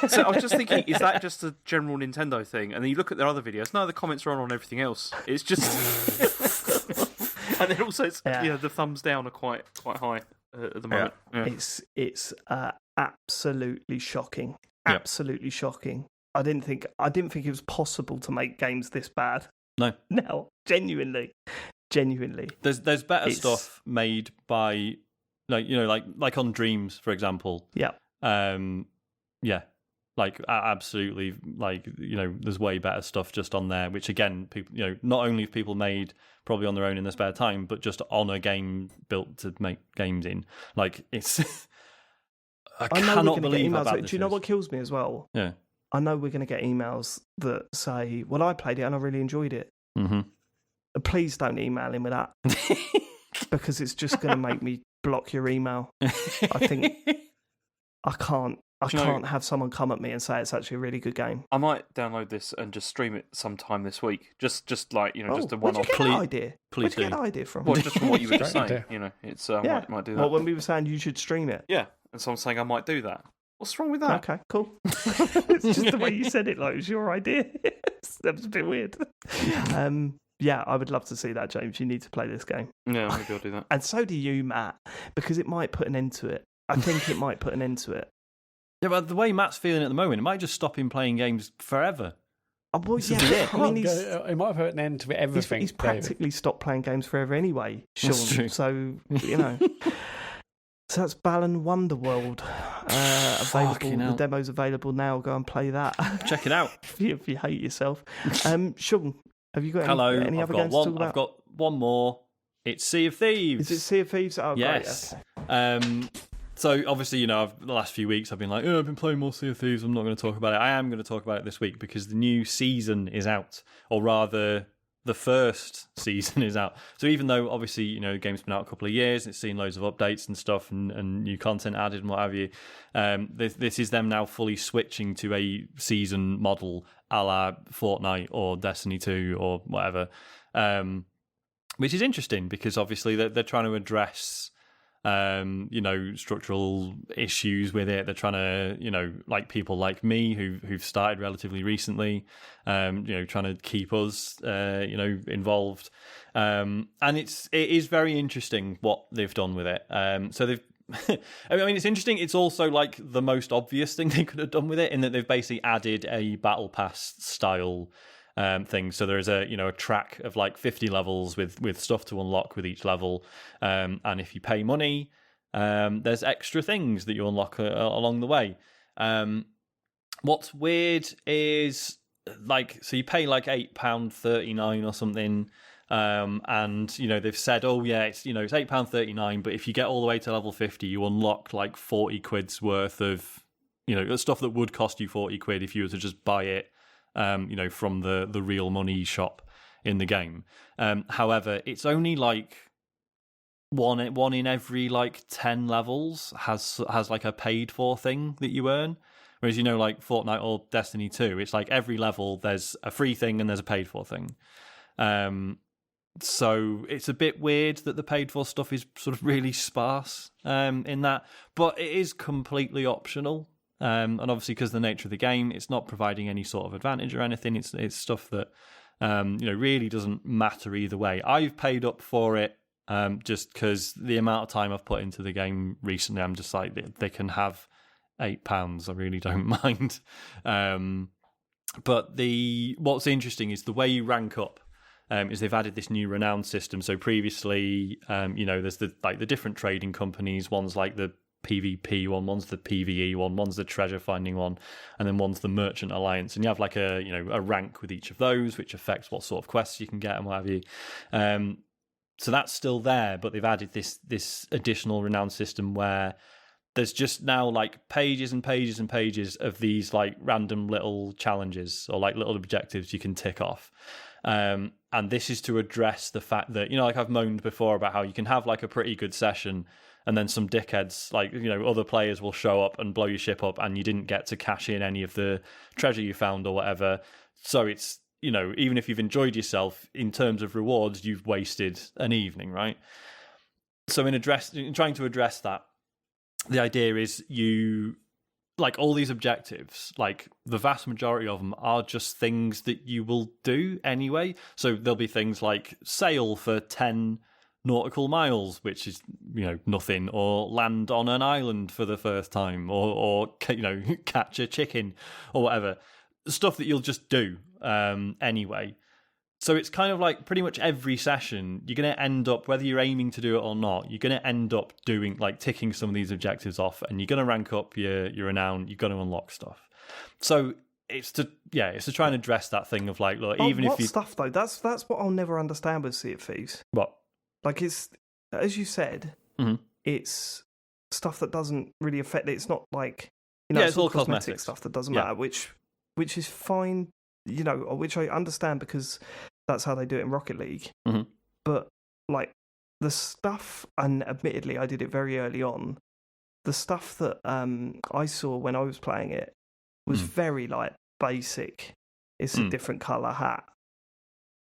so I was just thinking, is that just a general Nintendo thing? And then you look at their other videos. No, the comments are on everything else. It's just, and then also, it's, the thumbs down are quite high at the moment. Yeah. It's absolutely shocking. Absolutely shocking. I didn't think it was possible to make games this bad. No, genuinely. There's better stuff made by, like on Dreams, for example. Yeah. Absolutely, there's way better stuff just on there, which again, people, not only have people made probably on their own in their spare time, but just on a game built to make games in. It's I cannot believe how bad this is. Do you know what kills me as well? Yeah. I know we're going to get emails that say, well, I played it and I really enjoyed it. Mm-hmm. Please don't email him with that. Because it's just going to make me block your email. I think I can't have someone come at me and say it's actually a really good game. I might download this and just stream it sometime this week. Just just a one-off. Where'd you get that idea? Where'd you get that idea from? Well, just from what you were just saying. It's might do that. Well, when we were saying you should stream it. Yeah, and so I'm saying I might do that. What's wrong with that? Okay, cool. It's just the way you said it, like it was your idea. That was a bit weird. yeah, I would love to see that, James. You need to play this game. Yeah, maybe I'll do that. And so do you, Matt, because it might put an end to it. I think it might put an end to it. Yeah, but the way Matt's feeling at the moment, it might just stop him playing games forever. Oh, well, This is yeah, it. I mean, it might put an end to everything. he's practically stopped playing games forever anyway, Sean. That's true. So, you know. So that's Balan Wonderworld. Fucking Available. hell. The demo's available now. Go and play that. Check it out. if you hate yourself. Sean, have you got Hello, any I've other got games to talk about? I've got one more. It's Sea of Thieves. Is it Sea of Thieves? Oh, Yes. Great. Okay. So obviously, the last few weeks I've been like, I've been playing more Sea of Thieves. I'm not going to talk about it. I am going to talk about it this week because the new season is out, or rather, the first season is out. So even though obviously, the game's been out a couple of years, it's seen loads of updates and stuff, and new content added and what have you. This is them now fully switching to a season model, a la Fortnite or Destiny 2 or whatever, which is interesting because obviously they're trying to address structural issues with it. They're trying to, like people like me who've started relatively recently, trying to keep us, involved. And it is very interesting what they've done with it. So they've, I mean, it's interesting. It's also like the most obvious thing they could have done with it in that they've basically added a battle pass style thing. So there is a track of like 50 levels with stuff to unlock with each level, and if you pay money, there's extra things that you unlock along the way. What's weird is so you pay like £8.39 or something, and they've said, it's £8.39, but if you get all the way to level 50, you unlock like 40 quid's worth of stuff that would cost you 40 quid if you were to just buy it. From the real money shop in the game. However, it's only like one in every like 10 levels has like a paid for thing that you earn. Whereas like Fortnite or Destiny 2, it's like every level there's a free thing and there's a paid for thing. So it's a bit weird that the paid for stuff is sort of really sparse in that, but it is completely optional. And obviously, because of the nature of the game, it's not providing any sort of advantage or anything. It's stuff that really doesn't matter either way. I've paid up for it just because the amount of time I've put into the game recently, I'm just like, they can have £8. I really don't mind. But what's interesting is the way you rank up. Is they've added this new renown system. So previously, there's the different trading companies. One's like the PvP one, one's the PvE one, one's the treasure finding one, and then one's the merchant alliance. And you have like a rank with each of those, which affects what sort of quests you can get and what have you. So that's still there, but they've added this additional renown system where there's just now like pages and pages and pages of these like random little challenges or like little objectives you can tick off. And this is to address the fact that, like I've moaned before about how you can have like a pretty good session and then some dickheads, like, other players will show up and blow your ship up and you didn't get to cash in any of the treasure you found or whatever. So it's, even if you've enjoyed yourself, in terms of rewards, you've wasted an evening, right? So in trying to address that, the idea is like all these objectives, like the vast majority of them are just things that you will do anyway. So there'll be things like sail for 10 nautical miles, which is nothing, or land on an island for the first time, or catch a chicken or whatever, stuff that you'll just do anyway. So it's kind of like pretty much every session you're going to end up, whether you're aiming to do it or not, you're going to end up doing like ticking some of these objectives off, and you're going to rank up your renown. You're going to unlock stuff. So it's to try and address that thing of like, look, even if you stuff though, that's what I'll never understand with Sea of Thieves. What? Like, it's, as you said, it's stuff that doesn't really affect it. It's not like, it's all cosmetic cosmetics stuff that doesn't matter, which is fine, which I understand because that's how they do it in Rocket League. Mm-hmm. But, like, the stuff, and admittedly I did it very early on, the stuff that I saw when I was playing it was very, like, basic. It's a different colour hat.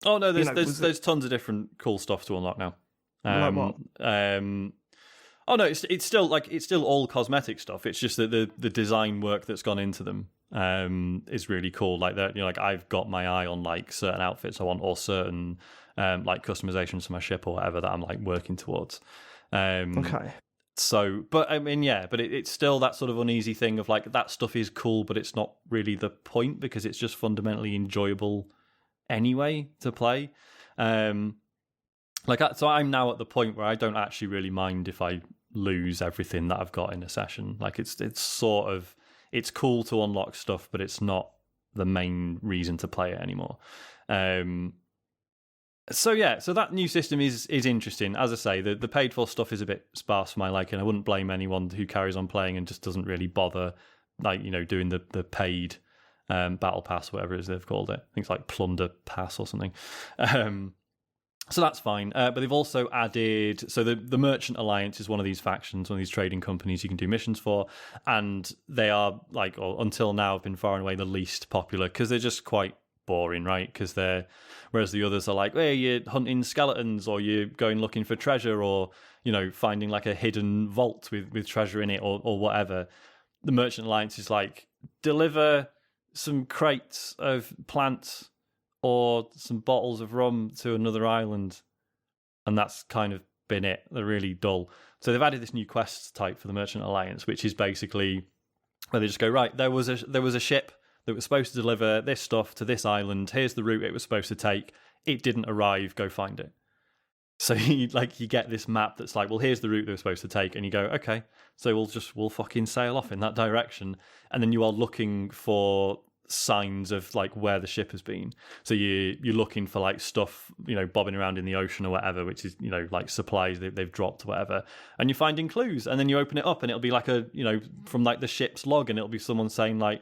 Oh, no, there's tons of different cool stuff to unlock now. Like what? Oh no, it's still all cosmetic stuff. It's just that the design work that's gone into them is really cool. Like that, like I've got my eye on like certain outfits I want or certain like customizations for my ship or whatever that I'm like working towards. Okay. So, but I mean, yeah, but it's still that sort of uneasy thing of like that stuff is cool, but it's not really the point because it's just fundamentally enjoyable anyway to play. So I'm now at the point where I don't actually really mind if I lose everything that I've got in a session. Like it's sort of, it's cool to unlock stuff, but it's not the main reason to play it anymore. So that new system is interesting. As I say, the paid for stuff is a bit sparse for my liking. I wouldn't blame anyone who carries on playing and just doesn't really bother, like, doing the paid battle pass, whatever it is they've called it. I think it's like plunder pass or something. So that's fine. But they've also added... So the Merchant Alliance is one of these factions, one of these trading companies you can do missions for. And they are, like, or until now, have been far and away the least popular because they're just quite boring, right? Because whereas the others are like, hey, you're hunting skeletons or you're going looking for treasure or, finding like a hidden vault with treasure in it or whatever. The Merchant Alliance is like, deliver some crates of plants or some bottles of rum to another island, and that's kind of been it. They're really dull. So they've added this new quest type for the Merchant Alliance, which is basically where they just go, right, there was a ship that was supposed to deliver this stuff to this island. Here's the route it was supposed to take. It didn't arrive. Go find it. So you get this map that's like, well, here's the route they were supposed to take, and you go, okay, so we'll fucking sail off in that direction, and then you are looking for signs of like where the ship has been. So you're looking for like stuff, bobbing around in the ocean or whatever, which is like supplies they've dropped or whatever, and you're finding clues, and then you open it up and it'll be like a from like the ship's log, and it'll be someone saying like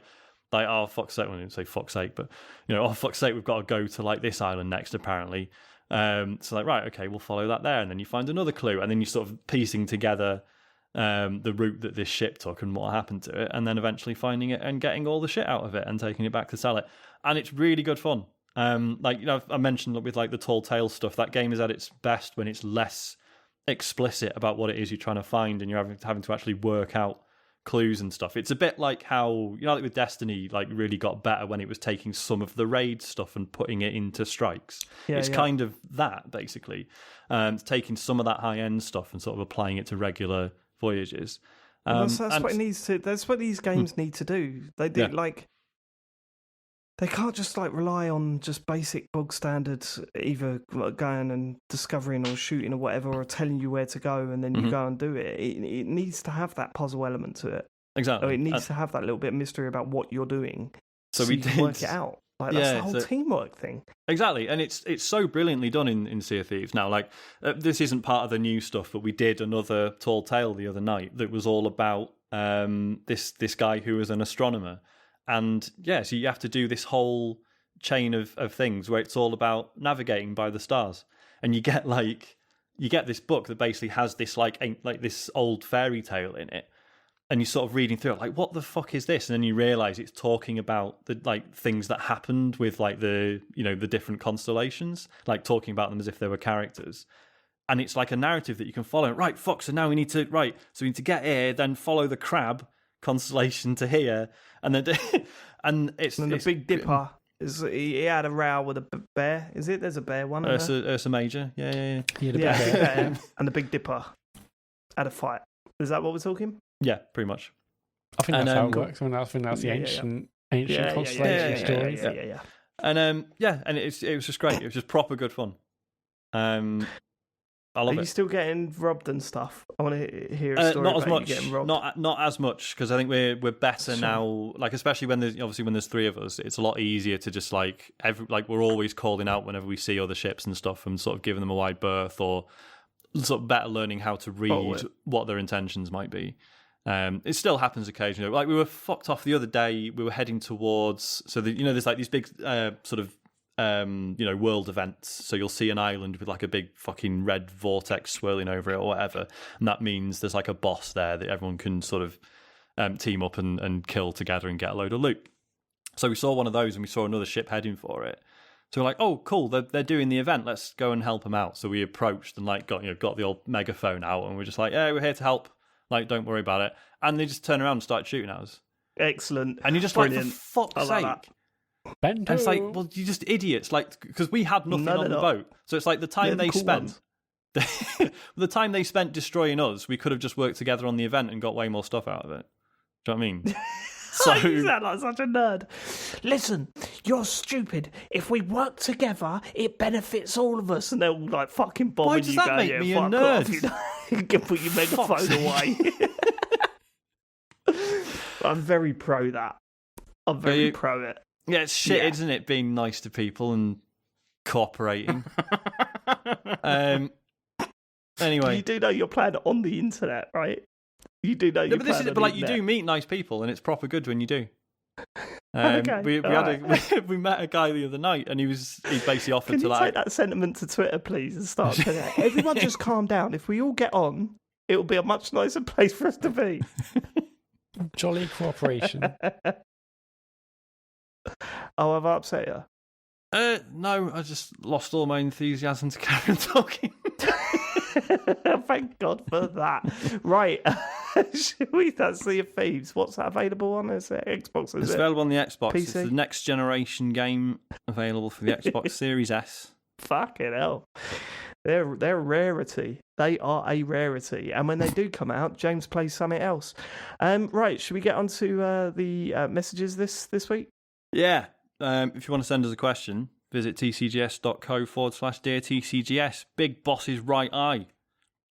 oh fuck's sake, I didn't say fuck's sake, but oh fuck's sake, we've got to go to like this island next apparently. So like, right, okay, we'll follow that there, and then you find another clue, and then you're sort of piecing together the route that this ship took and what happened to it, and then eventually finding it and getting all the shit out of it and taking it back to sell it. And it's really good fun. I mentioned with like the Tall Tales stuff, that game is at its best when it's less explicit about what it is you're trying to find, and you're having to actually work out clues and stuff. It's a bit like how like with Destiny, like really got better when it was taking some of the raid stuff and putting it into strikes. It's kind of that basically, taking some of that high end stuff and sort of applying it to regular voyages. That's what it needs to. That's what these games need to do. They do like. They can't just like rely on just basic bog standards, either going and discovering or shooting or whatever, or telling you where to go and then you go and do it. It needs to have that puzzle element to it. Exactly. Or it needs to have that little bit of mystery about what you're doing, so you can work it out. Like that's the whole teamwork thing. Exactly, and it's so brilliantly done in Sea of Thieves. Now, like this isn't part of the new stuff, but we did another Tall Tale the other night that was all about this guy who was an astronomer. And so you have to do this whole chain of things where it's all about navigating by the stars. And you get this book that basically has this like this old fairy tale in it. And you're sort of reading through it like, what the fuck is this? And then you realise it's talking about the like things that happened with like the the different constellations, like talking about them as if they were characters. And it's like a narrative that you can follow. Right, fuck, so now we need to get here, then follow the crab constellation to here, and then the Big Dipper is he had a row with a bear. Is it? There's a bear one. Ursa Major, yeah. The bear and the Big Dipper had a fight. Is that what we're talking? Yeah, pretty much. I think that's how it works. I think that's the ancient constellation stories. Yeah. And and it was just great. It was just proper good fun. I love it. Are you still getting robbed and stuff? I want to hear a story not about as much. You getting robbed. Not as much, because I think we're better now. Like especially when there's three of us, it's a lot easier to just like we're always calling out whenever we see other ships and stuff, and sort of giving them a wide berth, or sort of better learning how to read what their intentions might be. It still happens occasionally. Like we were fucked off the other day. We were heading towards there's like these big sort of world events. So you'll see an island with like a big fucking red vortex swirling over it or whatever, and that means there's like a boss there that everyone can sort of team up and kill together and get a load of loot. So we saw one of those, and we saw another ship heading for it. So we're like, oh, cool, they're doing the event. Let's go and help them out. So we approached and like got the old megaphone out, and we're just like, yeah, we're here to help. Like, don't worry about it. And they just turn around and start shooting at us. Excellent. And you're just Brilliant. like, for fuck's I sake. like Bento. And it's like, well, you're just idiots. Like, because we had nothing No, on they're the not. boat. So it's like the time They're the they cool spent. ones. The time they spent destroying us, we could have just worked together on the event and got way more stuff out of it. Do you know what I mean? So You sound like such a nerd. Listen, you're stupid. If we work together, it benefits all of us. And they're all like fucking bombing Why does you. that going, make yeah, me a fuck nerd? off, you know? You can put your megaphone Fuck's away. I'm very pro that. I'm very pro it. yeah, it's shit, Yeah. isn't it? Being nice to people and cooperating. Anyway, You do know you're playing on the internet, right? You do know no, you're but this playing is on but the like you do internet. meet nice people, and it's proper good when you do. Okay, we all had right. we met a guy the other night, and he basically offered Can to you like take that sentiment to Twitter, please, and start saying that? Everyone just calm down. If we all get on, it will be a much nicer place for us to be. Jolly cooperation. Oh, have I upset you? No, I just lost all my enthusiasm to carry on talking. Thank God for that. Right. Should we? That's Sea of Thieves. What's that available on? Is it Xbox? Is It's it? available on the Xbox. It's PC? the next generation game available for the Xbox Series S. Fucking hell. They're a rarity. They are a rarity. And when they do come out, James plays something else. Right, should we get on to the messages this week? Yeah. If you want to send us a question, visit tcgs.co/dear TCGS. Big Boss's right eye.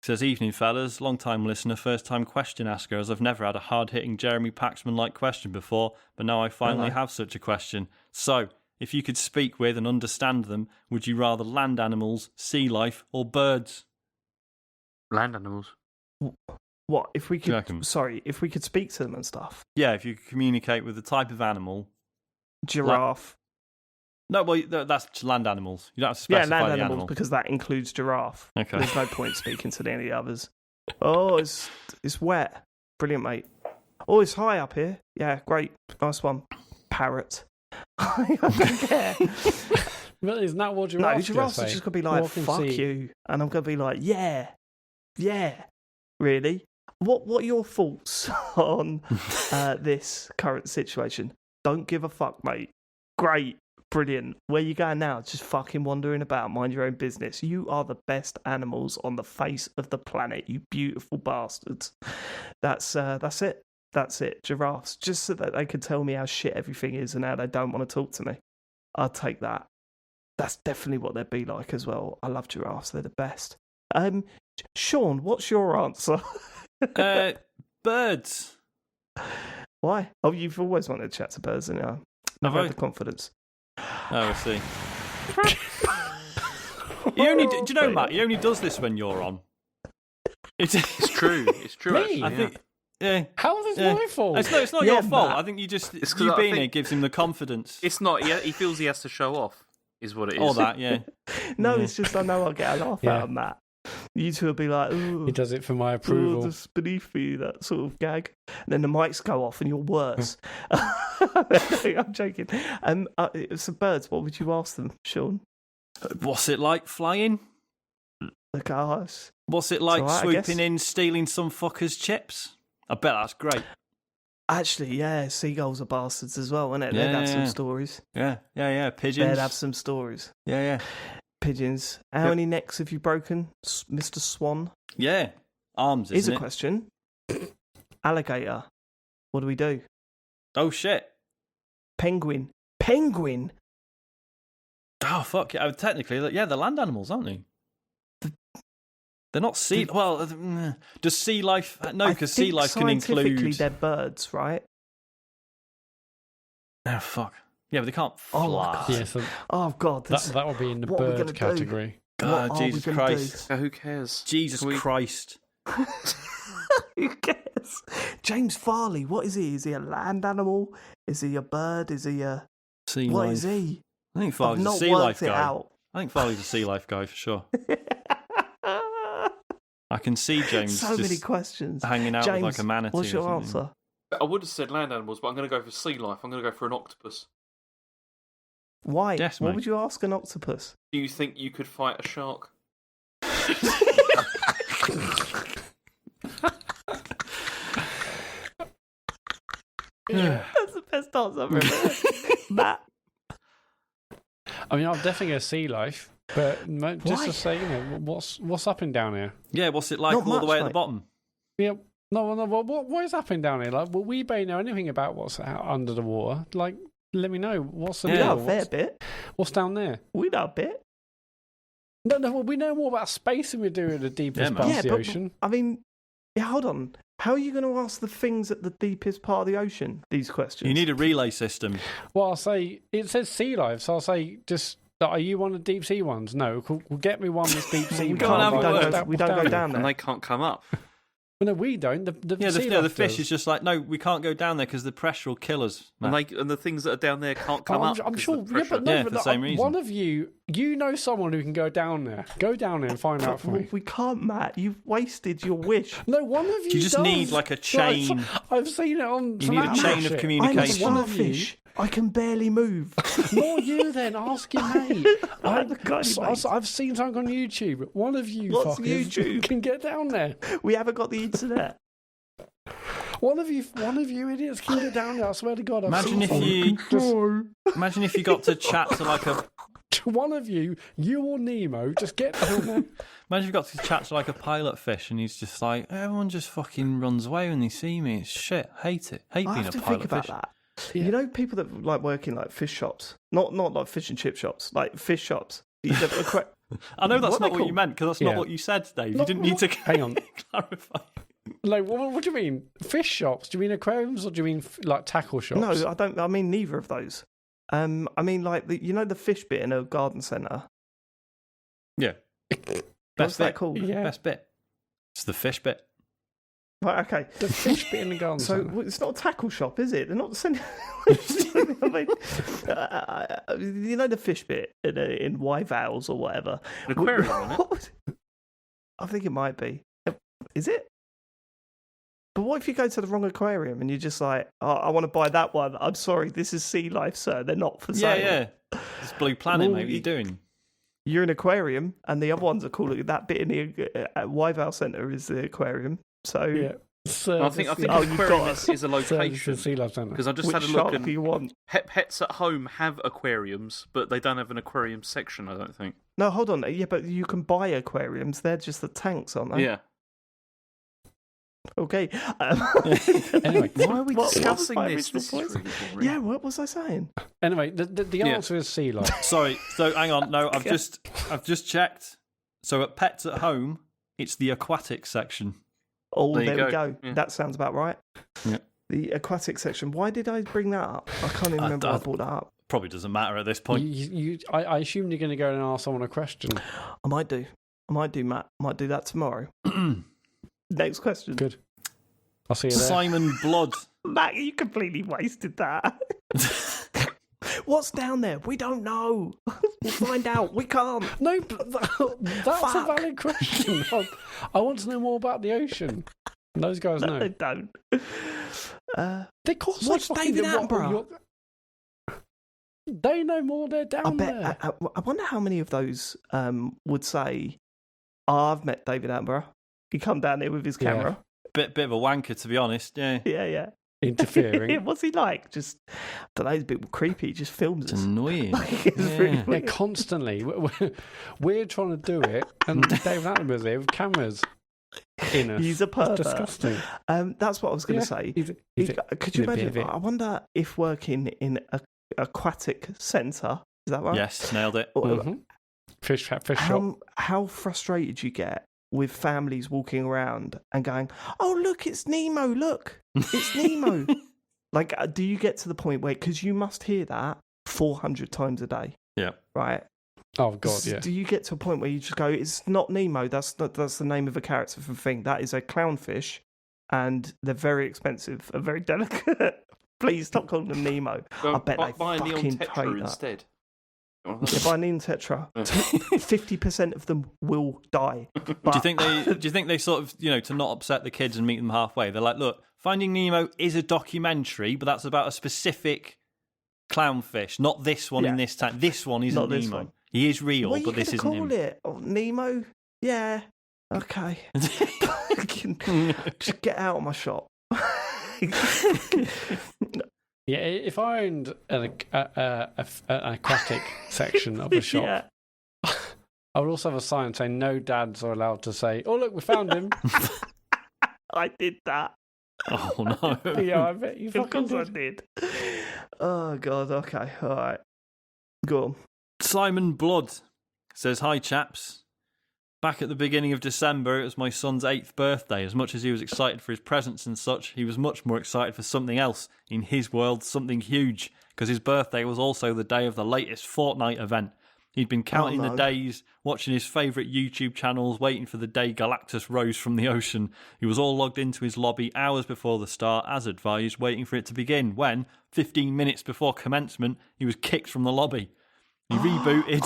Says, evening fellas, long time listener, first time question asker, as I've never had a hard hitting Jeremy Paxman like question before, but now I finally have such a question. So, if you could speak with and understand them, would you rather land animals, sea life, or birds? Land animals. What if we Do you could? reckon? Sorry, if we could speak to them and stuff. Yeah, if you could communicate with the type of animal. Giraffe. No, well, that's just land animals. You don't have to Yeah, specify land the animals animal. because that includes giraffe. Okay. There's no point speaking to any others. Oh, it's wet. Brilliant, mate. Oh, it's high up here. Yeah, great. Nice one. Parrot. I don't care. Well, isn't that what No, giraffes giraffes are say? just going to be like, Walk and fuck see. you. And I'm going to be like, yeah. Really? What are your thoughts on this current situation? Don't give a fuck, mate. Great. Brilliant. Where you going now? Just fucking wandering about. Mind your own business. You are the best animals on the face of the planet, you beautiful bastards. That's it. That's it. Giraffes. Just so that they can tell me how shit everything is and how they don't want to talk to me. I'll take that. That's definitely what they'd be like as well. I love giraffes. They're the best. Sean, what's your answer? Birds. Why? Oh, you've always wanted to chat to birds, haven't you? Never Have had I? the confidence. Oh, I see. He only, do you know, Matt? He only does this when you're on. It's true. It's true. Me? Actually, I think. Yeah. How is this Yeah. my fault? It's not Yeah, your fault. Matt. I think you just It's 'cause you I being think- here gives him the confidence. It's not. He feels he has to show off. Is what it is. All that, yeah. No, Yeah. it's just I know I'll get a laugh Yeah. out of that. You two will be like, ooh, He does it for my ooh, approval. that's beneath me, that sort of gag. And then the mics go off and you're worse. I'm joking. So birds, what would you ask them, Sean? What's it like flying? The cars. What's it like alright, I guess. swooping in, stealing some fucker's chips? I bet that's great. Actually, yeah, seagulls are bastards as well, isn't it? They'd have some Yeah. stories. Yeah. Pigeons. They'd have some stories. Yeah. Pigeons. How Yep. many necks have you broken, Mr. Swan? Yeah. Arms, Here's isn't a it? question. Alligator. What do we do? Oh, shit. Penguin. Penguin? Oh, fuck. Yeah, technically, yeah, they're land animals, aren't they? They're not sea... Well, does sea life... No, I because sea think life can scientifically include... they're birds, right? Oh, fuck. Yeah, but they can't fly. Oh, my God. Yeah, so Oh, God. that would be in the what are we gonna bird do? category. God, What are we Jesus gonna Christ. So who cares? Jesus Can we- Christ. Who cares? James Farley, what is he? Is he a land animal? Is he a bird? Is he a... Sea What life. is he? I think I've Farley's a not sea worked life it guy. out. I think Farley's a sea life guy for sure. I can see James So many just questions. hanging out James, with like a manatee. what's your or something. answer? I would have said land animals, but I'm going to go for sea life. I'm going to go for an octopus. Why? Yes, what mate. would you ask an octopus? Do you think you could fight a shark? That's the best answer I've ever heard. Matt? I mean, I'm definitely going to sea life, but just Why? to say, what's up and down here? Yeah, what's it like Not all the much, way at the mate. bottom? Yeah, no, what is happening down here? Like, will we barely know anything about what's out under the water? Like, let me know what's the We know deal? a fair bit. What's down there? We know a bit. No, well, we know more about space than we do in the deepest Yeah, parts man. of the ocean. I mean, hold on. How are you going to ask the things at the deepest part of the ocean these questions? You need a relay system. Well, I'll say it says sea life, so I'll say just. Are you one of the deep sea ones? No, cool, get me one that's deep sea. we can't can't. have We it. don't, we don't go down And there. they can't come up. Well, no, we don't. The sea The life fish does. is just like, no, we can't go down there because the pressure will kill us. And, Matt. and the things that are down there can't come up. I'm because sure. of the Yeah, pressure. but no, Yeah, but for the same reason. one of you know someone who can go down there. Go down there and find out for me. We can't, Matt. You've wasted your wish. No, one of you. You just does. need, like, a chain. Like, I've seen it on. You some need a app chain of shit. communication. I'm a One of you- starfish. I can barely move. Not you then. Ask your mate. I've seen something on YouTube. One of you What's fuckers YouTube? can get down there. We haven't got the internet. One of you idiots can get down there. I swear to God. I've Imagine seen if something. Imagine if you got to chat to like a. One of you or Nemo, just get down there. Imagine if you got to chat to like a pilot fish, and he's just like, everyone just fucking runs away when they see me. It's shit. Hate it. Hate I being have a to pilot think about fish. that. Yeah. You know, people that like work in like fish shops, not like fish and chip shops, like fish shops. You don't I know that's What are not they what you called? meant because that's Yeah. not what you said, Dave. No, You didn't need to hang on. clarify. Like, what do you mean? Fish shops? Do you mean aquariums or do you mean like tackle shops? No, I don't. I mean neither of those. I mean like the fish bit in a garden centre. Yeah. What's Best that bit. called? Yeah. Best bit. It's the fish bit. Right, okay. The fish bit in the garden. So centre. it's not a tackle shop, is it? They're not sending. I mean, you know the fish bit in Y-Vowels or whatever. An aquarium, isn't it? What was it? I think it might be. Is it? But what if you go to the wrong aquarium and you're just like, oh, I want to buy that one. I'm sorry, this is Sea Life, sir. They're not for sale. Yeah. It's Blue Planet, Well, mate. What are you doing? You're an aquarium, and the other ones are called that bit in the Y-Vowel Centre is the aquarium. So yeah. I think Oh, you've aquarium got is a location. Sea life centre. Because I just which had a look shark and do you want? pets at home have aquariums, but they don't have an aquarium section, I don't think. No, hold on. Yeah, but you can buy aquariums. They're just the tanks, aren't they? Yeah. Okay. Anyway, Why are we what was discussing my this? original This point? is really boring. Yeah, what was I saying? Anyway, the Yeah. answer is sea life. Sorry. So hang on. No, I've just checked. So at Pets at Home, it's the aquatic section. Oh, There you there we go. go. Yeah. That sounds about right. Yeah. The aquatic section. Why did I bring that up? I can't even remember why I brought that up. Probably doesn't matter at this point. I assumed you're going to go and ask someone a question. I might do, Matt. I might do that tomorrow. Next question. Good. I'll see you there. Simon Blood. Matt, you completely wasted that. What's down there? We don't know. We'll find out. We can't. No, but that's a Fuck. valid question. I want to know more about the ocean. And those guys No, they know. don't. They cost What's like David fucking- Attenborough? They know more. They're down I bet. there. I wonder how many of those would say, oh, "I've met David Attenborough. He come down here with his Yeah. camera." Bit of a wanker, to be honest. Yeah. Yeah. Interfering. What's he like? Just, I don't know. He's a bit creepy. He just films It's us. annoying. It's really Yeah. weird. Yeah, constantly. We're trying to do it, and David Attenborough's there with cameras in us. He's a It's pervert. disgusting. That's what I was going to say. Could you he's a bit imagine? of it. I wonder if working in an aquatic centre, is that right? Yes, nailed it. Or- Mhm. Fish shop. how frustrated you get with families walking around and going, "Oh, look, it's Nemo! Look, it's Nemo!" Like, do you get to the point where, because you must hear that 400 times a day, Yeah. right? Oh God, yeah. Do you get to a point where you just go, "It's not Nemo. That's the name of a character from thing. That is a clownfish, and they're very expensive and very delicate. Please stop calling them Nemo." I bet they buy a neon fucking tetra hate that. instead. If I need Tetra, 50% of them will die. But, Do you think they sort of, to not upset the kids and meet them halfway? They're like, look, Finding Nemo is a documentary, but that's about a specific clownfish, not this one in Yeah. this time. This one isn't Not this Nemo. one. He is real, What are you but this gonna isn't call him. it? Oh, Nemo? Yeah. Okay. Just get out of my shop. Yeah, if I owned an aquatic section of a shop, Yeah. I would also have a sign saying no dads are allowed to say, "Oh look, we found him." I did that. Oh no! Yeah, I bet you Of fucking course I did. did. Oh god. Okay. All right. Go on. Simon Blood says, "Hi chaps. Back at the beginning of December, it was my son's 8th birthday. As much as he was excited for his presents and such, he was much more excited for something else. In his world, something huge, because his birthday was also the day of the latest Fortnite event. He'd been counting the days, watching his favourite YouTube channels, waiting for the day Galactus rose from the ocean. He was all logged into his lobby hours before the start, as advised, waiting for it to begin, when, 15 minutes before commencement, he was kicked from the lobby. He rebooted.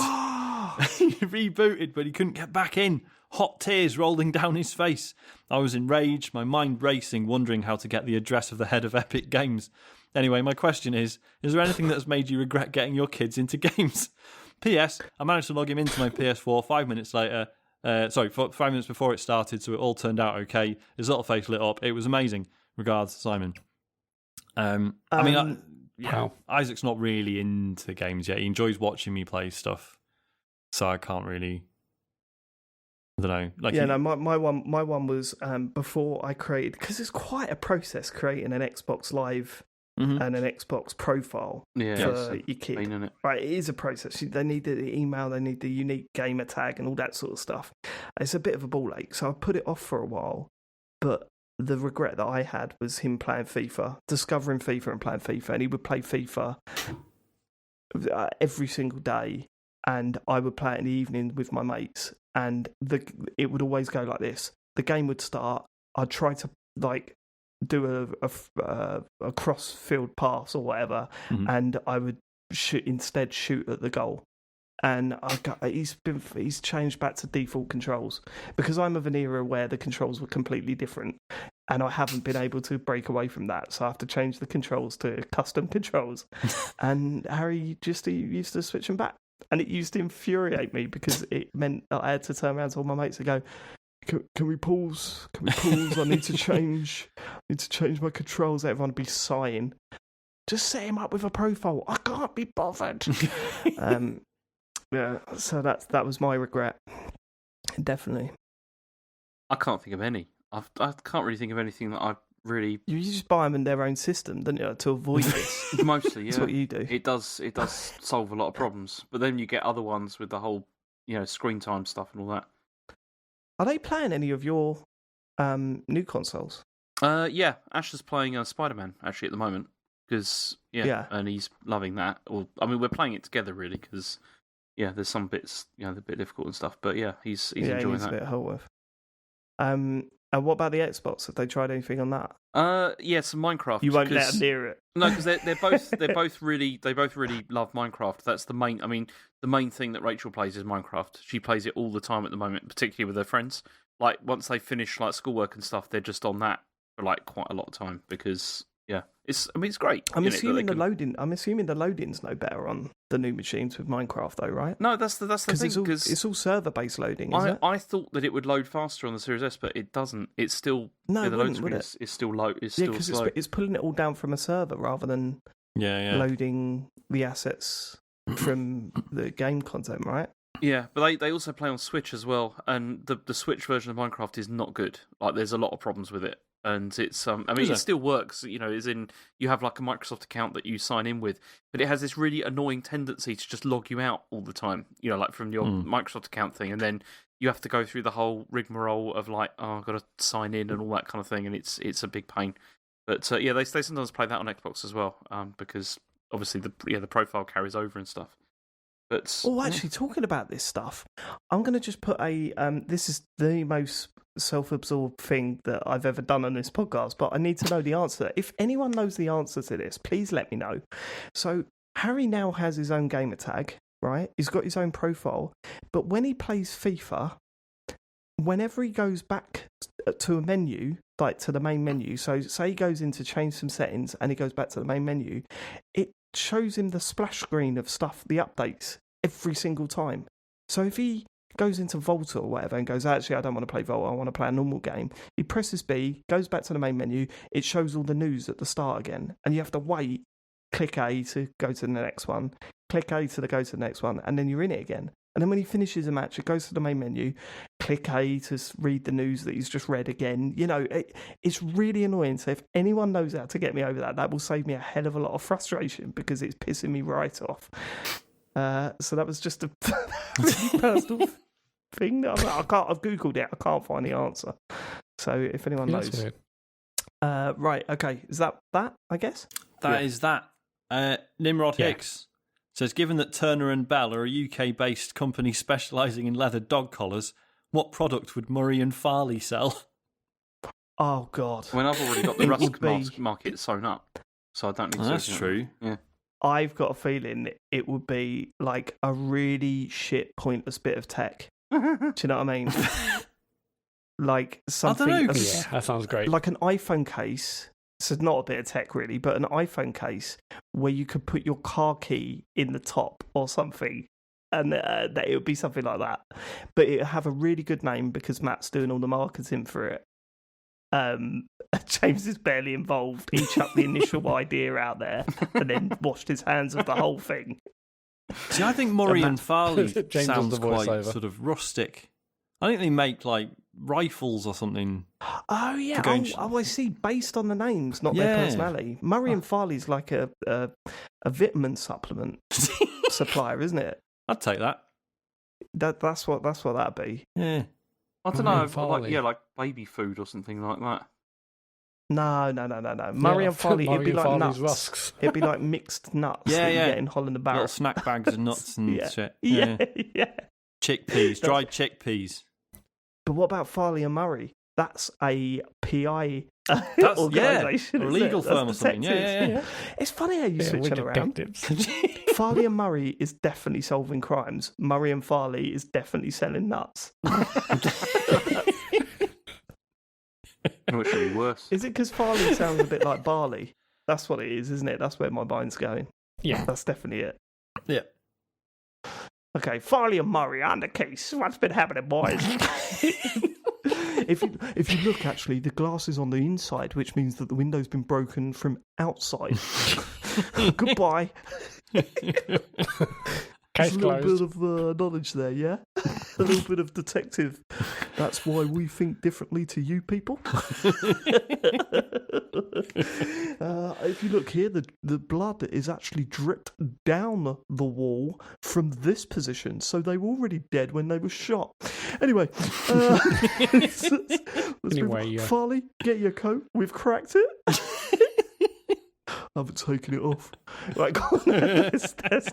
He rebooted, but he couldn't get back in. Hot tears rolling down his face. I was enraged, my mind racing, wondering how to get the address of the head of Epic Games. Anyway, my question is there anything that has made you regret getting your kids into games? P.S. I managed to log him into my PS4 5 minutes later. 5 minutes before it started, so it all turned out okay. His little face lit up. It was amazing. Regards, Simon. Wow. Isaac's not really into games yet. He enjoys watching me play stuff, so I can't really. I don't know. My one was before I created, because it's quite a process creating an Xbox Live and an Xbox profile for your kid. Isn't it? Right, it is a process. They need the email, they need the unique gamer tag, and all that sort of stuff. It's a bit of a ball ache, so I put it off for a while. But the regret that I had was him playing FIFA, discovering FIFA and playing FIFA, and he would play FIFA every single day, and I would play it in the evening with my mates, and it would always go like this. The game would start. I'd try to do a cross field pass or whatever, and I would shoot at the goal. And he's changed back to default controls, because I'm of an era where the controls were completely different, and I haven't been able to break away from that. So I have to change the controls to custom controls. And Harry he used to switch them back, and it used to infuriate me because it meant that I had to turn around to all my mates and go, Can we pause? I need to change my controls. Everyone would be sighing. Just set him up with a profile. I can't be bothered. Yeah, so that was my regret. Definitely. I can't think of any. I can't really think of anything that I really. You just buy them in their own system, don't you, to avoid this? Mostly, yeah. That's what you do. It does solve a lot of problems, but then you get other ones with the whole screen time stuff and all that. Are they playing any of your new consoles? Yeah, Ash is playing Spider-Man actually at the moment because and he's loving that. We're playing it together really because there's some bits they're a bit difficult and stuff, but he's enjoying he's that. a bit Holworth. And what about the Xbox? Have they tried anything on that? Some Minecraft. You won't let them near it. No, because they both really love Minecraft. That's the main. I mean, the main thing that Rachel plays is Minecraft. She plays it all the time at the moment, particularly with her friends. Like once they finish schoolwork and stuff, they're just on that for quite a lot of time because it's great. I'm assuming the loading's no better on the new machines with Minecraft though, right? No, that's the thing because it's all server-based loading. Isn't it? I thought that it would load faster on the Series S, but it doesn't. It's still the load screen is still low. It's still slow. It's pulling it all down from a server rather than loading the assets from the game content, right? Yeah, but they also play on Switch as well, and the Switch version of Minecraft is not good. There's a lot of problems with it. And it's it still works, as in you have a Microsoft account that you sign in with, but it has this really annoying tendency to just log you out all the time, from your Microsoft account thing, and then you have to go through the whole rigmarole of I've got to sign in and all that kind of thing, and it's a big pain. But they sometimes play that on Xbox as well, because obviously the profile carries over and stuff. But actually, talking about this stuff, I'm going to just put this is the most self-absorbed thing that I've ever done on this podcast, but I need to know the answer. If anyone knows the answer to this, please let me know. So Harry now has his own gamer tag, right? He's got his own profile, but when he plays FIFA, whenever he goes back to a menu, to the main menu, so say he goes in to change some settings and he goes back to the main menu, it shows him the splash screen of stuff, the updates, every single time. So if he goes into Volta or whatever and goes, actually, I don't want to play Volta, I want to play a normal game, he presses B, goes back to the main menu, it shows all the news at the start again, and you have to wait, click A to go to the next one, click A to go to the next one, and then you're in it again. And then when he finishes a match, it goes to the main menu, click A to read the news that he's just read again. You know, it's really annoying. So if anyone knows how to get me over that, that will save me a hell of a lot of frustration because it's pissing me right off. So that was just a really personal thing. That I've Googled it. I can't find the answer. So if anyone knows. Right, okay. Is that, I guess? That is that. Nimrod Hicks says, given that Turner and Bell are a UK-based company specialising in leather dog collars, what product would Murray and Farley sell? Oh, God. When I've already got the Rusk market sewn up, so I don't need to... That's true. Yeah. I've got a feeling it would be like a really shit, pointless bit of tech. Do you know what I mean? Like something... I don't know. Yeah, that sounds great. Like an iPhone case. So not a bit of tech really, but an iPhone case where you could put your car key in the top or something, and that it would be something like that. But it would have a really good name because Matt's doing all the marketing for it. James is barely involved. He chucked the initial idea out there and then washed his hands of the whole thing. See, I think Murray and Farley James sounds does the quite voiceover. sort of rustic. I think they make like rifles or something. Oh yeah, I see. Based on the names, not their Yeah. personality. Murray and Farley's like a vitamin supplement supplier, isn't it? I'd take that. That's what that'd be. Yeah. I don't Murray know, and Farley. like baby food or something like that. No. Murray and Farley, it'd be like Farley's nuts. rusks. It'd be like mixed nuts Yeah, that you yeah. get in Holland and Barrett. Little snack bags of nuts and Yeah. shit. Yeah. Chickpeas, dried chickpeas. But what about Farley and Murray? That's a PI That's organisation. a isn't legal it? That's firm or something. detectives. Yeah. It's funny how you Yeah, switch we're it around. detectives. Farley and Murray is definitely solving crimes. Murray and Farley is definitely selling nuts. Which would be worse. Is it because Farley sounds a bit like barley? That's what it is, isn't it? That's where my mind's going. Yeah. That's definitely it. Yeah. Okay, Farley and Murray on the case. What's been happening, boys? If you look, actually, the glass is on the inside, which means that the window's been broken from outside. Goodbye. Case Just a little closed. bit of knowledge there, yeah? A little bit of detective. That's why we think differently to you people. If you look here, the blood is actually dripped down the wall from this position, so they were already dead when they were shot. Anyway, let's Anyway, move on. Farley, get your coat. We've cracked it. I haven't taken it off. Right, go on. Let's go. Let's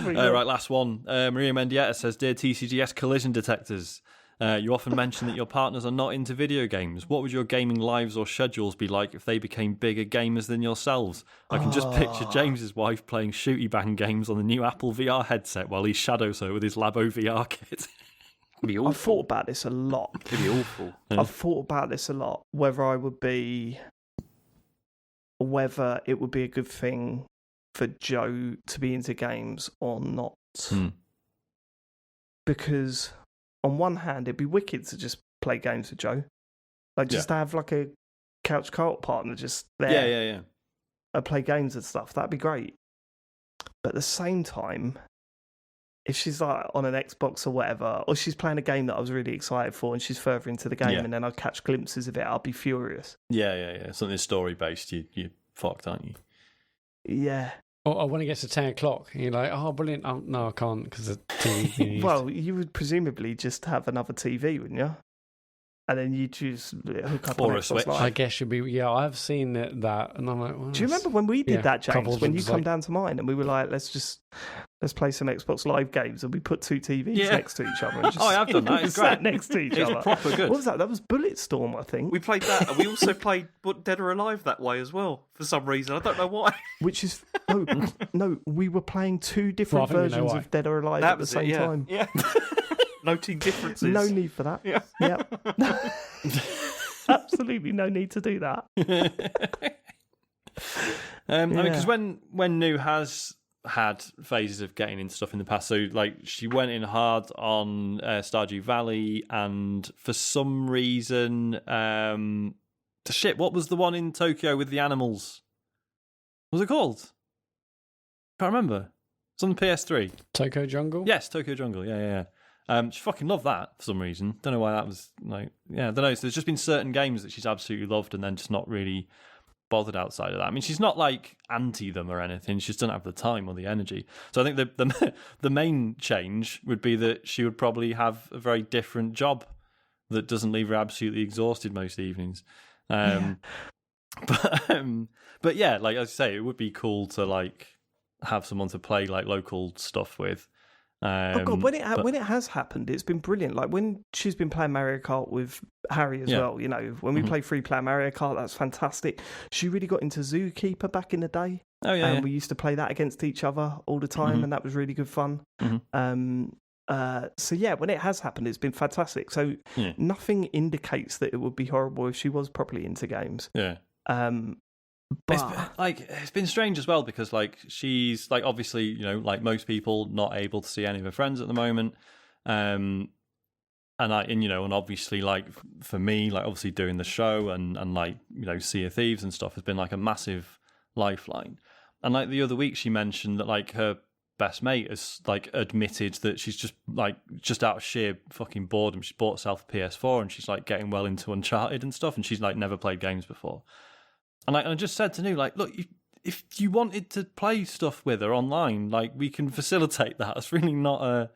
move on. Right, last one. Maria Mendieta says, Dear TCGS collision detectors, you often mention that your partners are not into video games. What would your gaming lives or schedules be like if they became bigger gamers than yourselves? I can just picture James's wife playing shooty bang games on the new Apple VR headset while he shadows her with his Labo VR kit. It'd be awful. I've thought about this a lot. It'd be awful. I've thought about this a lot. Whether it would be a good thing for Joe to be into games or not. Because on one hand, it'd be wicked to just play games with Joe. Like, just to have like a couch co-op partner just there. Yeah. And play games and stuff. That'd be great. But at the same time, if she's like on an Xbox or whatever, or she's playing a game that I was really excited for and she's further into the game and then I catch glimpses of it, I'll be furious. Yeah. Something story-based, you're fucked, aren't you? Yeah. Or when it gets to 10 o'clock, and you're like, oh, brilliant. Oh, no, I can't because the TV's being used. Well, you would presumably just have another TV, wouldn't you? And then you choose hook up Or on a Xbox Switch. Live. I guess you'd be, I've seen that, and I'm like, well, Do you remember when we did that, James? couples When were you just come like- down to mine and we were like, let's play some Xbox Live games, and we put two TVs next to each other. And just, Oh, I have done that. It's sat great. next to each It was other. proper good. What was that? That was Bulletstorm, I think. We played that, and we also played Dead or Alive that way as well, for some reason. I don't know why. Which is no, we were playing two different Well, I think we know versions why. of Dead or Alive That at the was same it, yeah. time. Yeah. Noting differences. No need for that. Yeah. Yep. Absolutely no need to do that. I mean, because when Nu has had phases of getting into stuff in the past, so like she went in hard on Stardew Valley, and for some reason, what was the one in Tokyo with the animals? What was it called? Can't remember. It's on the PS3. Tokyo Jungle? Yes, Tokyo Jungle. Yeah. She fucking loved that for some reason. Don't know why that was like. Yeah, I don't know. So there's just been certain games that she's absolutely loved, and then just not really bothered outside of that. I mean, she's not like anti them or anything. She just doesn't have the time or the energy. So I think the main change would be that she would probably have a very different job that doesn't leave her absolutely exhausted most evenings. But yeah, like I say, it would be cool to like have someone to play like local stuff with. Oh god, when it has happened, it's been brilliant. Like when she's been playing Mario Kart with Harry as well. You know, when we play 3-player Mario Kart, that's fantastic. She really got into Zookeeper back in the day. Oh yeah, and we used to play that against each other all the time, and that was really good fun. So yeah, when it has happened, it's been fantastic. So nothing indicates that it would be horrible if she was properly into games. Yeah. But it's been strange as well because like she's like obviously, you know, like most people, not able to see any of her friends at the moment. And obviously like for me, like obviously doing the show and like, you know, Sea of Thieves and stuff has been like a massive lifeline. And like the other week she mentioned that like her best mate has like admitted that she's just out of sheer fucking boredom, she bought herself a PS4 and she's like getting well into Uncharted and stuff, and she's like never played games before. And I just said to Nu, like, look, if you wanted to play stuff with her online, like, we can facilitate that. It's really not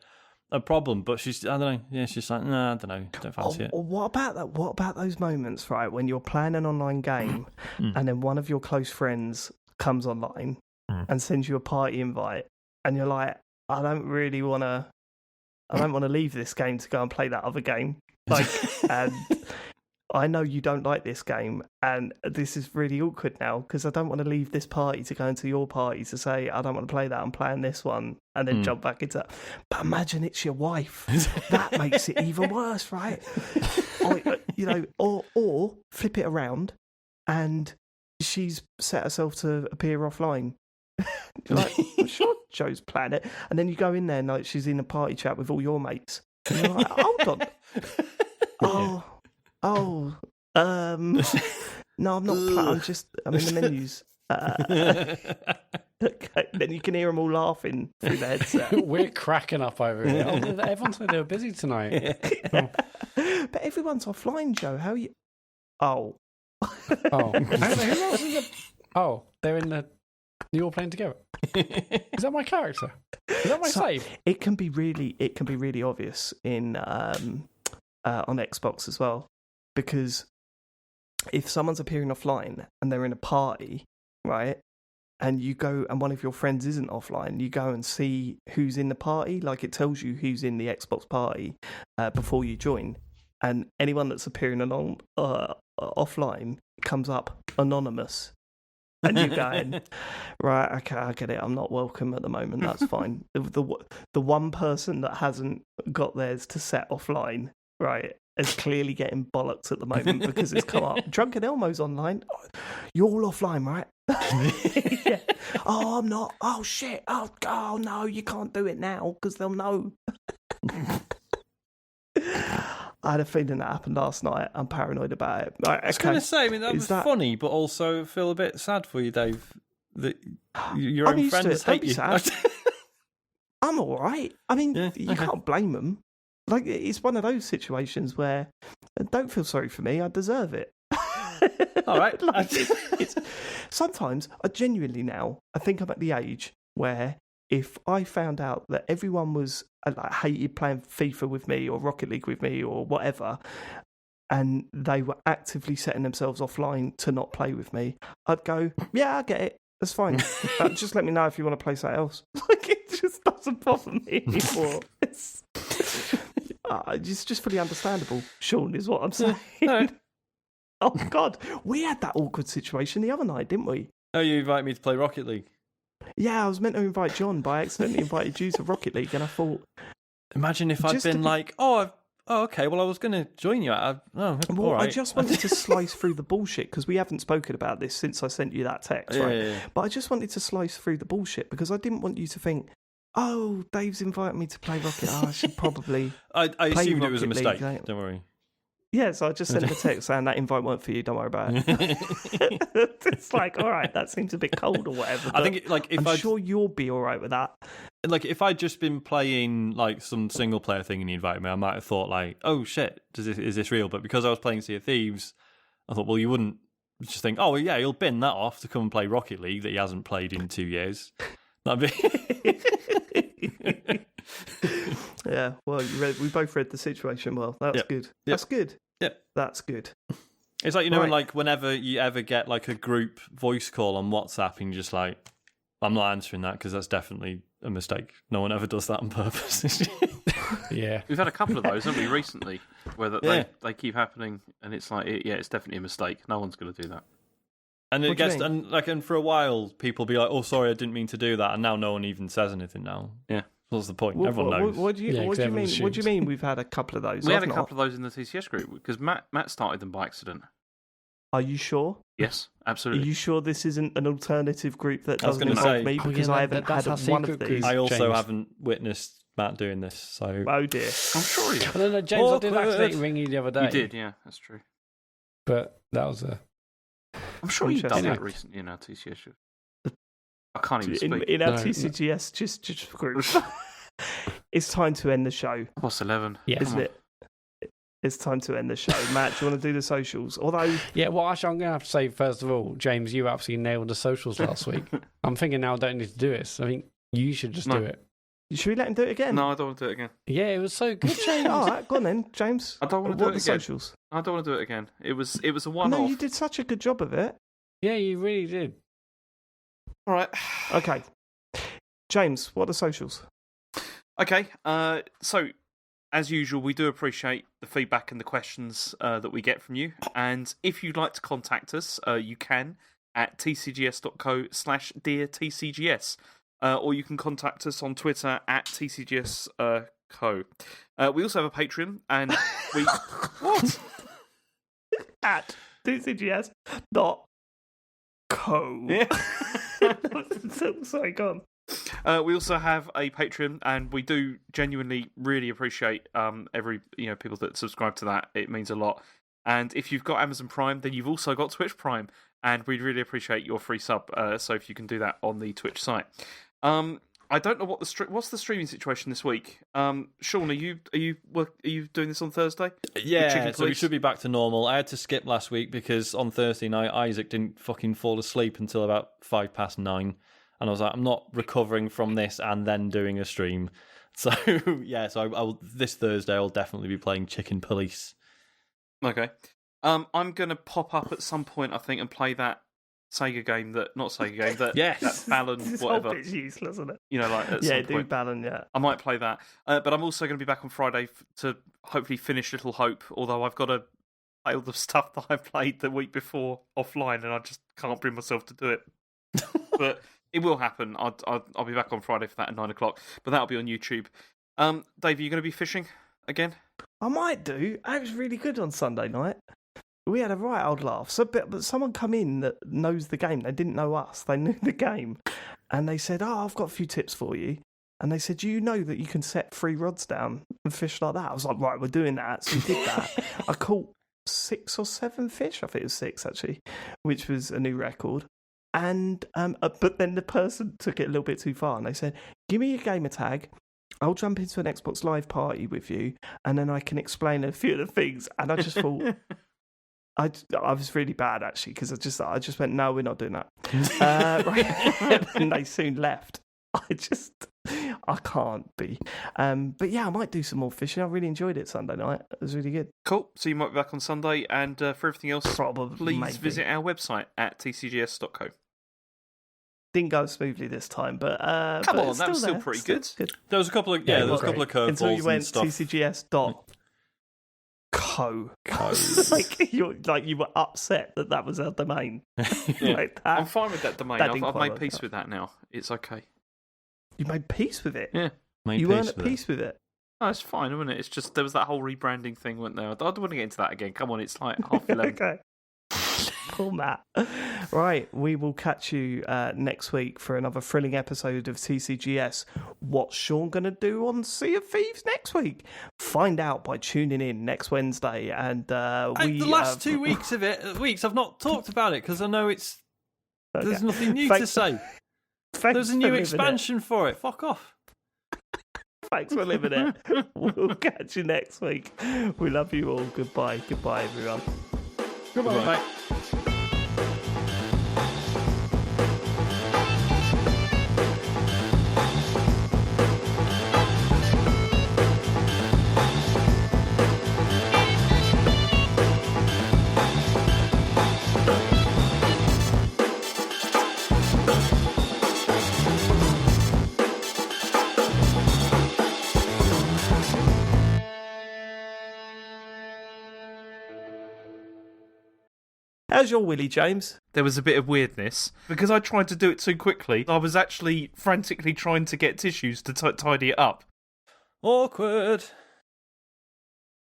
a problem. But she's, I don't know, yeah, she's like, nah, I don't know, don't fancy it. What about that? What about those moments, right, when you're playing an online game and then one of your close friends comes online and sends you a party invite, and you're like, I don't want to leave this game to go and play that other game. Like, and I know you don't like this game, and this is really awkward now because I don't want to leave this party to go into your party to say I don't want to play that. I'm playing this one, and then jump back into. But imagine it's your wife. That makes it even worse, right? Or flip it around, and she's set herself to appear offline. Like, I'm sure Joe's playing it, and then you go in there and like she's in a party chat with all your mates. And you're like, hold on. No, I'm not. I'm in the menus. Okay, then you can hear them all laughing through the headset. We're cracking up over here. Everyone said they were busy tonight. But everyone's offline, Joe. How are you? Oh. Who else is it? Oh, they're in the. You're all playing together. Is that my character? Is that my save? It can be really obvious in on Xbox as well, because if someone's appearing offline and they're in a party, right, and you go and one of your friends isn't offline, you go and see who's in the party. Like it tells you who's in the Xbox party before you join, and anyone that's appearing along offline comes up anonymous. And you're going, right, okay, I get it. I'm not welcome at the moment. That's fine. The one person that hasn't got theirs to set offline, right, is clearly getting bollocks at the moment because it's come up. Drunken Elmo's online. You're all offline, right? Yeah. Oh, I'm not. Oh, shit. Oh, no, you can't do it now because they'll know. I had a feeling that happened last night. I'm paranoid about it. Right, I was going to say, I mean, that was funny, but also feel a bit sad for you, Dave, that your own friends hate you. I'm all right. I mean, you can't blame them. Like, it's one of those situations where don't feel sorry for me. I deserve it. All right. Like, it's sometimes, I genuinely now, I think I'm at the age where if I found out that everyone was like hated playing FIFA with me or Rocket League with me or whatever, and they were actively setting themselves offline to not play with me, I'd go, yeah, I get it. That's fine. Just let me know if you want to play something else. Like, it just doesn't bother me anymore. It's just fully understandable, Sean, is what I'm saying. No. Oh, God. We had that awkward situation the other night, didn't we? Oh, you invited me to play Rocket League? Yeah, I was meant to invite John, but I accidentally invited you to Rocket League, and I thought... Imagine if I'd been like, oh, okay, well, I was going to join you. All Well, right. I just wanted to slice through the bullshit because we haven't spoken about this since I sent you that text, right? Yeah. But I just wanted to slice through the bullshit because I didn't want you to think, oh, Dave's invited me to play Rocket. Oh, I should probably. I assumed it was a Rocket mistake. League, Don't worry. Yeah, so I just sent him a text saying that invite weren't for you. Don't worry about it. It's like, all right, that seems a bit cold or whatever. I think I'm sure you'll be all right with that. Like if I'd just been playing like some single player thing and he invited me, I might have thought like, oh shit, is this real? But because I was playing Sea of Thieves, I thought, well, you wouldn't just think, oh yeah, he'll bin that off to come and play Rocket League that he hasn't played in 2 years. That'd be. Yeah, well, we both read the situation well. That's good. That's good. Yep. That's good. It's like, you know, Right. like whenever you ever get like a group voice call on WhatsApp and you're just like, I'm not answering that because that's definitely a mistake. No one ever does that on purpose. Yeah. We've had a couple of those, haven't we, recently, where they keep happening, and it's like, it's definitely a mistake. No one's going to do that. And it What do you gets mean? and for a while people be like, oh sorry, I didn't mean to do that, and now no one even says anything now. Yeah. What's the point? What, Everyone knows. What do you Yeah, 'cause mean? everyone What do you assumes. mean? We've had a couple of those. We had I've a not. couple of those in the TCGS group because Matt started them by accident. Are you sure? Yes, Are absolutely. you sure this isn't an alternative group that I was doesn't gonna involve say- me? Oh, Because yeah, I haven't that's had our one of secret these. group. I also James. haven't witnessed Matt doing this, so Oh dear. I'm sure you. I don't know, James, I did Awkward. accidentally ring you the other day. You did, yeah, that's true. But that was a... I'm sure you've done that Anyway. recently in our TCGS group. I can't even speak. In our No, no. TCGS, just group. It's time to end the show, What's 11? Yeah. isn't it? It's time to end the show. Matt, do you want to do the socials? Although, Yeah, well, actually, I'm going to have to say, first of all, James, you absolutely nailed the socials last week. I'm thinking now I don't need to do this. I think you should just No. do it. should we let him do it again? No, I don't want to do it again. Yeah, it was so good, James. All right, go on then, James. I don't want to What do are it the again. socials? I don't want to do it again. It was a one-off. No, you did such a good job of it. Yeah, you really did. All right. Okay. James, what are the socials? Okay. So, as usual, we do appreciate the feedback and the questions that we get from you. And if you'd like to contact us, you can at tcgs.co/deartcgs. Or you can contact us on Twitter at tcgs.co. We also have a Patreon, and we... What? At tcgs.co. Yeah. Sorry, go on. We also have a Patreon, and we do genuinely really appreciate every people that subscribe to that. It means a lot. And if you've got Amazon Prime, then you've also got Twitch Prime, and we'd really appreciate your free sub. So if you can do that on the Twitch site. I don't know what what's the streaming situation this week. Sean, are you doing this on Thursday? yeah, Chicken so we Police? should be back to normal. I had to skip last week because on Thursday night Isaac didn't fucking fall asleep until about 9:05, and I was like, I'm not recovering from this and then doing a stream. So yeah, so I will, this Thursday I'll definitely be playing Chicken Police. Okay. I'm gonna pop up at some point, I think, and play that Sega game that Yes. that Balan This whatever. whole bit's useless, isn't it? Like at Yeah, some do point. Balan, yeah. I might play that, but I'm also going to be back on Friday to hopefully finish Little Hope. Although I've got to play all the stuff that I played the week before offline, and I just can't bring myself to do it. But it will happen. I'll be back on Friday for that at 9:00. But that'll be on YouTube. Dave, are you going to be fishing again? I might do. It was really good on Sunday night. We had a right old laugh. But someone come in that knows the game. They didn't know us. They knew the game. And they said, I've got a few tips for you. And they said, do you know that you can set 3 rods down and fish like that? I was like, right, we're doing that. So we did that. I caught 6 or 7 fish. I think it was 6, actually, which was a new record. And but then the person took it a little bit too far. And they said, give me your gamer tag. I'll jump into an Xbox Live party with you. And then I can explain a few of the things. And I just thought... I was really bad, actually, because I just went, no, we're not doing that. Right. And they soon left. I can't be. But yeah, I might do some more fishing. I really enjoyed it Sunday night. It was really good. Cool. So you might be back on Sunday, and for everything else, Probably. please maybe. visit our website at tcgs.co. Didn't go smoothly this time, but Come but on, it's that was still there. pretty Still good. There was a couple of Yeah, there it was was a couple of Until curveballs you went and stuff. tcgs.co. like you were upset that was our domain. Like that. I'm fine with that domain. That didn't I've quite made work peace out. with that now. It's okay. You made peace with it. Yeah. Made You peace weren't at with it. peace with it. Oh, it's fine, isn't it? It's just there was that whole rebranding thing, wasn't there? I don't want to get into that again. Come on, it's like 11:30. Okay. Cool, Matt. Right, we will catch you next week for another thrilling episode of TCGS. What's Sean going to do on Sea of Thieves next week? Find out by tuning in next Wednesday. And the last 2 weeks I've not talked about it because I know there's nothing new to say. There's a new expansion for it. Fuck off. Thanks for living it. We'll catch you next week. We love you all. Goodbye. Goodbye, everyone. Goodbye. Bye. How's your Willie, James? There was a bit of weirdness because I tried to do it too quickly. I was actually frantically trying to get tissues to tidy it up. Awkward.